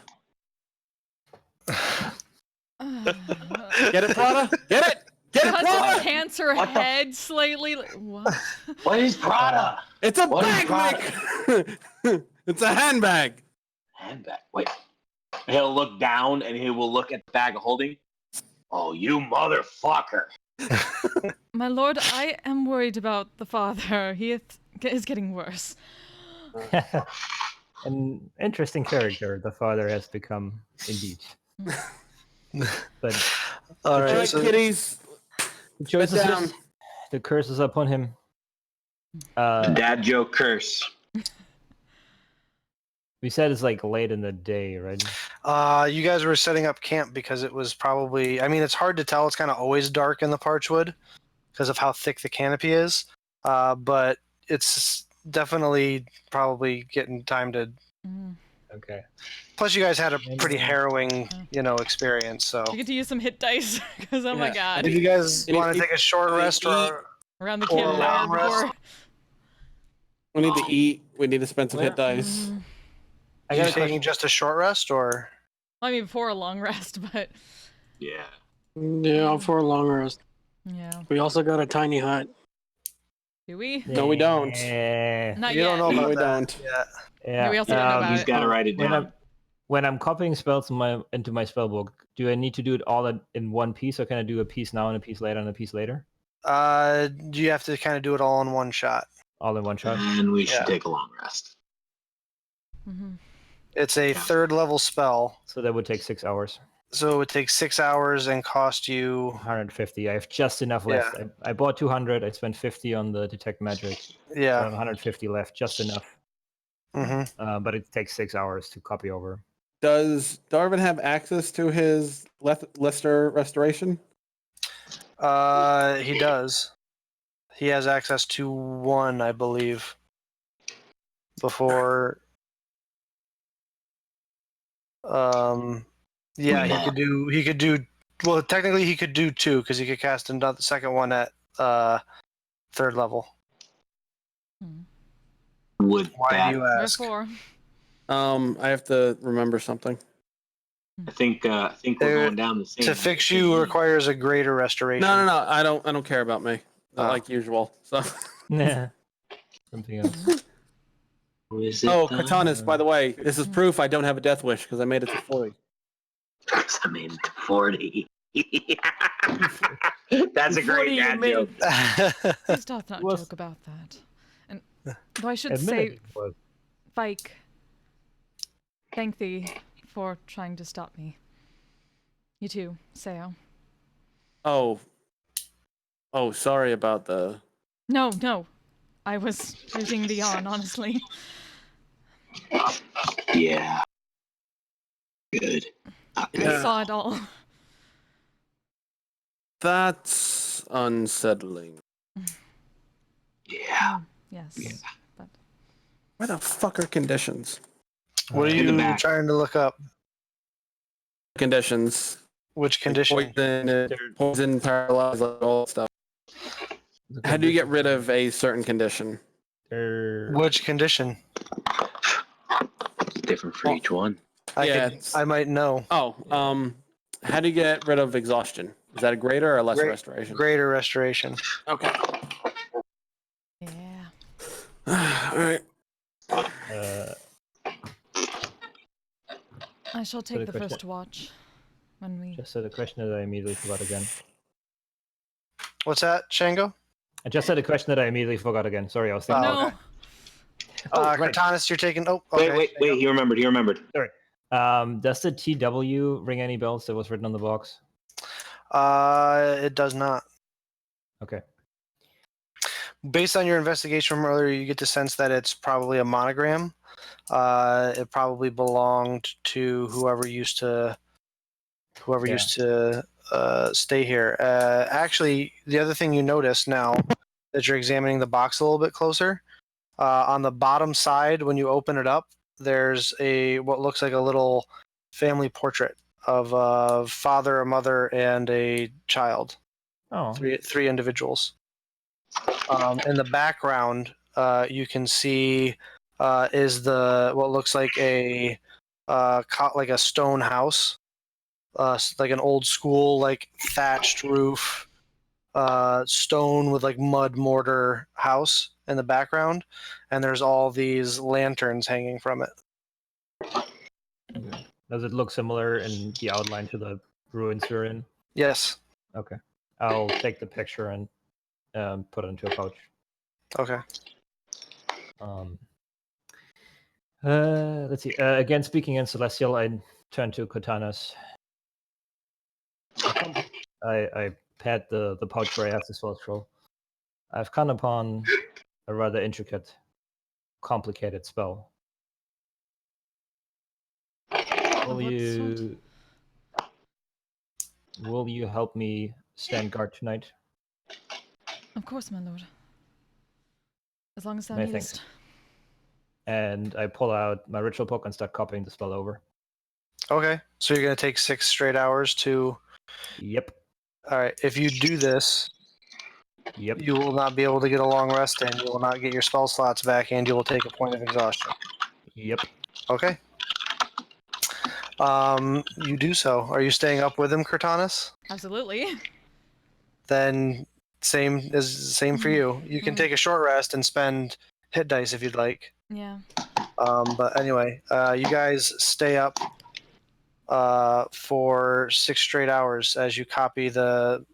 Get it, Prada? Get it? Get it, Cuts Prada? pants her What the- head slightly. What? What is Prada? It's a What is bag, Mike. It's a handbag. Handbag. Wait. He'll look down and he will look at the bag of holding. Oh, you motherfucker. My lord, I am worried about the father. He is getting worse. An interesting character the father has become, indeed. But All All right, right, so kitties. the choice is down. his. The curse is upon him. Dad joke curse. We said it's late in the day, right? you guys were setting up camp because it was probably. I mean, it's hard to tell. It's kind of always dark in the Parchwood because of how thick the canopy is. But it's definitely probably getting time to. Okay. Plus, you guys had a pretty harrowing, experience. So, You get to use some hit dice because oh my Yeah. god, if you guys want to take a short rest or around the or a campfire long rest. before. We need to eat. We need to spend some hit dice. Are you taking just a short rest or? I mean, before a long rest, but Yeah. Yeah, I'm for a long rest. yeah. We also got a tiny hut. Do we? No, we don't. Yeah. Not You yet. don't know No, about we that. don't. Yeah. Yeah. we also don't know about He's it. got to write it down. When I'm copying spells into my spell book, do I need to do it all in one piece, or can I do a piece now and a piece later and a piece later? You have to kind of do it all in one shot. All in one shot? And we should Yeah. take a long rest. Mm-hmm. It's a third level spell, So that would take 6 hours. so it would take 6 hours and cost you. 150. I have just enough left. I bought 200. I spent 50 on the detect magic. I Yeah. have 150 left, just enough. But it takes 6 hours to copy over. Does Darwin have access to his Lester restoration? He does. He has access to one, I believe. Before. Yeah, he could do. He could do. Well, technically, he could do two because he could cast another second one at third level. Would Why that? do you ask? Wherefore? I have to remember something. I think we're going down the same. To fix you requires a greater restoration. No. I don't care about me. Not like usual. So. Nah. Something else. Who is it? Oh, Katanas, by the way, this is proof I don't have a death wish because I made it to 40. I made it to 40. That's a great 40 you dad made joke. Please doth not Was- joke about that. And though I should Admitted say, it was. Fike, thank thee for trying to stop me. You too, Seo. Oh, sorry about the. No. I was rooting thee on, honestly. Yeah. Good. I saw it all. That's unsettling. Yeah. Yes. But Where the fuck are conditions? What are In the you back. trying to look up? Conditions. Which Like condition? poison, paralyzed, like all that stuff. How do you get rid of a certain condition? Which condition? Different for each one. I might know. How do you get rid of exhaustion? Is that a greater or a lesser restoration? Greater restoration. Okay. yeah. All right. I shall So take the the question- first watch when we. Just said a question that I immediately forgot again. What's that, Shango? I just said a question that I immediately forgot again. Sorry, I was thinking. Oh, No. okay. Right. Cortanis, you're taking. Oh, okay. Wait. He remembered. Does the TW ring any bells that was written on the box? It does not. Okay. Based on your investigation from earlier, you get the sense that it's probably a monogram. It probably belonged to whoever used to stay here. Actually, the other thing you notice now that you're examining the box a little bit closer, on the bottom side when you open it up, there's what looks like a little family portrait of a father, a mother, and a child. Oh. Three individuals. In the background, you can see is what looks like a stone house, like an old school like thatched roof, stone with like mud mortar house in the background, and there's all these lanterns hanging from it. Okay. Does it look similar in the outline to the ruins we're in? Yes. Okay. I'll take the picture and put it into a pouch. Okay. Let's see. Again, speaking in Celestial, I turn to Kotanas. I pat the pouch where I have the spell scroll. I've come upon a rather intricate, complicated spell. Will you help me stand guard tonight? Of course, my lord. As long as thou Many needest. thanks. And I pull out my ritual book and start copying the spell over. Okay. So you're gonna take 6 straight hours to. Yep. All right. If you do this, Yep. you will not be able to get a long rest in. You will not get your spell slots back, and you will take a point of exhaustion. Yep. Okay. You do so. Are you staying up with him, Cortanis? Absolutely. Then same for you. You can take a short rest and spend hit dice if you'd like. Yeah. But anyway, you guys stay up for 6 straight hours as you copy the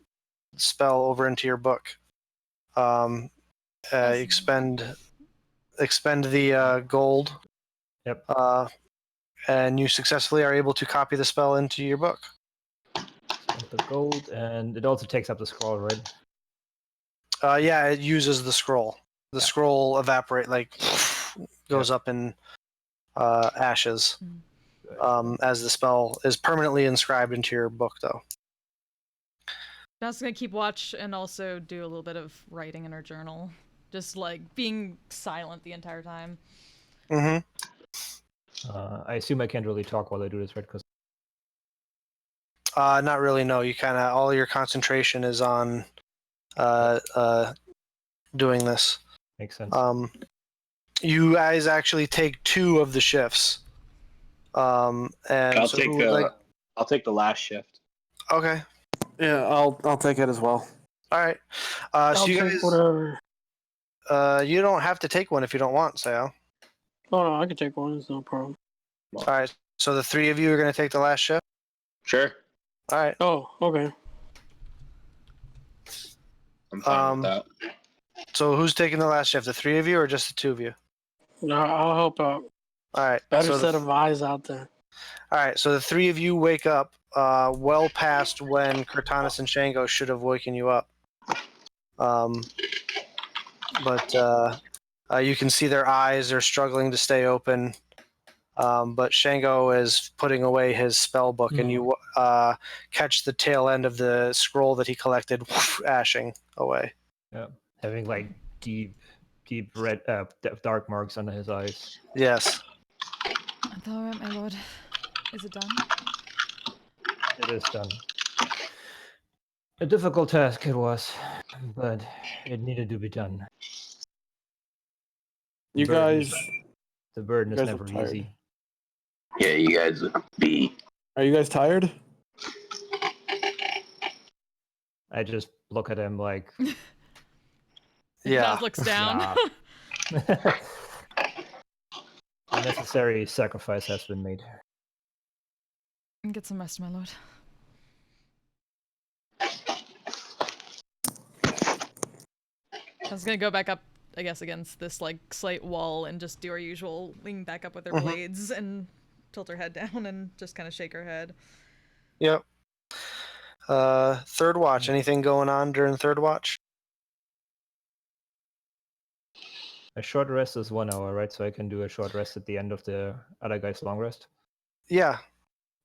spell over into your book. Expend the gold. Yep. And you successfully are able to copy the spell into your book. Spend the gold, and it also takes up the scroll, right? Yeah, it uses the scroll. The scroll goes up in ashes as the spell is permanently inscribed into your book, though. That's gonna keep watch and also do a little bit of writing in her journal. Just like being silent the entire time. Mm-hmm. I assume I can't really talk while I do this, right? Because Not really. No, you kind of all your concentration is on doing this. makes sense. You guys actually take 2 of the shifts. And I'll so take who would like? I'll take the last shift. Okay. Yeah, I'll take it as well. All right. I'll So you take guys, whatever. you don't have to take one if you don't want, Sao. Oh no, I can take one. It's no problem. All right. So the 3 of you are going to take the last shift. Sure. All right. Oh, okay. I'm fine with that. So who's taking the last shift? The 3 of you or just the 2 of you? No, I'll help out. All right. Better so set of eyes out there. All right. So the 3 of you wake up well past when Cortanis and Shango should have waken you up. But you can see their eyes are struggling to stay open. But Shango is putting away his spell book, and you catch the tail end of the scroll that he collected ashing away. Yeah, having like deep red, dark marks under his eyes. Yes. All right, my lord. Is it done? It is done. A difficult task it was, but it needed to be done. You The burden is guys never look tired. easy. Yeah, you guys would be. Are you guys tired? I just look at him like, Yeah. Naz looks down. nah. A necessary sacrifice has been made. Get some rest, my lord. I was gonna go back up, I guess, against this like slate wall and just do our usual lean back up with our blades and tilt her head down and just kind of shake her head. Yep. Third watch. Anything going on during third watch? A short rest is 1 hour, right? So I can do a short rest at the end of the other guy's long rest? Yeah.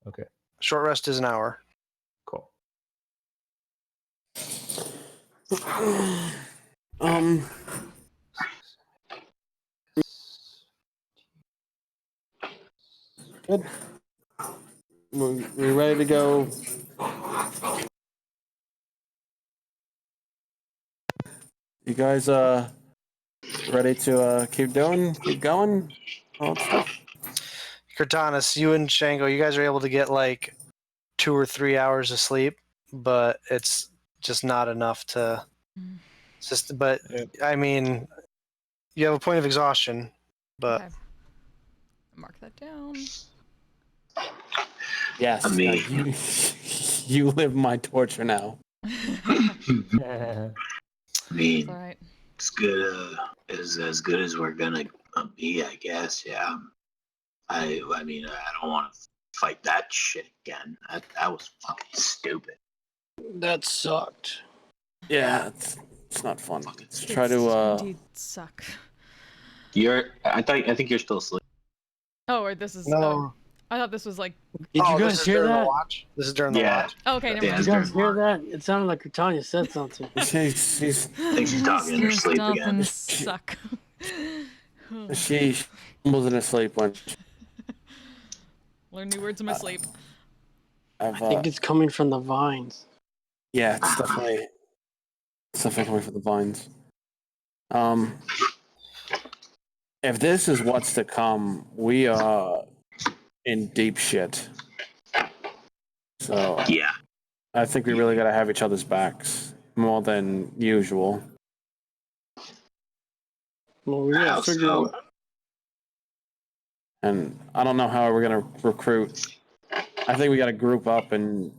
Okay, Short rest is an hour. cool. Good. We ready to go? You guys ready to keep going? All that stuff? Cortanis, you and Shango, you guys are able to get like 2 or 3 hours of sleep, but it's just not enough to. But I mean, you have a point of exhaustion, but Okay. Mark that down. Yes. I mean- you live my torture now. I mean, It's all right. it's good. As good as we're gonna be, I guess. Yeah. I mean, I don't want to fight that shit again. That was fucking stupid. That sucked. Yeah, it's not fun. Fucking Let's stupid. try to. Indeed suck. I think you're still asleep. Oh, or this is. no. Oh, I thought this was like. Did you this guys is hear during the that? watch. This is during the Yeah. watch. Oh, okay, never Yeah, Did mind. you guys hear that? It sounded like Tanya said something. She's I think she's talking in her sleep again. Nothing suck. she mumbles in her sleep when Learn new words in my sleep. I've, I think it's coming from the vines. yeah, it's definitely coming from the vines. If this is what's to come, we are in deep shit. So Yeah. I think we really gotta have each other's backs more than usual. Well, we gotta figure So- out. And I don't know how we're gonna recruit. I think we gotta group up and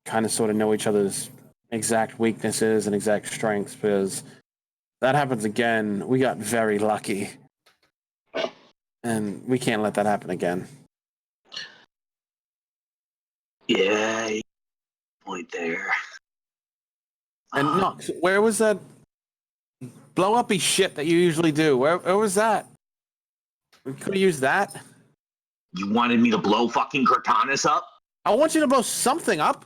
kind of sort of know each other's exact weaknesses and exact strengths, because if that happens again, we got very lucky. And we can't let that happen again. Yeah. Point there. And Nox, where was that blow uppy shit that you usually do? Where was that? We could have used that. You wanted me to blow fucking Cortanis up? I want you to blow something up.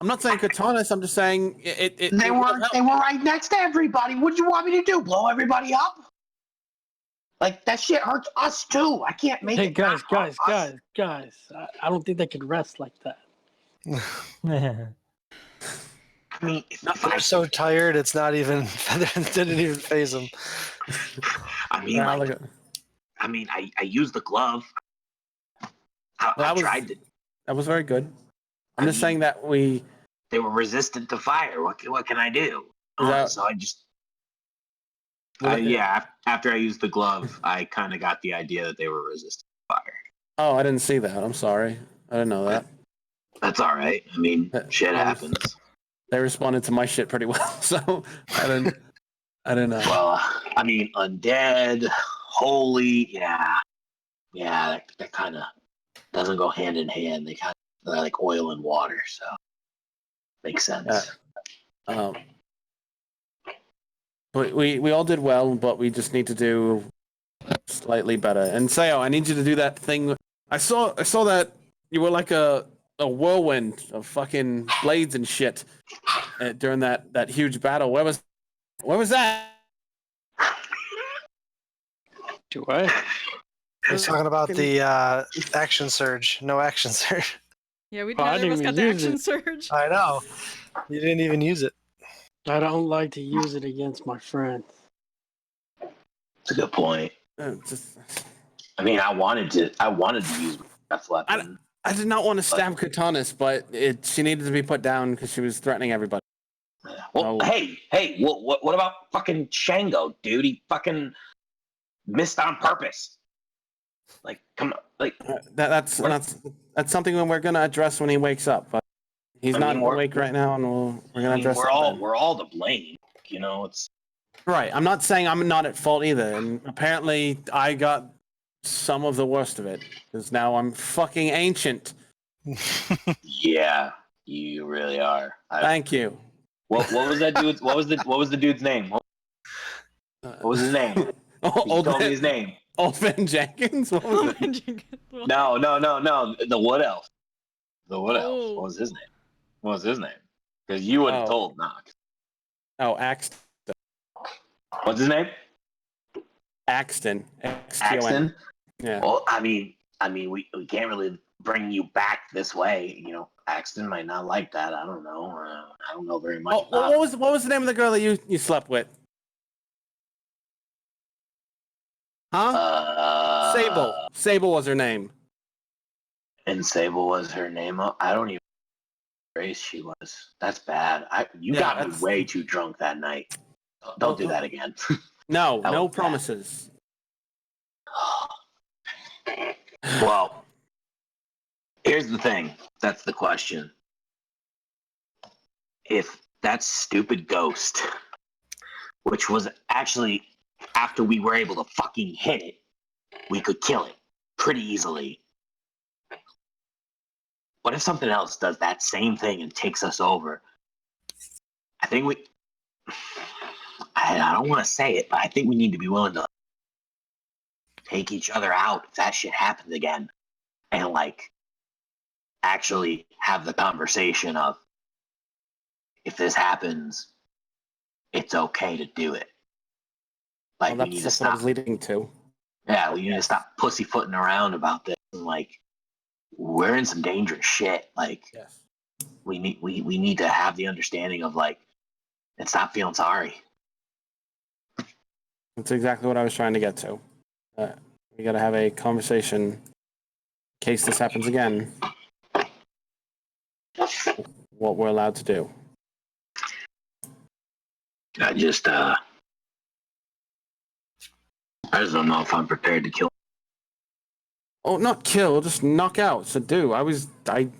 I'm not saying Cortanis, I'm just saying it They would were have helped. they were right next to everybody. What did you want me to do? Blow everybody up? Like that shit hurts us too. I can't make Hey it. not guys. hurt us. I don't think they could rest like that. I mean, They're so tired, it's not even. It didn't even phase them. I mean, Yeah, like, look at- I mean, I used the glove. I tried to. That was very good. I'm I just mean, saying that they were resistant to fire. What can I do? That- So I just. Yeah, after I used the glove, I kind of got the idea that they were resistant to fire. Oh, I didn't see that. I'm sorry. I didn't know that. That's all right. I mean, shit happens. They responded to my shit pretty well, so I didn't know. Well, I mean, undead, holy, yeah, that kind of doesn't go hand in hand. They kind of like oil and water, so makes sense. But we all did well, but we just need to do slightly better. And Sayo, I need you to do that thing. I saw that you were like a whirlwind of fucking blades and shit during that huge battle. Where was that? Do I? He's talking about the action surge. No action surge. Yeah, we Oh, I neither of us didn't got even the use action it. surge. I know. You didn't even use it. I don't like to use it against my friends. That's a good point. Just, I mean, I wanted to use breath weapon. I did not want to stab Katanis, but she needed to be put down because she was threatening everybody. Well, hey, what about fucking Shango, dude? He fucking missed on purpose. Like, come on, like That's something that we're gonna address when he wakes up. But he's not awake right now, and we're gonna address. We're all to blame. You know, it's right. I'm not saying I'm not at fault either, and apparently I got some of the worst of it because now I'm fucking ancient. Yeah, you really are. Thank you. What was that dude's? What was the dude's name? What was his name? He told me his name. Old Ben Jenkins. What was it? No. The Wood Elf. The Wood Elf. Oh. What was his name? What was his name? Because you would have told Knox. Oh, Axton. What's his name? Axton. Axton. Yeah. Well, I mean, we can't really bring you back this way. You know, Axton might not like that. I don't know. I don't know very much. What was the name of the girl that you slept with? Huh? Sable. Sable was her name. And Sable was her name. I don't even know what race she was. That's bad. You got me way too drunk that night. Don't do that again. No promises. Well, here's the thing. That's the question. If that stupid ghost, which was actually after we were able to fucking hit it, we could kill it pretty easily. What if something else does that same thing and takes us over? I think I don't want to say it, but I think we need to be willing to take each other out if that shit happens again. And like actually have the conversation of if this happens, it's okay to do it. Like we need to stop. What I was leading to. Yeah, we need to stop pussyfooting around about this and like we're in some dangerous shit. Like we need to have the understanding of like and stop feeling sorry. That's exactly what I was trying to get to. We got to have a conversation in case this happens again. What we're allowed to do. I just don't know if I'm prepared to kill. Oh, not kill, just knock out. So sorry,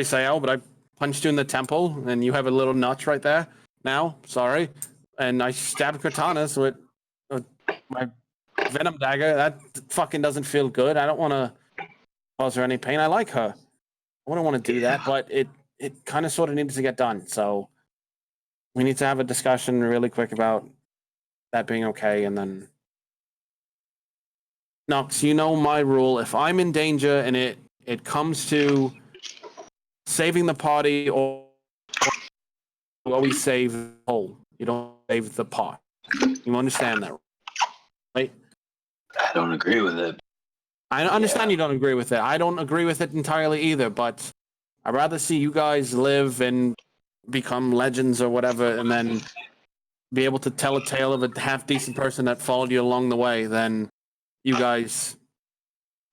Sayo, but I punched you in the temple, and you have a little notch right there. Now, sorry, and I stabbed Cortana with my venom dagger. That fucking doesn't feel good. I don't want to cause her any pain. I like her. I wouldn't want to do that, but it kind of sort of needs to get done. So we need to have a discussion really quick about that being okay, and then. Nox, you know my rule. If I'm in danger and it comes to saving the party or you always save the whole. You don't save the pot. You understand that, right? I don't agree with it. I understand you don't agree with it. I don't agree with it entirely either, but I'd rather see you guys live and become legends or whatever and then be able to tell a tale of a half-decent person that followed you along the way than you guys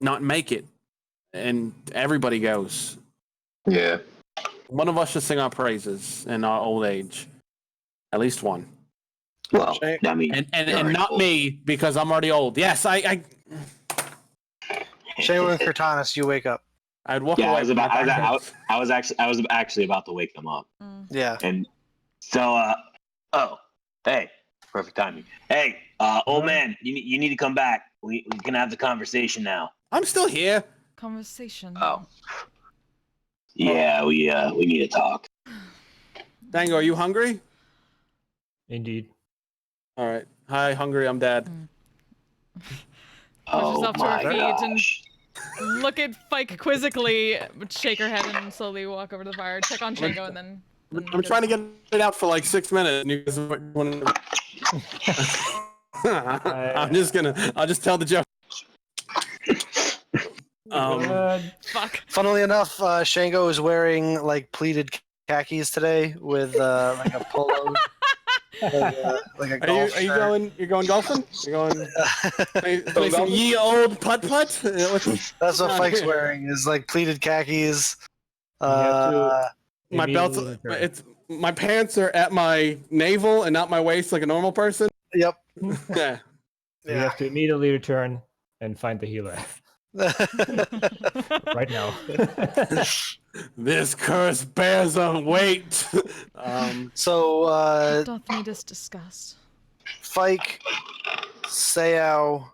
not make it, and everybody goes. Yeah. One of us should sing our praises in our old age. At least one. Well, Shay- I mean, And you're not old. me, because I'm already old. Yes, I'd Shaywin and Cortanis, you wake up. walk Yeah, away. I was with my about. I back was, hurts. I was actually about to wake them up, Yeah. and so, oh, hey, perfect timing. Hey, old man, you need to come back. We can have the conversation now. I'm still here. Conversation. Oh, yeah, we need to talk. Dango, are you hungry? Indeed. All right. Hi, hungry. I'm Dad. Oh yourself to her my feet and- gosh. Look at Fike quizzically, shake her head, and slowly walk over to the fire. Check on Shango, and then. I'm trying to get it out for like 6 minutes. And you guys want I'll just tell the joke. Fuck. Funnily enough, Shango is wearing like pleated khakis today with like a polo, like a golf Are you shirt. going? You're going golfing? You're going play some golfing? ye old putt putt? That's what Fike's wearing is like pleated khakis. have to- My belt's Immediately return. it's my pants are at my navel and not my waist like a normal person. Yep. Yeah. You have to immediately return and find the healer right now. This curse bears a weight. So Doth need us discussed. Fike, Sayao,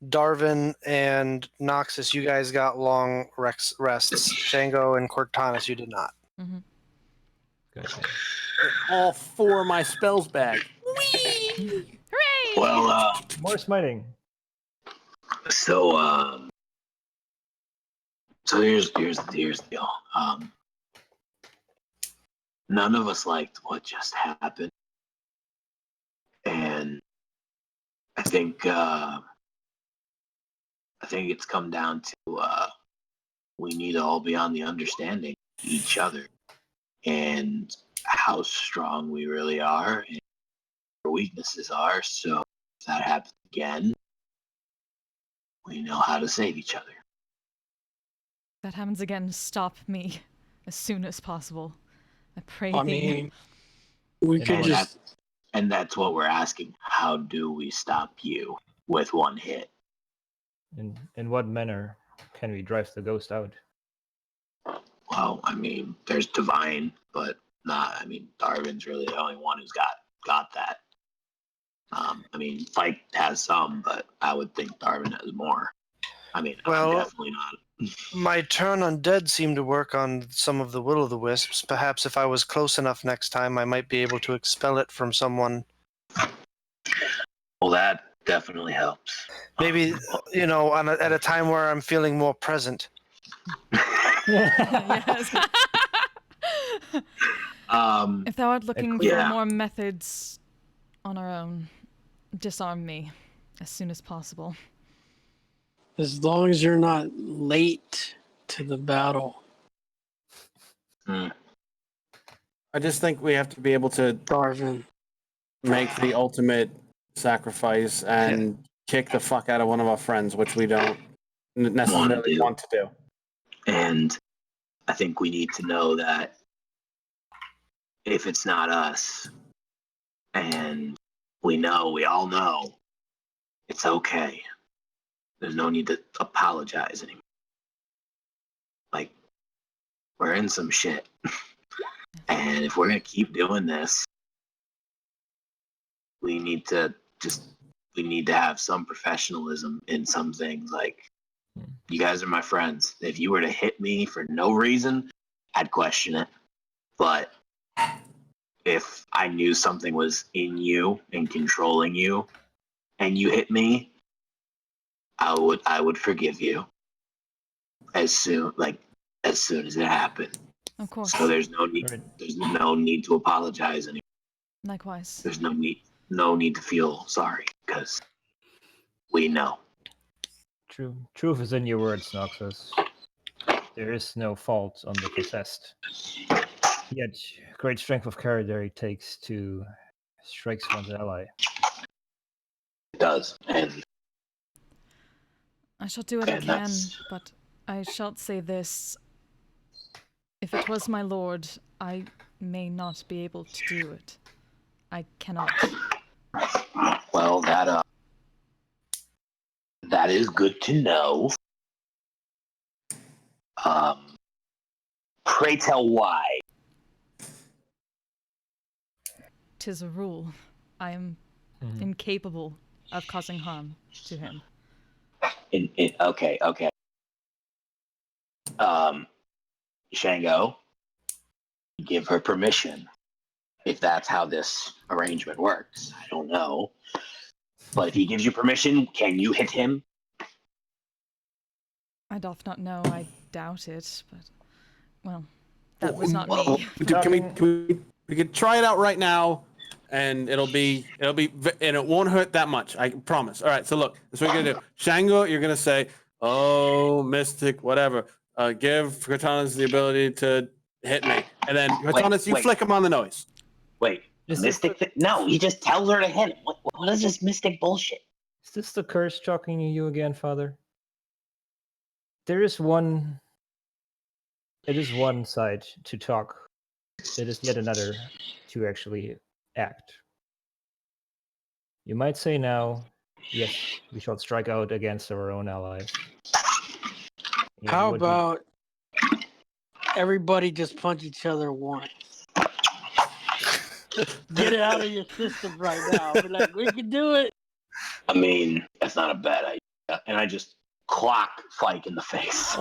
Darvin, and Noxus, you guys got long rests. Shango and Cortanis, you did not. Good. All 4 of my spells back. Hooray! Well, More smiting. so here's the deal. None of us liked what just happened, and I think it's come down to we need to all be on the understanding of each other and how strong we really are and our weaknesses are. So if that happens again, we know how to save each other. That happens again. Stop me as soon as possible. I pray I thee. mean, we could And just. that's what we're asking. How do we stop you with one hit? In what manner can we drive the ghost out? Well, I mean, there's divine, but not. I mean, Darwin's really the only one who's got that. I mean, Fike has some, but I would think Darwin has more. I mean, Well- I'm definitely not. My turn undead seemed to work on some of the will-o'-the-wisps. Perhaps if I was close enough next time, I might be able to expel it from someone. Well, that definitely helps. Maybe, at a time where I'm feeling more present. Yes. If thou art looking Yeah. for more methods on our own, disarm me as soon as possible. As long as you're not late to the battle, Mm. I just think we have to be able to Darvin. make the ultimate sacrifice and kick the fuck out of one of our friends, which we don't necessarily do. want to do. And I think we need to know that if it's not us, and we all know, it's okay. There's no need to apologize anymore. Like, we're in some shit. And if we're going to keep doing this, we need to have some professionalism in some things. Like, you guys are my friends. If you were to hit me for no reason, I'd question it. But if I knew something was in you and controlling you, and you hit me, I would forgive you as soon as it happened. Of course. So there's no need. Right. There's no need to apologize anymore. Likewise. There's no need to feel sorry because we know. True. Truth is in your words, Noxus. There is no fault on the possessed. Yet, great strength of character it takes to strike one's ally. It does, and shall do what I And can, that's- but I shall say this. If it was my lord, I may not be able to do it. I cannot. Well, that is good to know. Pray tell why. 'Tis a rule. I am incapable of causing harm to him. Okay. Shango, give her permission. If that's how this arrangement works, I don't know. But if he gives you permission, can you hit him? I doth not know. I doubt it, but well, that was not me. We can try it out right now, and it'll be, and it won't hurt that much. I promise. All right. So look, that's what you're gonna do. Shango, you're gonna say, "Oh, Mystic, whatever. Give Cortanas the ability to hit me," and then Cortanas, you wait. flick him on the nose. Wait, Mystic? No, he just tells her to hit him. What is this Mystic bullshit? Is this the curse talking to you again, Father? There is one. It is one side to talk. It is yet another to actually act. You might say now, yes, we shall strike out against our own allies. Yeah, How what do- about everybody just punch each other once? Get it out of your system right now. Be like, we can do it. I mean, that's not a bad idea. And I just clock Fike in the face.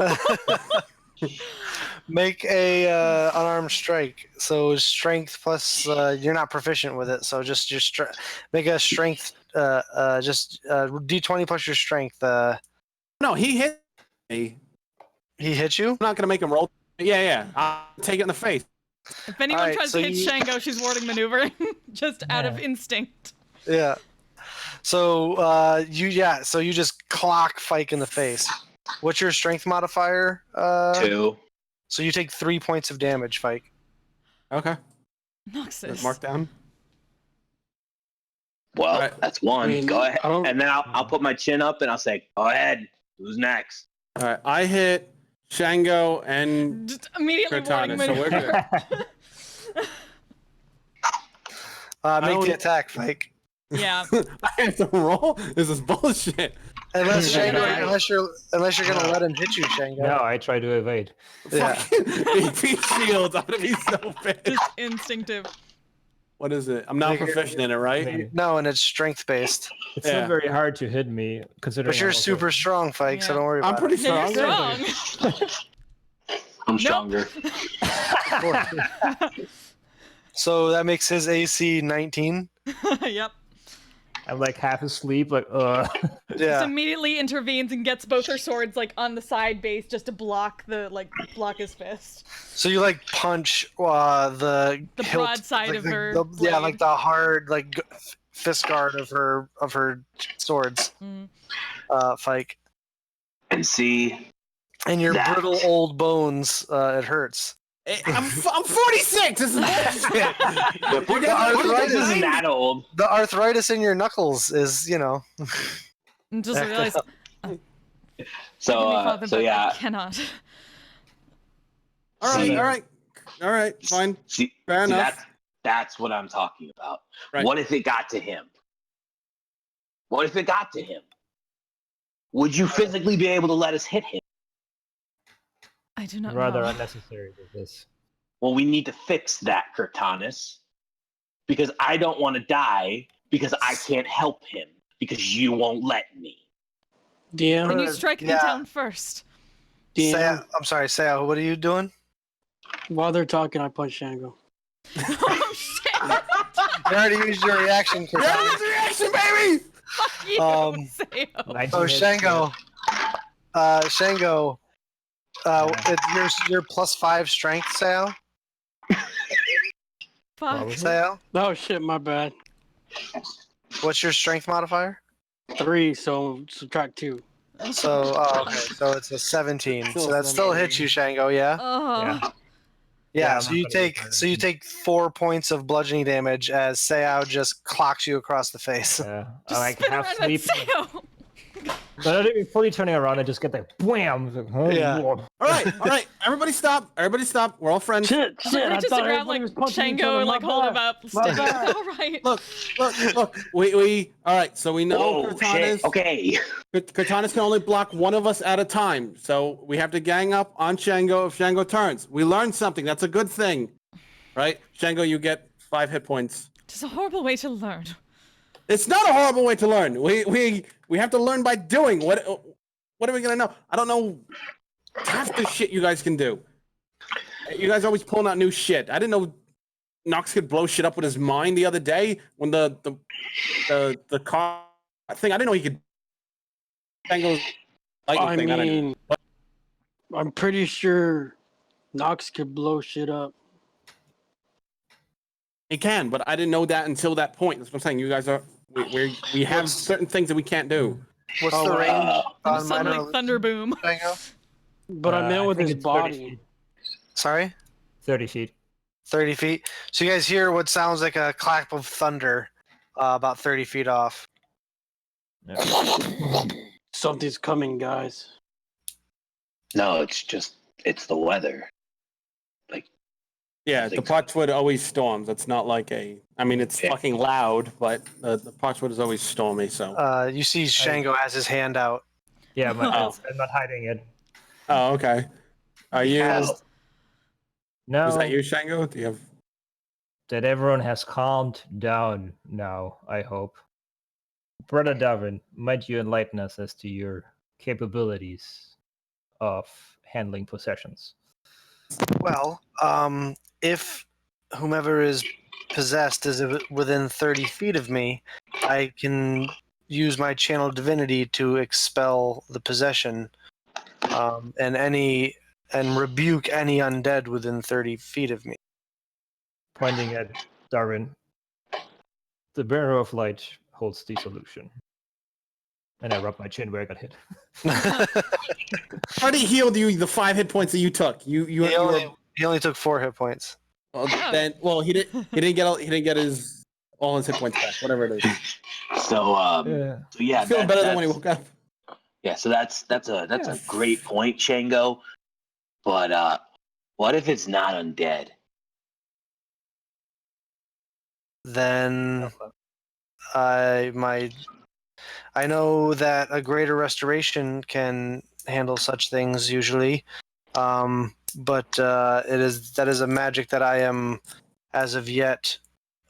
Make a unarmed strike. So strength plus you're not proficient with it, so just make a strength D20 plus your strength. No, he hit me. He hit you? I'm not gonna make him roll. Yeah. I'll take it in the face. If anyone Alright, tries so to hit Shango, she's warding maneuvering, just out of Yeah. instinct. Yeah. So you just clock Fike in the face. What's your strength modifier? 2. So you take 3 points of damage, Fike. Okay. Noxus. Mark down. Well, Alright. that's one. I mean, Go ahead. I don't- And then I'll put my chin up and I'll say, go ahead. Who's next? All right. I hit Shango and Just immediately warding Cortana, so we're maneuver. good. Make don't- the attack, Fike. Yeah. I have to roll. This is bullshit. Unless Yeah. Shango, unless you're gonna let him hit you, Shango. No, I try to evade. Yeah. AP shields. I'm gonna be so bad. Just instinctive. What is it? I'm not Like, proficient in it, right? Maybe. No, and it's strength based. It's Yeah. not very hard to hit me, considering. But you're I'm also- super strong, Fike, so Yeah. don't worry I'm about pretty Yeah, strong. you're strong. I'm stronger. it. So that makes his AC 19. Yep. I'm like half asleep, like Just Yeah. immediately intervenes and gets both her swords like on the side base just to block his fist. So you like punch the hilt, broad side like of the- her yeah, blade. like the hard fist guard of her swords, Mm. Fike. And see, And your That- brittle old bones, it hurts. I'm 46. This is bullshit. the arthritis. isn't that old. The arthritis in your knuckles is, And just realized, So, forgive me, Father, so but I yeah. cannot. All right. Fine. See, Fair see, enough. that's what I'm talking about. Right. What if it got to him? What if it got to him? Would you physically be able to let us hit him? I do not rather know. unnecessary with this. Well, we need to fix that, Cortanis. Because I don't want to die because I can't help him because you won't let me. DM, Can you strike me Yeah. down first? DM. I'm sorry, Saya, what are you doing? While they're talking, I punch Shango. Oh shit! You already used your reaction, Cortana. Reaction, baby. Fuck you, Sayo. 19 Oh, hits, Shango. Shango. It's your +5 strength, Sao. Fuck. Sao, Oh shit, my bad. what's your strength modifier? 3, so subtract 2. So, okay, so it's a 17. Still So that still hits you, Shango. Yeah. Oh. Yeah. Yeah. Yeah, I'm So not you gonna take be 4 points of bludgeoning damage as Sao just clocks you across the face. I like Just spin half around sleep. at Sayo. But not even fully turning around, I just get that wham. Like, oh, Yeah. Lord. All right. Everybody stop. We're all friends. Shit, He shit. I reaches thought to grab everybody like was punching each Shango other. and like hold him up. My Steady. bad. All right. Look. We all right. So we know Oh shit. Cortana's. Okay. Cortana's can only block one of us at a time. So we have to gang up on Shango if Shango turns. We learned something. That's a good thing, right? Shango, you get 5 hit points. It's a horrible way to learn. It's not a horrible way to learn. We have to learn by doing. What are we gonna know? I don't know half the shit you guys can do. You guys are always pulling out new shit. I didn't know Nox could blow shit up with his mind the other day when the car thing. I didn't know he could. Shango's lightning I thing. that mean, I'm pretty sure Nox could blow shit up. He can, but I didn't know that until that point. That's what I'm saying. You guys are we have certain things that we can't do. What's Oh, the range on Suddenly minor thunder boom. Shango? But I meant I with think his it's 30 body. feet. Sorry? 30 feet. 30 feet. So you guys hear what sounds like a clap of thunder about 30 feet off. Something's coming, guys. No, it's the weather. Yeah, I the think so. Pottswood always storms. It's not like I mean, it's Yeah. fucking loud, but the Pottswood is always stormy. So. You see Shango has his hand out. Yeah, but Oh. I'm not hiding it. Oh, okay. Are you? Ow. No, Was that you, Shango? Do you have? that everyone has calmed down now, I hope. Brother Darwin, might you enlighten us as to your capabilities of handling possessions? Well, if whomever is possessed is within 30 feet of me, I can use my channel divinity to expel the possession and rebuke any undead within 30 feet of me. Pointing at Darwin, the bearer of light holds the solution. And I rub my chin where I got hit. Already healed you the 5 hit points that you took. You He only took 4 hit points. well, then he didn't get his all his hit points back. Whatever it is. So Yeah. so yeah, He's feeling better than when he woke up. Yeah, so that's a great point, Shango. But what if it's not undead? Then I know that a greater restoration can handle such things usually, but that is a magic that I am, as of yet,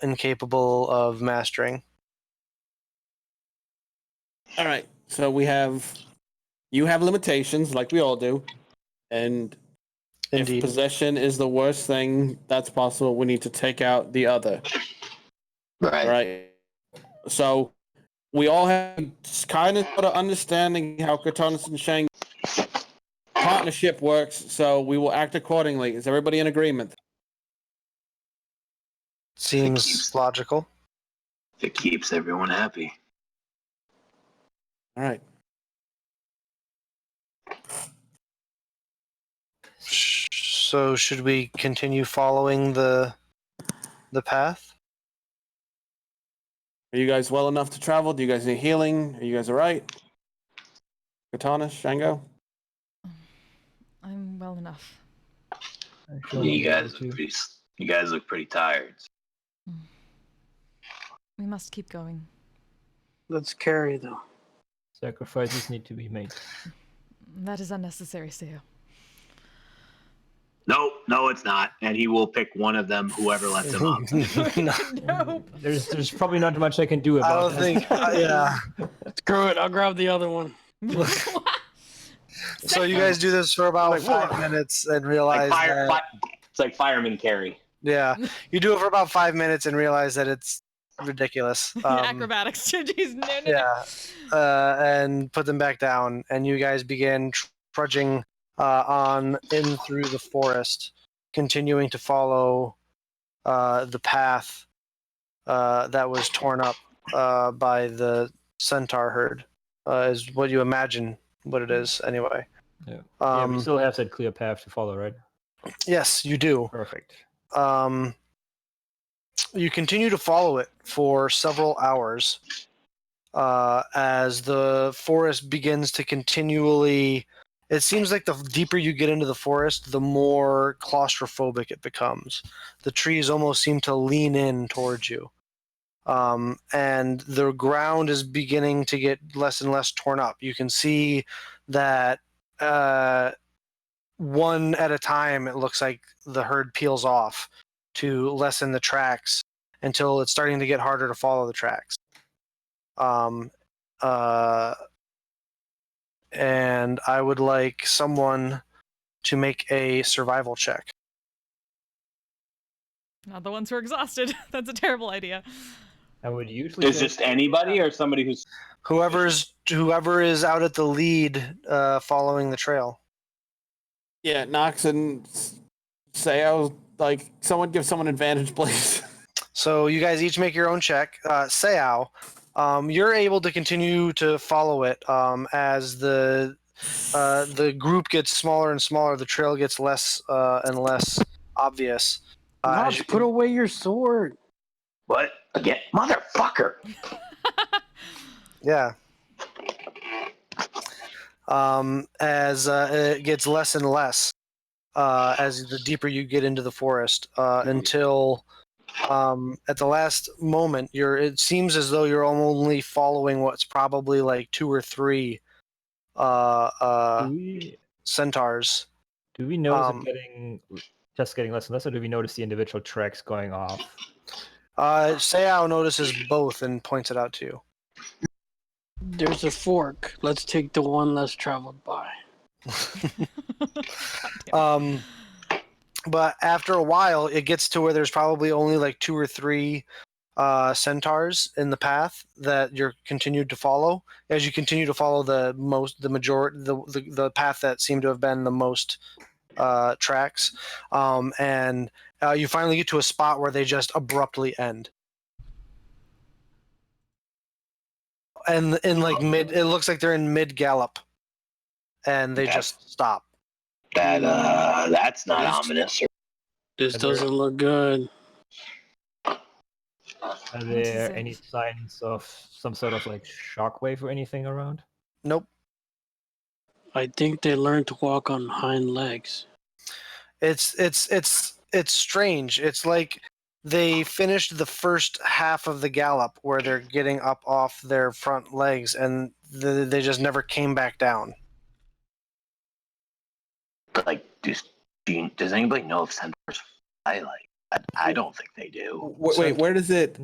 incapable of mastering. All right. So you have limitations like we all do, and Indeed. if possession is the worst thing that's possible, we need to take out the other. Right. Right. So we all have kind of sort of understanding how Cortanus and Shang partnership works, so we will act accordingly. Is everybody in agreement? Seems logical. It keeps everyone happy. All right. So should we continue following the path? Are you guys well enough to travel? Do you guys need healing? Are you guys all right? Katana, Shango? I'm well enough. You guys look pretty tired. We must keep going. Let's carry though. Sacrifices need to be made. That is unnecessary, Seo. No, it's not. And he will pick one of them, whoever lets him up. Nope. There's probably not much I can do I about don't think. Yeah. Screw it, I'll grab the other one. So you guys do this for about 5 minutes and realize that. It's like fireman carry. Yeah, you do it for about 5 minutes and realize that it's ridiculous. Acrobatics. Jeez, no. Yeah, and put them back down, and you guys begin trudging on in through the forest, continuing to follow the path that was torn up by the centaur herd, is what you imagine what it is anyway. Yeah. We still have that clear path to follow, right? Yes, you do. Perfect. You continue to follow it for several hours. as the forest begins to continually. It seems like the deeper you get into the forest, the more claustrophobic it becomes. The trees almost seem to lean in towards you. And the ground is beginning to get less and less torn up. You can see that one at a time, it looks like the herd peels off to lessen the tracks until it's starting to get harder to follow the tracks. And I would like someone to make a survival check. Not the ones who are exhausted. That's a terrible idea. I would usually. Is just anybody or somebody who's Whoever is out at the lead, following the trail. Yeah, Nox and say I was like, someone give someone advantage, please. So you guys each make your own check. Seao, you're able to continue to follow it as the group gets smaller and smaller. The trail gets less and less obvious. Nox, put away your sword. what again, motherfucker? Yeah. As it gets less and less as the deeper you get into the forest until at the last moment it seems as though you're only following what's probably like 2 or 3 centaurs. Do we notice it getting less and less, or do we notice the individual tracks going off? Seao notices both and points it out to you. There's a fork. Let's take the one less traveled by. But after a while, it gets to where there's probably only like 2 or 3 centaurs in the path that you're continued to follow. As you continue to follow the path that seemed to have been the most tracks, and you finally get to a spot where they just abruptly end. And in like it looks like they're in mid gallop, and they just stop. That's not ominous. This doesn't look good. Are there any signs of some sort of like shockwave or anything around? Nope. I think they learned to walk on hind legs. It's strange. It's like they finished the first half of the gallop where they're getting up off their front legs, and they just never came back down. Like, does anybody know if centaurs fly? Like, I don't think they do. Wait, where does it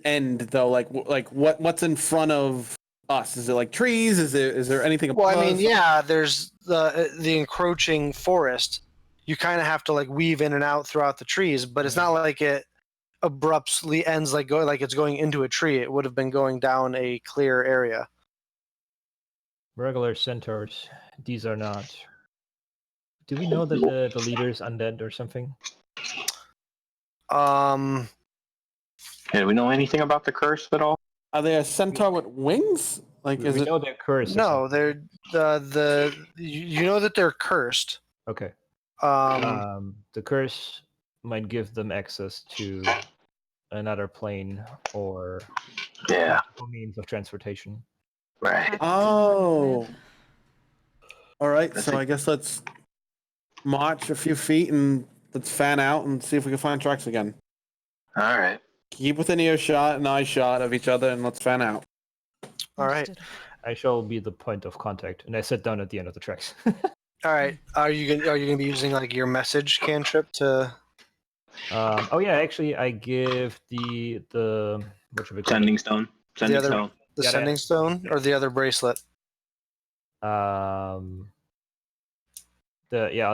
end though? Like what's in front of us? Is it like trees? Is there anything above? Well, I mean, yeah, there's the encroaching forest. You kind of have to like weave in and out throughout the trees, but it's not like it abruptly ends like it's going into a tree. It would have been going down a clear area. Regular centaurs. These are not. Do we know that the leader's undead or something? Yeah, do we know anything about the curse at all? Are they a centaur with wings? Like, We know they're cursed. No, they're you know that they're cursed. Okay. Um, The curse might give them access to another plane or means of transportation. Right. Oh. All right. So I guess let's march a few feet and let's fan out and see if we can find tracks again. All right. Keep within earshot and eye shot of each other, and let's fan out. all right. I shall be the point of contact, and I sit down at the end of the tracks. All right. Are you gonna be using like your message cantrip to? Oh yeah, actually, I give the what should we call Sending stone. Sending other- stone. The Yeah, sending stone or the other bracelet? it? I'll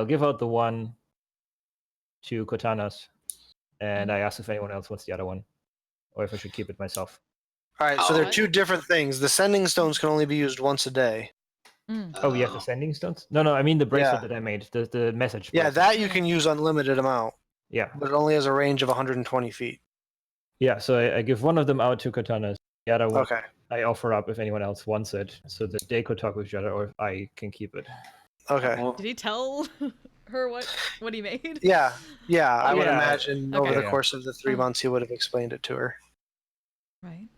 give out the one to Kotanas, and I ask if anyone else wants the other one, or if I should keep it myself. All right. So Oh. they're 2 different things. The sending stones can only be used once a day. Oh, we have the sending stones? No, I mean the bracelet Yeah. that I made, the message. Yeah, bracelet. that you can use unlimited amount, Yeah, but it only has a range of 120 feet. yeah. So I give one of them out to Kotanas. The other one Okay. I offer up if anyone else wants it, so that they could talk with each other, or if I can keep it. Okay. Did he tell her what he made? Yeah. I would Yeah. imagine over Okay. the course of the 3 months he would have explained it to her. Right.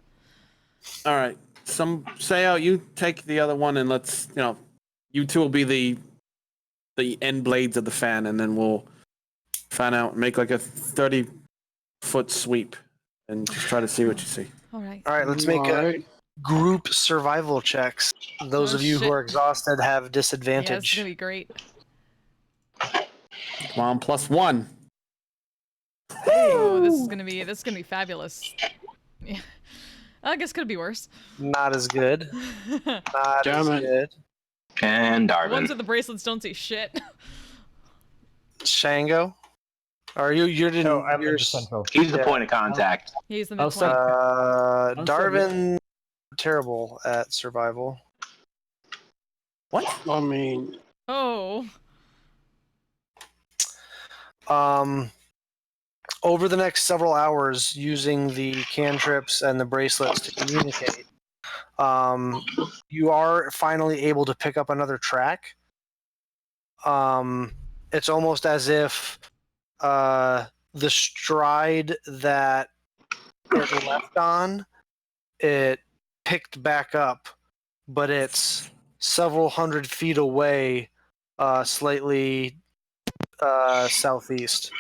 All right. Sayo, you take the other one, and let's you two will be the end blades of the fan, and then we'll fan out, make like a 30-foot sweep, and just try to see what you see. All right. All right, let's make a Alright. group survival checks. Those Oh, of you who shit. are exhausted have Yeah, this is disadvantage. gonna be great. Come on, +1. Oh, this is gonna be fabulous. Yeah. I guess could be worse. Not as good. Not Damn as it. good. And The ones Darwin. with the bracelets don't see shit. Shango, are you? You didn't. No, I'm in you're, the central. He's the Yeah. point of contact. He's the I'll midpoint. start- I'll start with- Darwin, terrible at survival. What? I mean, Oh. Over the next several hours, using the cantrips and the bracelets to communicate, you are finally able to pick up another track. It's almost as if the stride that it left on, it picked back up, but it's several hundred feet away, slightly southeast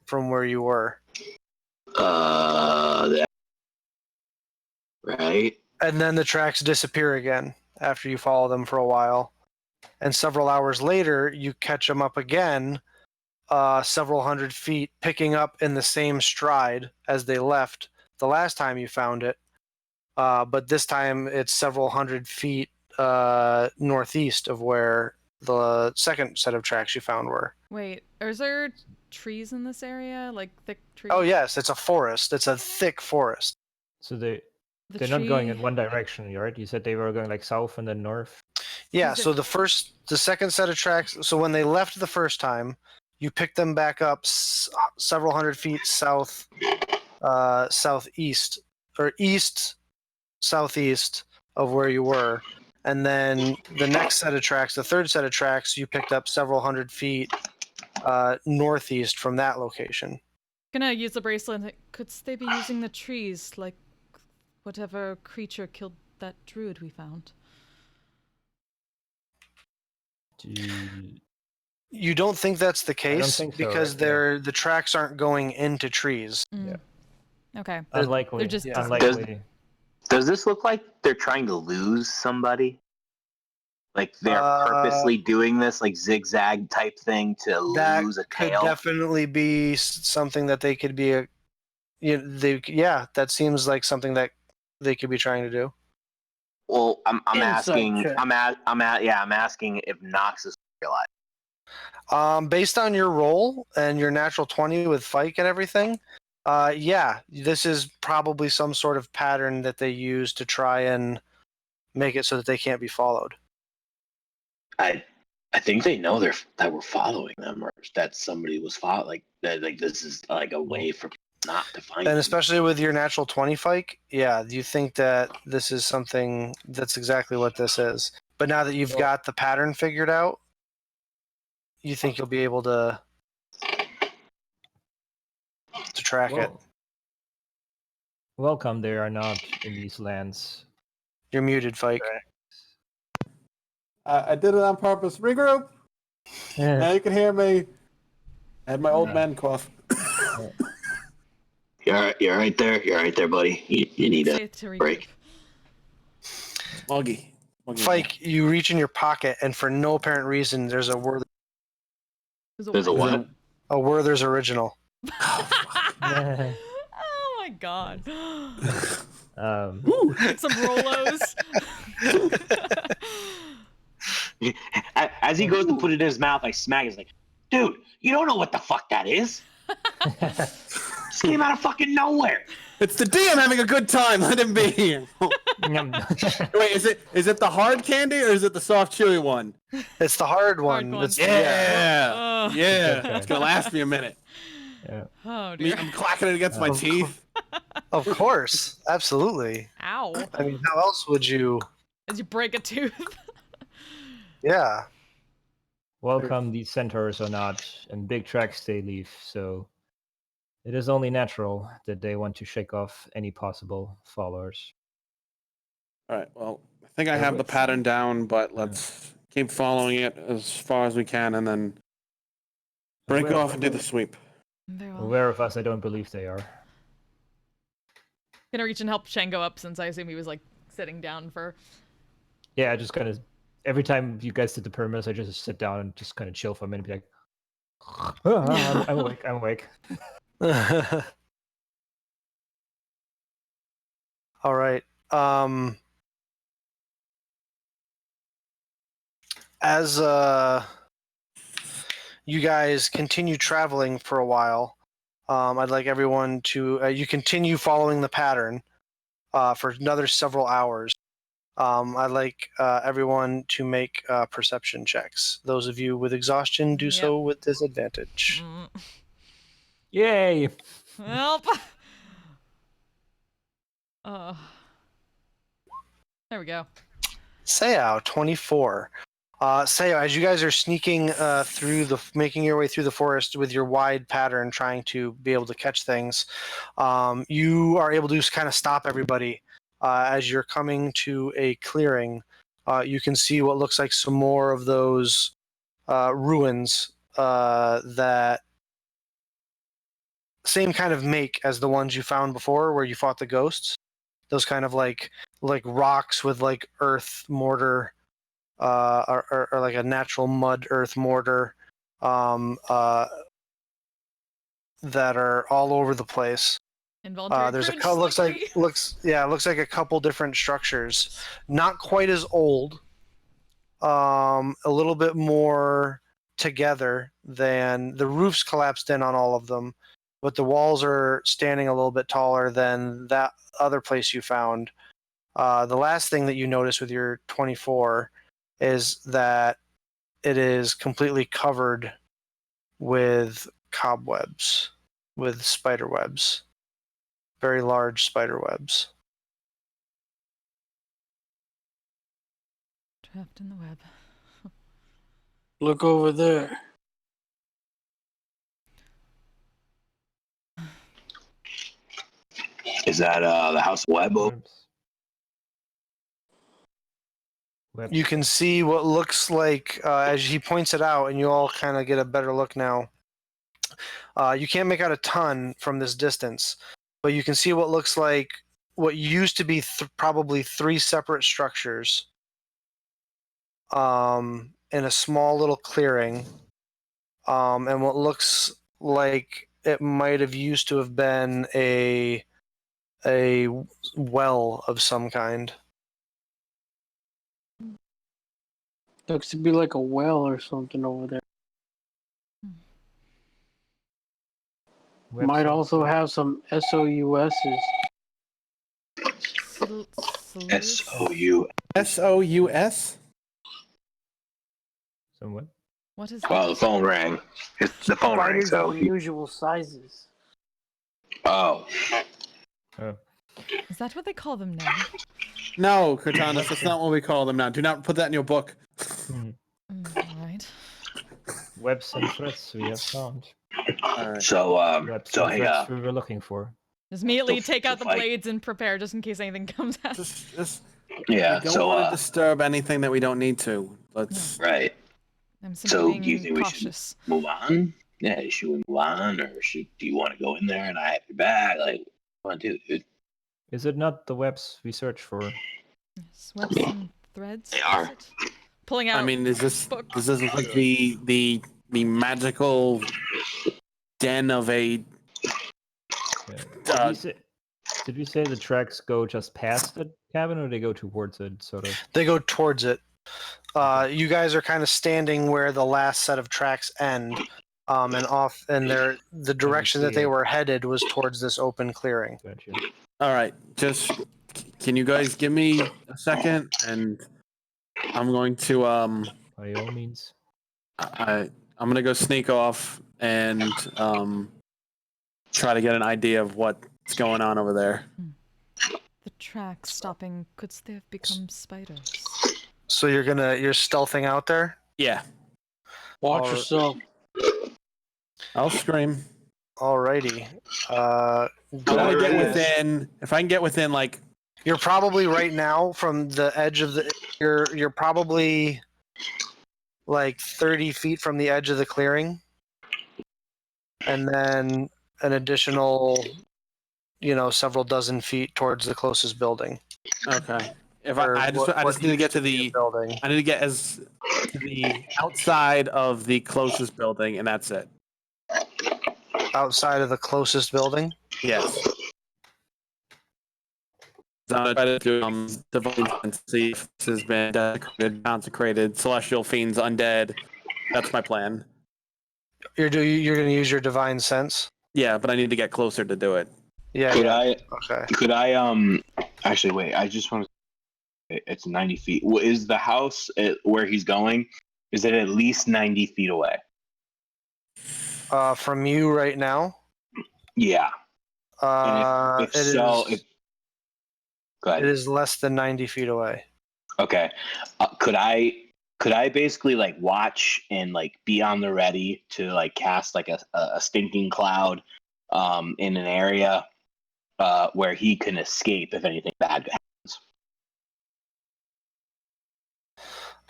from where you were. Right. And then the tracks disappear again after you follow them for a while. And several hours later, you catch them up again, several hundred feet, picking up in the same stride as they left the last time you found it. But this time it's several hundred feet northeast of where the second set of tracks you found were. Wait, is there trees in this area? Like thick trees? Oh, yes, it's a forest. It's a thick forest. So they're The not going in tree- one direction, right? You said they were going like south and then north. Yeah, Is it- so the second set of tracks, so when they left the first time, you picked them back up several hundred feet south, southeast, or east, southeast of where you were. And then the next set of tracks, the third set of tracks, you picked up several hundred feet northeast from that location. Gonna use the bracelet. Could they be using the trees, like whatever creature killed that druid we found? You don't think that's the case think so, because right? the tracks aren't going into trees. Mm. Okay. Unlikely. They're just- unlikely. Does this look like they're trying to lose somebody? Like they're Uh, purposely doing this, like zigzag type thing to That lose a could tail? definitely be something that they could be that seems like something that they could be trying to do. Well, I'm Insight asking. check. I'm asking if Nox is realized. Based on your roll and your natural 20 with Fike and everything, yeah, this is probably some sort of pattern that they use to try and make it so that they can't be followed. I think they know that we're following them, or that somebody was following. Like this is like a way for people not to find And them. especially with your natural 20 Fike, yeah, you think that this is something that's exactly what this is. But now that you've got the pattern figured out, you think you'll be able to track it. Welcome, they are not in these lands. You're muted, Fike. I did it on purpose. Regroup. Now you can hear me. I had my old man cough. You're right there. You're right there, buddy. You need Say a it to regroup. break. Muggy. Fike, you reach in your pocket, and for no apparent reason, there's a There's a what? Werther's original. Oh my god. Um, Some Rolos. As he goes to put it in his mouth, I smack. He's like, "Dude, you don't know what the fuck that is. This came out of fucking nowhere." It's the DM having a good time. Let him be here. Wait, is it the hard candy or is it the soft chewy one? It's the hard one. one. It's- Yeah, Oh. yeah. It's gonna last me a minute. Oh dear. I'm clacking it against my teeth. Of course, absolutely. Ow. I mean, how else would you? As you break a tooth. Yeah. welcome, these centaurs are not in big tracks they leave, so it is only natural that they want to shake off any possible followers. All right. Well, I think I have the pattern down, but let's keep following it as far as we can, and then break off and do the sweep. Very well. Aware of us, I don't believe they are. Gonna reach and help Shango up since I assume he was like sitting down for. Yeah, I just kind of every time you guys did the permits, I just sit down and just kind of chill for a minute, and be like, oh, I'm awake. I'm awake. All right. As you guys continue traveling for a while, I'd like everyone to you continue following the pattern for another several hours. I'd like everyone to make perception checks. Those of you with exhaustion do so with disadvantage. Yay! Help! There we go. Seiyao, 24. Seiyao, as you guys are sneaking making your way through the forest with your wide pattern, trying to be able to catch things, you are able to just kind of stop everybody. As you're coming to a clearing, you can see what looks like some more of those ruins that same kind of make as the ones you found before where you fought the ghosts. Those kind of like rocks with like earth mortar, or like a natural mud earth mortar, that are all over the place. Involuntary There's cringe looks slickery. like a couple different structures, not quite as old, a little bit more together than the roofs collapsed in on all of them, but the walls are standing a little bit taller than that other place you found. The last thing that you notice with your 24 is that it is completely covered with cobwebs, with spider webs, very large spider webs. Trapped in the web. Look over there. Is that the House of Web? You can see what looks like, as he points it out, and you all kind of get a better look now. You can't make out a ton from this distance, but you can see what looks like what used to be probably three separate structures in a small little clearing, and what looks like it might have used to have been a well of some kind. Looks to be like a well or something over there. Might also have some SOUSs. SOU. SOUS? Somewhat. What is Well, that? the phone rang. The phone rang, Spiders so of unusual sizes. Oh. Is that what they call them now? No, Cortanus, that's not what we call them now. Do not put that in your book. Alright. Webs and threats we have found. Alright. So Webs so and hey, threats we were looking for. Just immediately So- take so out the fight. blades and prepare just in case anything comes out. Just yeah, we don't so want to disturb anything that we don't need to. Let's right. I'm So simply do you being think cautious. we should move on? Yeah, should we move on, or do you want to go in there and I have your back? Like, what want to do, dude? Is it not the webs we search for? Yes, webs and threads. They is are. it? Pulling out. I mean, does this book. look like the magical den of a Yeah. Did we say the tracks go just past the cabin, or they go towards it, sort of? They go towards it. You guys are kind of standing where the last set of tracks end, and the direction that they were headed was towards this open clearing. Gotcha. All right, just can you guys give me a second, and I'm going to By all means. I'm gonna go sneak off and try to get an idea of what's going on over there. The tracks stopping. Could they have become spiders? So you're stealthing out there? Yeah, Watch yourself. I'll scream. Alrighty. I want to get within. If I can get within like You're probably right now from the edge of the. You're probably like 30 feet from the edge of the clearing, and then an additional, several dozen feet towards the closest building. Okay. If Or I just what need to get used to be a the building. I need to get to the outside of the closest building, and that's it. Outside of the closest building. Yes. So I'm gonna try to do divine sense, see if this has been desecrated, consecrated, celestial fiends, undead. That's my plan. You're going to use your divine sense. Yeah, but I need to get closer to do it. Yeah. Could yeah. I? Okay. Could I? Actually, wait. I just want to. It's 90 feet. Is the house where he's going? Is it at least 90 feet away? From you right now. Yeah. And If so, go ahead. It is less than 90 feet away. Okay. Could I basically like watch and like be on the ready to like cast like a stinking cloud in an area where he can escape if anything bad happens?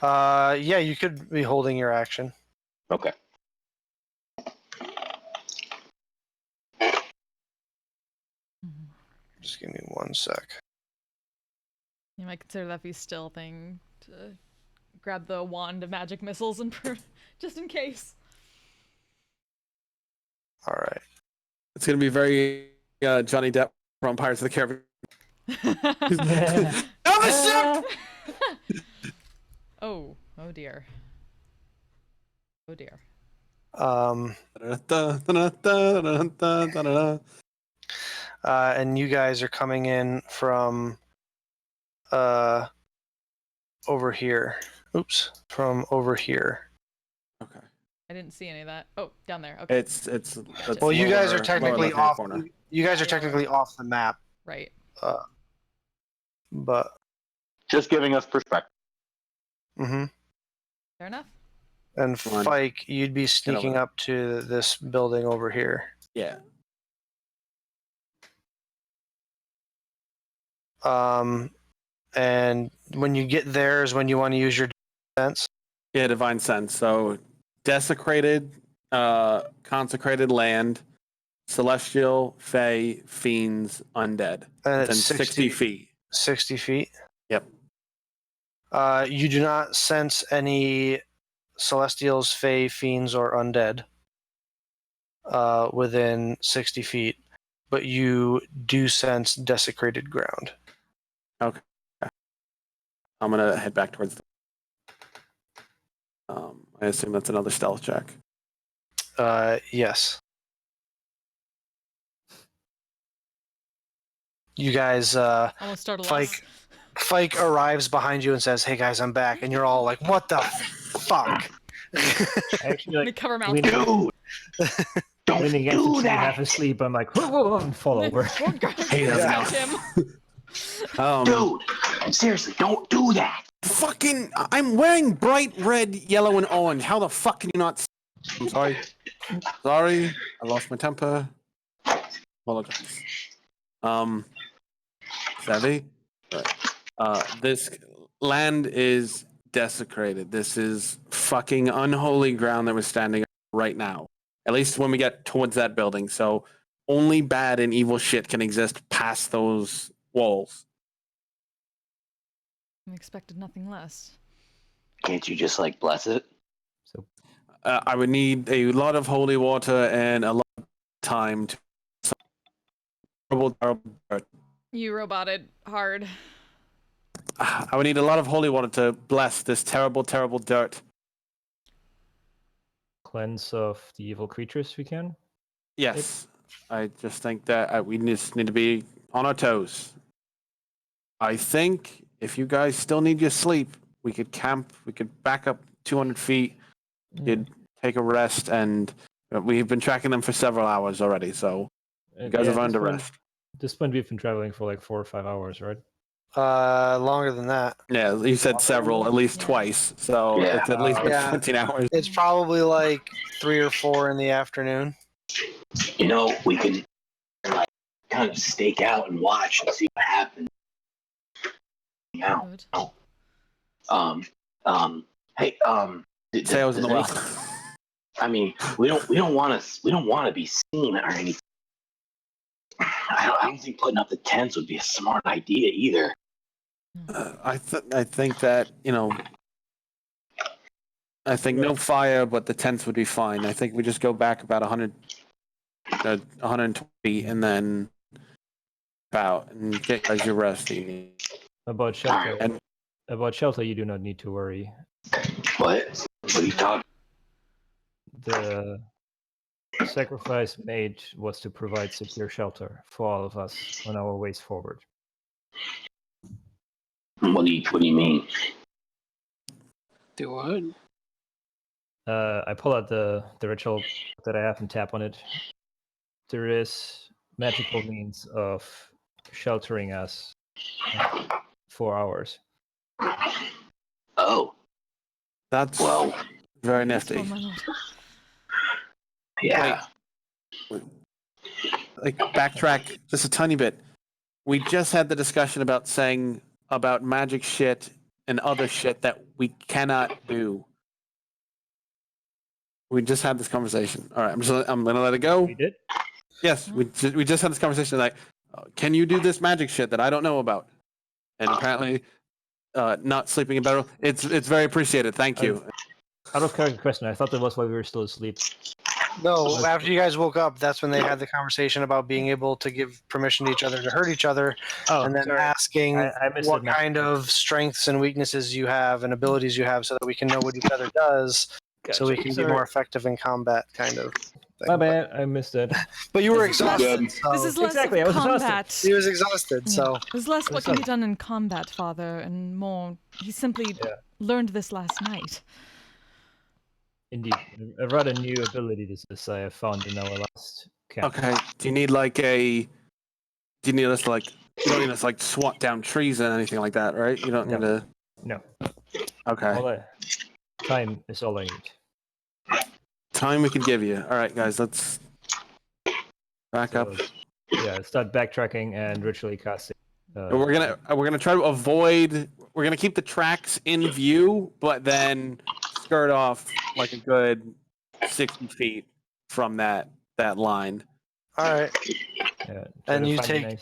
Yeah, you could be holding your action. Okay. Just give me 1 sec. You might consider that be still thing to grab the wand of magic missiles and just in case. All right. It's gonna be very Johnny Depp from Pirates of the Caribbean. On the ship! Oh dear. Oh dear. And you guys are coming in from over here. Oops, from over here. Okay. I didn't see any of that. Oh, down there. Okay. It's Well, you guys are lower technically left-hand off. corner. You guys are Yeah, technically off the map. Right. But. Just giving us perspective. Mm-hmm. Fair enough. And Come on. Fike, you'd be sneaking there. up to this building over here. Yeah. And when you get there is when you want to use your defense. Yeah, divine sense. So desecrated, consecrated land, celestial, fey, fiends, undead. And Within it's 60 feet. 60 feet. Yep. You do not sense any celestials, fey, fiends, or undead within 60 feet, but you do sense desecrated ground. Okay. I'm gonna head back towards the I assume that's another stealth check. Yes. You guys, Almost started lost. Fike arrives behind you and says, "Hey guys, I'm back," and you're all like, "What the fuck?" Actually, Let me like, cover mouth. leaning, Dude, don't leaning against the do tree, half that. asleep. I'm like, whoa, and fall over. Hey, Catch him. Dude, seriously, don't do that. Fucking, I'm wearing bright red, yellow, and orange. How the fuck can you not? I'm sorry. Sorry, I lost my temper. Apologize. Savvy. This land is desecrated. This is fucking unholy ground that we're standing on right now. At least when we get towards that building. So only bad and evil shit can exist past those walls. I expected nothing less. Can't you just like bless it? So I would need a lot of holy water and a lot of time to. Terrible. You roboted hard. I would need a lot of holy water to bless this terrible, terrible dirt. cleanse of the evil creatures we can. Yes, I just think that we just need to be on our toes. I think if you guys still need your sleep, we could camp. We could back up 200 feet. You'd take a rest, and we've been tracking them for several hours already. So you guys have earned a rest. At this point, we've been traveling for like 4 or 5 hours, right? Longer than that. Yeah, you said several, at least Yeah. twice. So Yeah. it's at least been Yeah. 15 hours. It's probably like 3 or 4 in the afternoon. You know, we can like kind of stake out and watch and see what happens. out. Good. Hey, Say I was in the well. I mean, we don't want to be seen or anything. I don't think putting up the tents would be a smart idea either. I think that I think no fire, but the tents would be fine. I think we just go back about 120 and then out and get guys your rest you need. About shelter, And you do not need to worry. What are you talking? The sacrifice made was to provide secure shelter for all of us on our ways forward. What do you mean? Do what? I pull out the ritual that I have and tap on it. There is magical means of sheltering us for hours. Oh, that's well, very Oh, nifty. my lord. yeah. Like backtrack just a tiny bit. We just had the discussion about saying about magic shit and other shit that we cannot do. We just had this conversation. All right, I'm gonna let it go. We did? Yes, we just had this conversation. Like, can you do this magic shit that I don't know about? And apparently, not sleeping in bed. It's very appreciated. Thank you. Out of character question, I thought that was why we were still asleep. No, after you guys woke up, that's when they had the conversation about being able to give permission to each other to hurt each other, and then asking I missed what that kind of strengths and weaknesses you have and abilities you have, so that we can know what each other does, so we can be more effective in combat, kind of. Thing. My bad, I missed it. But you were This is less- exhausted. So This is less Exactly, I of was exhausted. combat. he was exhausted, so There's less what can sorry. be done in combat, Father, and more. He simply learned this last night. Indeed, a rather new ability this I have found in our last camp. Okay. Do you need us to you don't need us to like swat down trees and anything like that, right? You don't need to. No. Okay. Time is all I need. Time we can give you. All right, guys. Let's back up. Yeah, start backtracking and ritually casting. We're gonna try to avoid. We're gonna keep the tracks in view, but then skirt off like a good 60 feet from that line. all right. And you take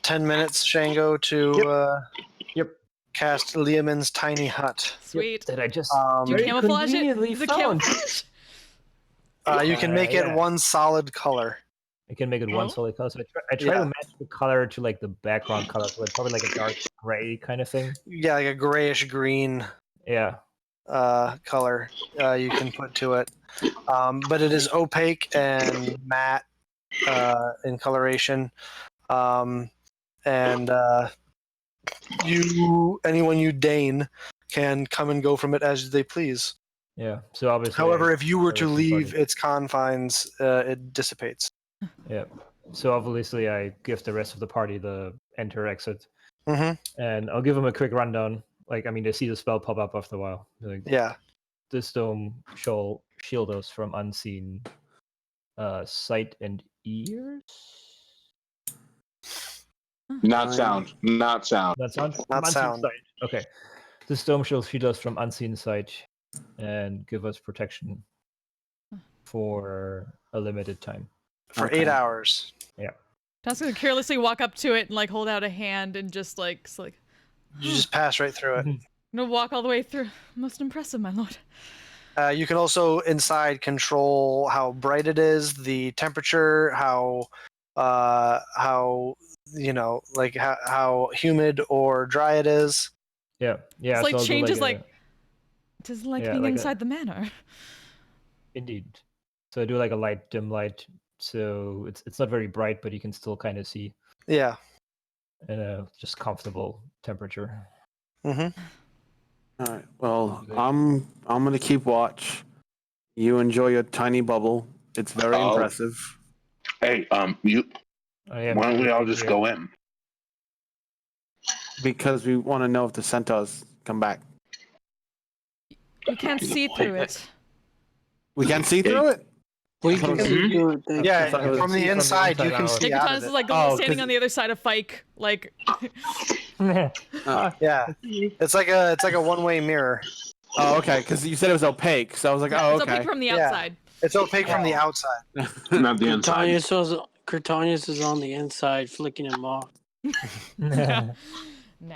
10 minutes, Shango, to cast Liamon's tiny hut. Sweet. That I just Do you camouflage it? Is it found. camouflage? You can make it one solid color. I can make it one solid color. So I try to match the color to like the background color, so it's probably like a dark gray kind of thing. Yeah, like a grayish green. Yeah. Color you can put to it, but it is opaque and matte in coloration, and anyone you deign can come and go from it as they please. Yeah. So obviously. However, if you were to leave its confines, it dissipates. Yeah. So obviously, I give the rest of the party the enter/exit, and I'll give them a quick rundown. Like, I mean, they see the spell pop up after a while. Like, this dome shall shield us from unseen sight and ears. Not sound. Not sound. Not sound. Sight. Okay. This dome shall shield us from unseen sight and give us protection for a limited time. For 8 hours. Yeah. Task's gonna carelessly walk up to it and like hold out a hand and just like. You just pass right through it. I'm gonna walk all the way through. Most impressive, my lord. You can also inside control how bright it is, the temperature, how humid or dry it is. Yeah. It's like so changes like. It is like being inside the manor. Indeed. So I do like a light, dim light, so it's not very bright, but you can still kind of see. Yeah. And a just comfortable temperature. All right. Well, I'm gonna keep watch. You enjoy your tiny bubble. It's very impressive. Hey, why don't we all just go in? Because we want to know if the centaurs come back. You can't see through it. We can see through it? We can see through it. Yeah, from the inside you can see out of Nicodemus it. is like standing on the other side of Fike, like Yeah, it's like a one-way mirror. Oh, okay. Because you said it was opaque, so I was like, oh, It's okay. opaque from the Yeah. outside. It's opaque from the outside. Not the inside. Cortanius is on the inside, flicking him off. Nah.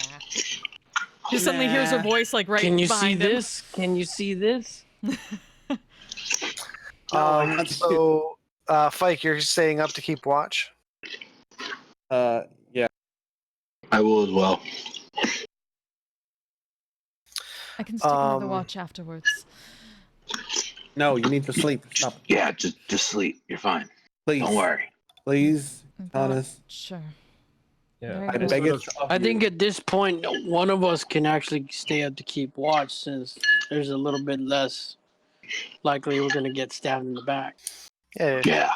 He suddenly hears a voice like right Can you see behind him. this? Can you see this? So, Fike, you're staying up to keep watch. Yeah. I will as well. I can stick another watch afterwards. No, you need to sleep. Stop. Yeah, just sleep. You're fine. Please. Don't worry. Please, honest. Sure. Yeah, Very I good. beg it. I think at this point, one of us can actually stay up to keep watch, since there's a little bit less likely we're gonna get stabbed in the back. Yeah. Yeah.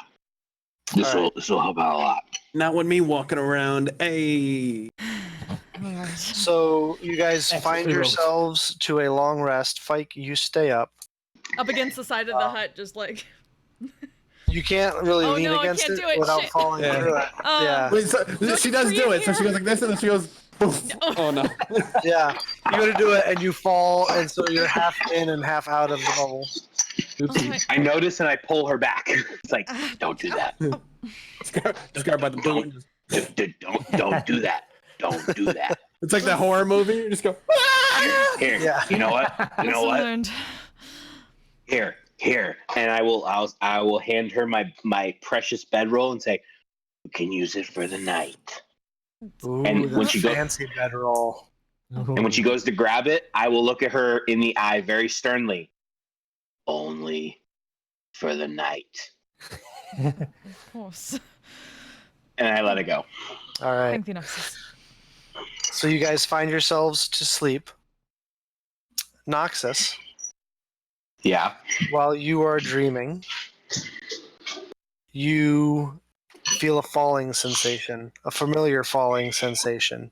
This All right. will help out a lot. Not when me walking around. Hey. All right. So you guys Extra find food rolls. yourselves to a long rest. Fike, you stay up. Up against the side of the hut, just like. You can't really Oh, lean no, I against can't it do it. without Shit. falling Yeah. through it. Yeah. Wait, so, she does do it. So she here. goes like this, and then she goes. Poof. Oh no. Yeah. You go to do it, and you fall, and so you're half in and half out of the bubble. Oh, my- I notice and I pull her back. It's like, don't do that. Just grab by the boot. and just- Don't do that. Don't do that. It's like that horror movie. You just go. Here. Yeah. You know what? You know Lesson what? learned. Here. And I will hand her my precious bedroll and say, you can use it for the night. Ooh, And when that's she goes- fancy bedroll. And when she goes to grab it, I will look at her in the eye very sternly. Only for the night. Of course. And I let it go. All right. Thank the Noxus. So you guys find yourselves to sleep. Noxus, Yeah. while you are dreaming, you feel a falling sensation, a familiar falling sensation,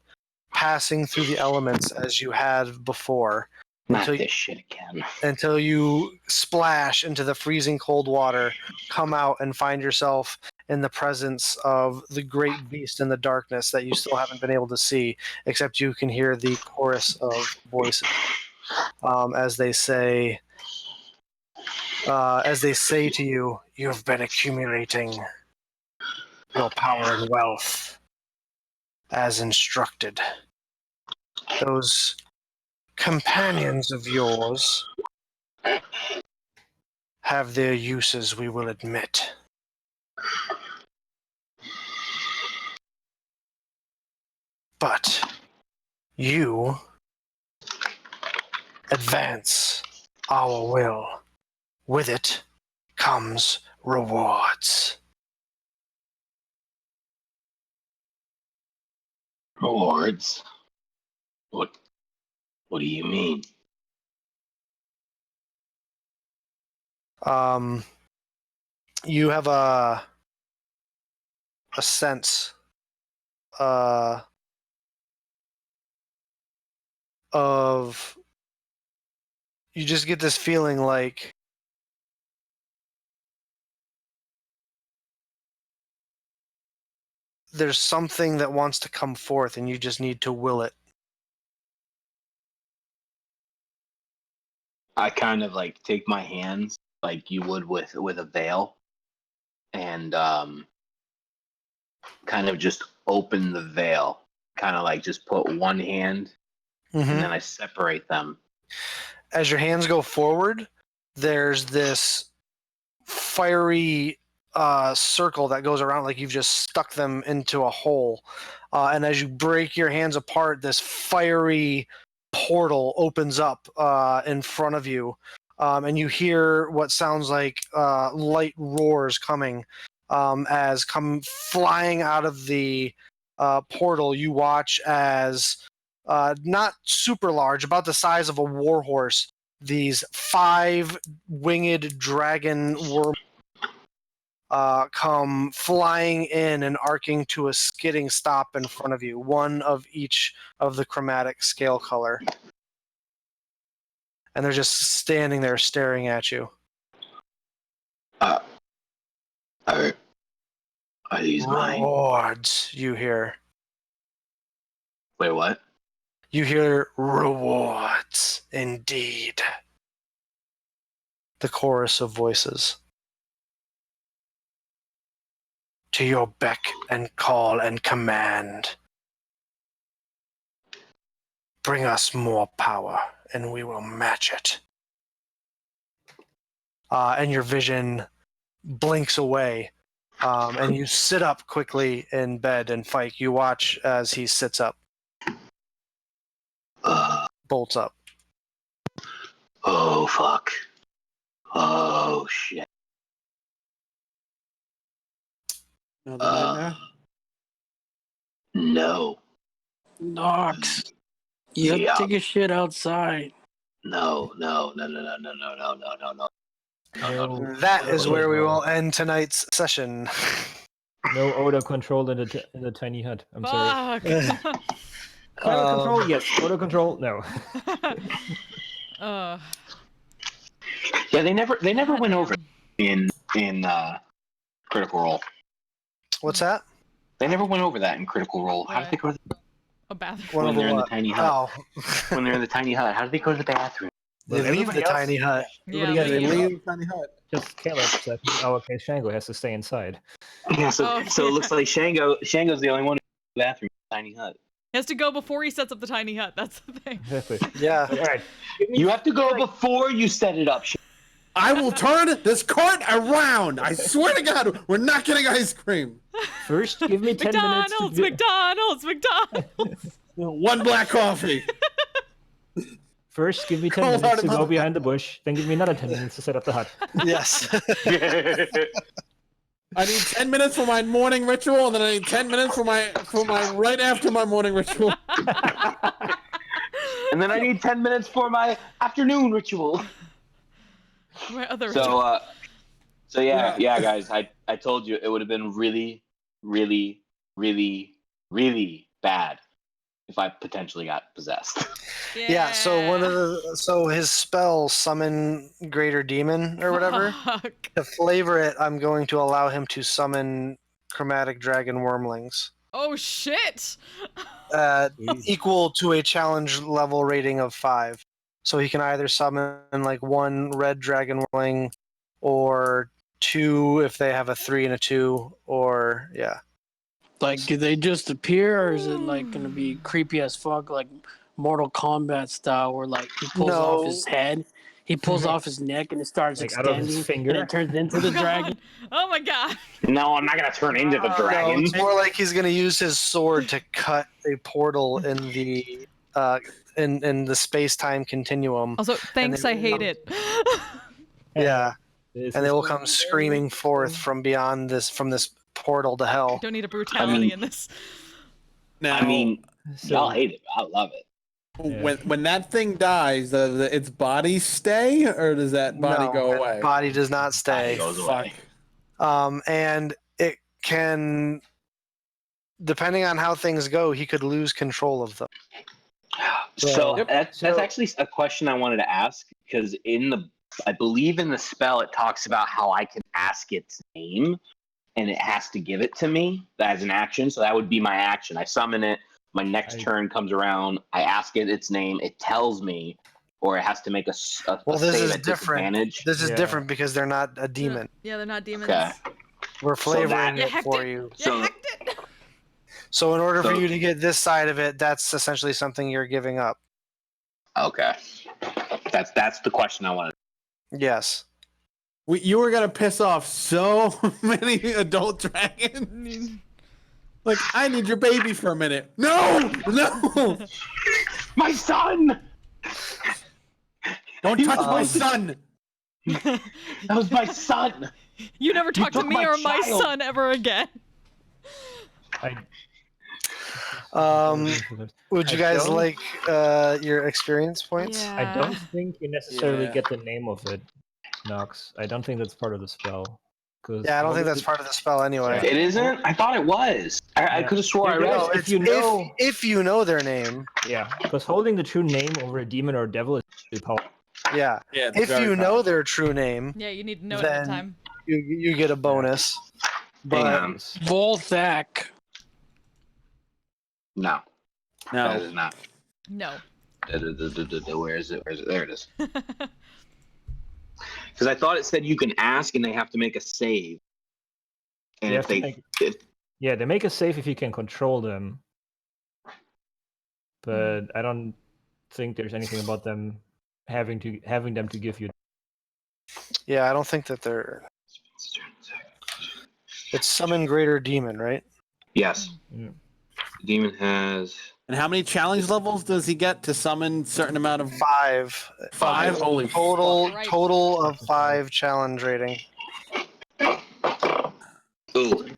passing through the elements as you had before, Not until this shit again. until you splash into the freezing cold water, come out and find yourself in the presence of the great beast in the darkness that you still haven't been able to see, except you can hear the chorus of voices as they say to you, "You've been accumulating your power and wealth as instructed. Those companions of yours have their uses, we will admit. But you advance our will. With it comes rewards." Rewards? What do you mean? You have a sense of, you just get this feeling like there's something that wants to come forth and you just need to will it. I kind of like take my hands like you would with a veil and kind of just open the veil. Kind of like just put one hand and then I separate them. As your hands go forward, there's this fiery circle that goes around like you've just stuck them into a hole. And as you break your hands apart, this fiery portal opens up in front of you. And you hear what sounds like light roars coming as come flying out of the portal. You watch as not super large, about the size of a warhorse, these 5 winged dragon worm come flying in and arcing to a skidding stop in front of you, one of each of the chromatic scale color. And they're just standing there staring at you. Are these mine? Rewards, you hear. Wait, what? You hear rewards indeed. The chorus of voices. To your beck and call and command. Bring us more power, and we will match it. And your vision blinks away, and you sit up quickly in bed, and Fike, you watch as he sits up. Bolts up. Oh, fuck. Oh, shit. Another nightmare? No. Nox, you have Yeah. to take a shit outside. No. That is where we will end tonight's session. No auto control in the tiny hut. I'm sorry. Fuck. Climate control, yes. Auto control, no. Yeah, they never God went damn. over in Critical Role. What's that? They never went over that in Critical Role. How did they go to A bathroom. One when of they're in the what? tiny hut? Oh. When they're in the tiny hut, how did they go to the bathroom? They But leave everybody the else- tiny hut. Yeah, Everybody They leave. leave tiny hut. Just Caleb, so in our case, Shango has to stay inside. Yeah, so Oh, so it looks yeah. like Shango's the only one in the bathroom in the tiny hut. He has to go before he sets up the tiny hut. That's the thing. Exactly. Yeah. All right. You have to go before you set it up. I will turn this cart around. I swear to God, we're not getting ice cream. First, give me 10 minutes. McDonald's. One black coffee. First, give me 10 Cold minutes to hearted go behind the bush. Then give me another 10 minutes to set up the hut. Yes. I need 10 minutes for my morning ritual, and then I need 10 minutes for my right after my morning ritual. And then I need 10 minutes for my afternoon ritual. My other So yeah, guys, I told you it would have been really, really, really, really bad if I potentially got possessed. Yeah, so his spell, summon greater demon or whatever, Fuck. to flavor it, I'm going to allow him to summon chromatic dragon wormlings. Oh shit. Equal to a challenge level rating of 5. So he can either summon like 1 red dragon wormling or 2 if they have a 3 and a 2, or yeah. Like, do they just appear, or is it like gonna be creepy as fuck, like Mortal Kombat style, where like he pulls No. off his head, he pulls off his neck, and it starts Like, out of his extending, finger? and it turns into the dragon? Oh my god. No, I'm not gonna turn into the No, dragon. it's more like he's going to use his sword to cut a portal in the in the space-time continuum. Also, thanks, they I will hate come- it. Yeah, This and they is will the- come screaming forth from beyond this portal to hell. Don't need a brutality in this. Now, I mean, So- y'all hate it, but I love it. when that thing dies, does its body stay, or does that body No, go that away? Body does not Body stay. goes away. And it can, depending on how things go, he could lose control of them. So Yep. that's So- actually a question I wanted to ask, because I believe in the spell it talks about how I can ask its name and it has to give it to me as an action. So that would be my action. I summon it. My next turn comes around. I ask it its name. It tells me, or it has to make a Well, this save is at different. disadvantage. This is Yeah. different because they're not a demon. Yeah, they're not demons. Okay. We're flavoring that- You it hacked for it. you. You So- hacked it. So in order for So- you to get this side of it, that's essentially something you're giving up. Okay. That's the question I wanted. Yes. You were gonna piss off so many adult dragons. Like, I need your baby for a minute. No, no, My son! don't touch my Um, son. That was my son! You never talk to took me my or my child. son ever again. Would you I guys don't- like your experience points? Yeah. I don't think you necessarily Yeah. get the name of it, Nox. I don't think that's part of the spell. Yeah, I don't think that's part of the spell anyway. It isn't? I thought it was. I Yeah. could have swore I It read is. No, it. If it's you know- if you know their name. Yeah, because holding the true name over a demon or devil is really powerful. Yeah. Yeah, it's If very you know powerful. their true name, Yeah, you need to know it at the Then- time. you get a bonus. Hang But on. Volthak. No. No. That is not. No. Where is it? Where is it? There it is. Because I thought it said you can ask and they have to make a save. And You if have to they, make- if, Yeah, they make a save if you can control them. But Hmm. I don't think there's anything about them having them to give you. Yeah, I don't think that they're. It's summon greater demon, right? yes, Mm. the demon has And how many challenge levels does he get to summon certain amount of 5. five? Holy Total Right. total of 5 challenge rating. ooh.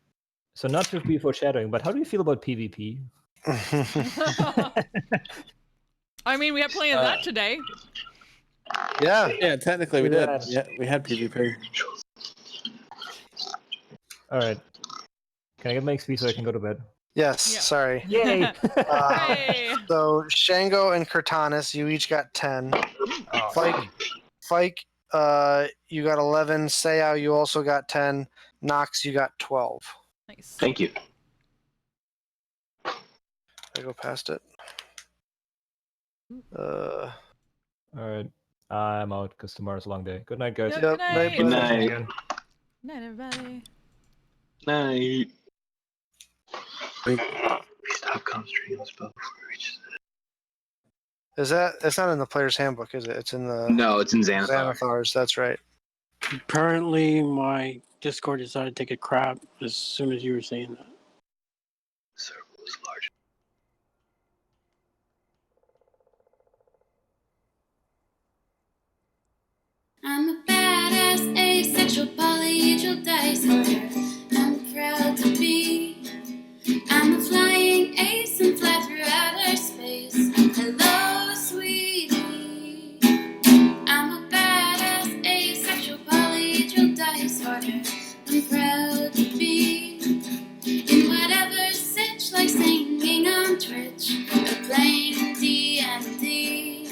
So not to be foreshadowing, but how do you feel about PvP? I mean, we had plenty of that today. Yeah. Yeah, technically we did. Yeah. Yeah, we had PvP. All right. Can I get my XP so I can go to bed? Yes. Yeah. Sorry. Yay! Hooray! So Shango and Cortanis, you each got 10. Oh, Fike, Fike, you got 11. Sayao, you also got 10. Nox, you got 12. Nice. Thank you. I go past it. All right. I'm out because tomorrow's a long day. Good night, guys. Yep, Yep, good night, night. Good bud. night. Again. Good night, everybody. Night. Wait. Stop concentrating on the spell before it reaches it. Is that? It's not in the player's handbook, is it? It's in the No, it's in Xanathar. Xanathar's. That's right. Apparently, my Discord decided to take a crap as soon as you were saying that. Circle is large. I'm a badass asexual polyhedral dice holder. I'm proud to be. I'm a flying ace and fly through outer space. Hello, sweetie. I'm a badass asexual polyhedral dice holder. I'm proud to be in whatever sitch, like singing on Twitch or playing D&D.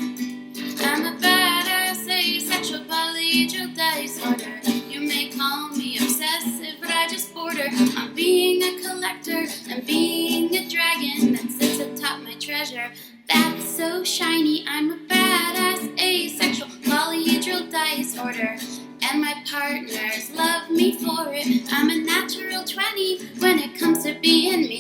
I'm a badass asexual polyhedral dice holder. You may call me obsessive, but I just border on being a collector and being a dragon that sits atop my treasure. That's so shiny. I'm a badass asexual polyhedral dice holder. And my partners love me for it. I'm a natural 20 when it comes to being me.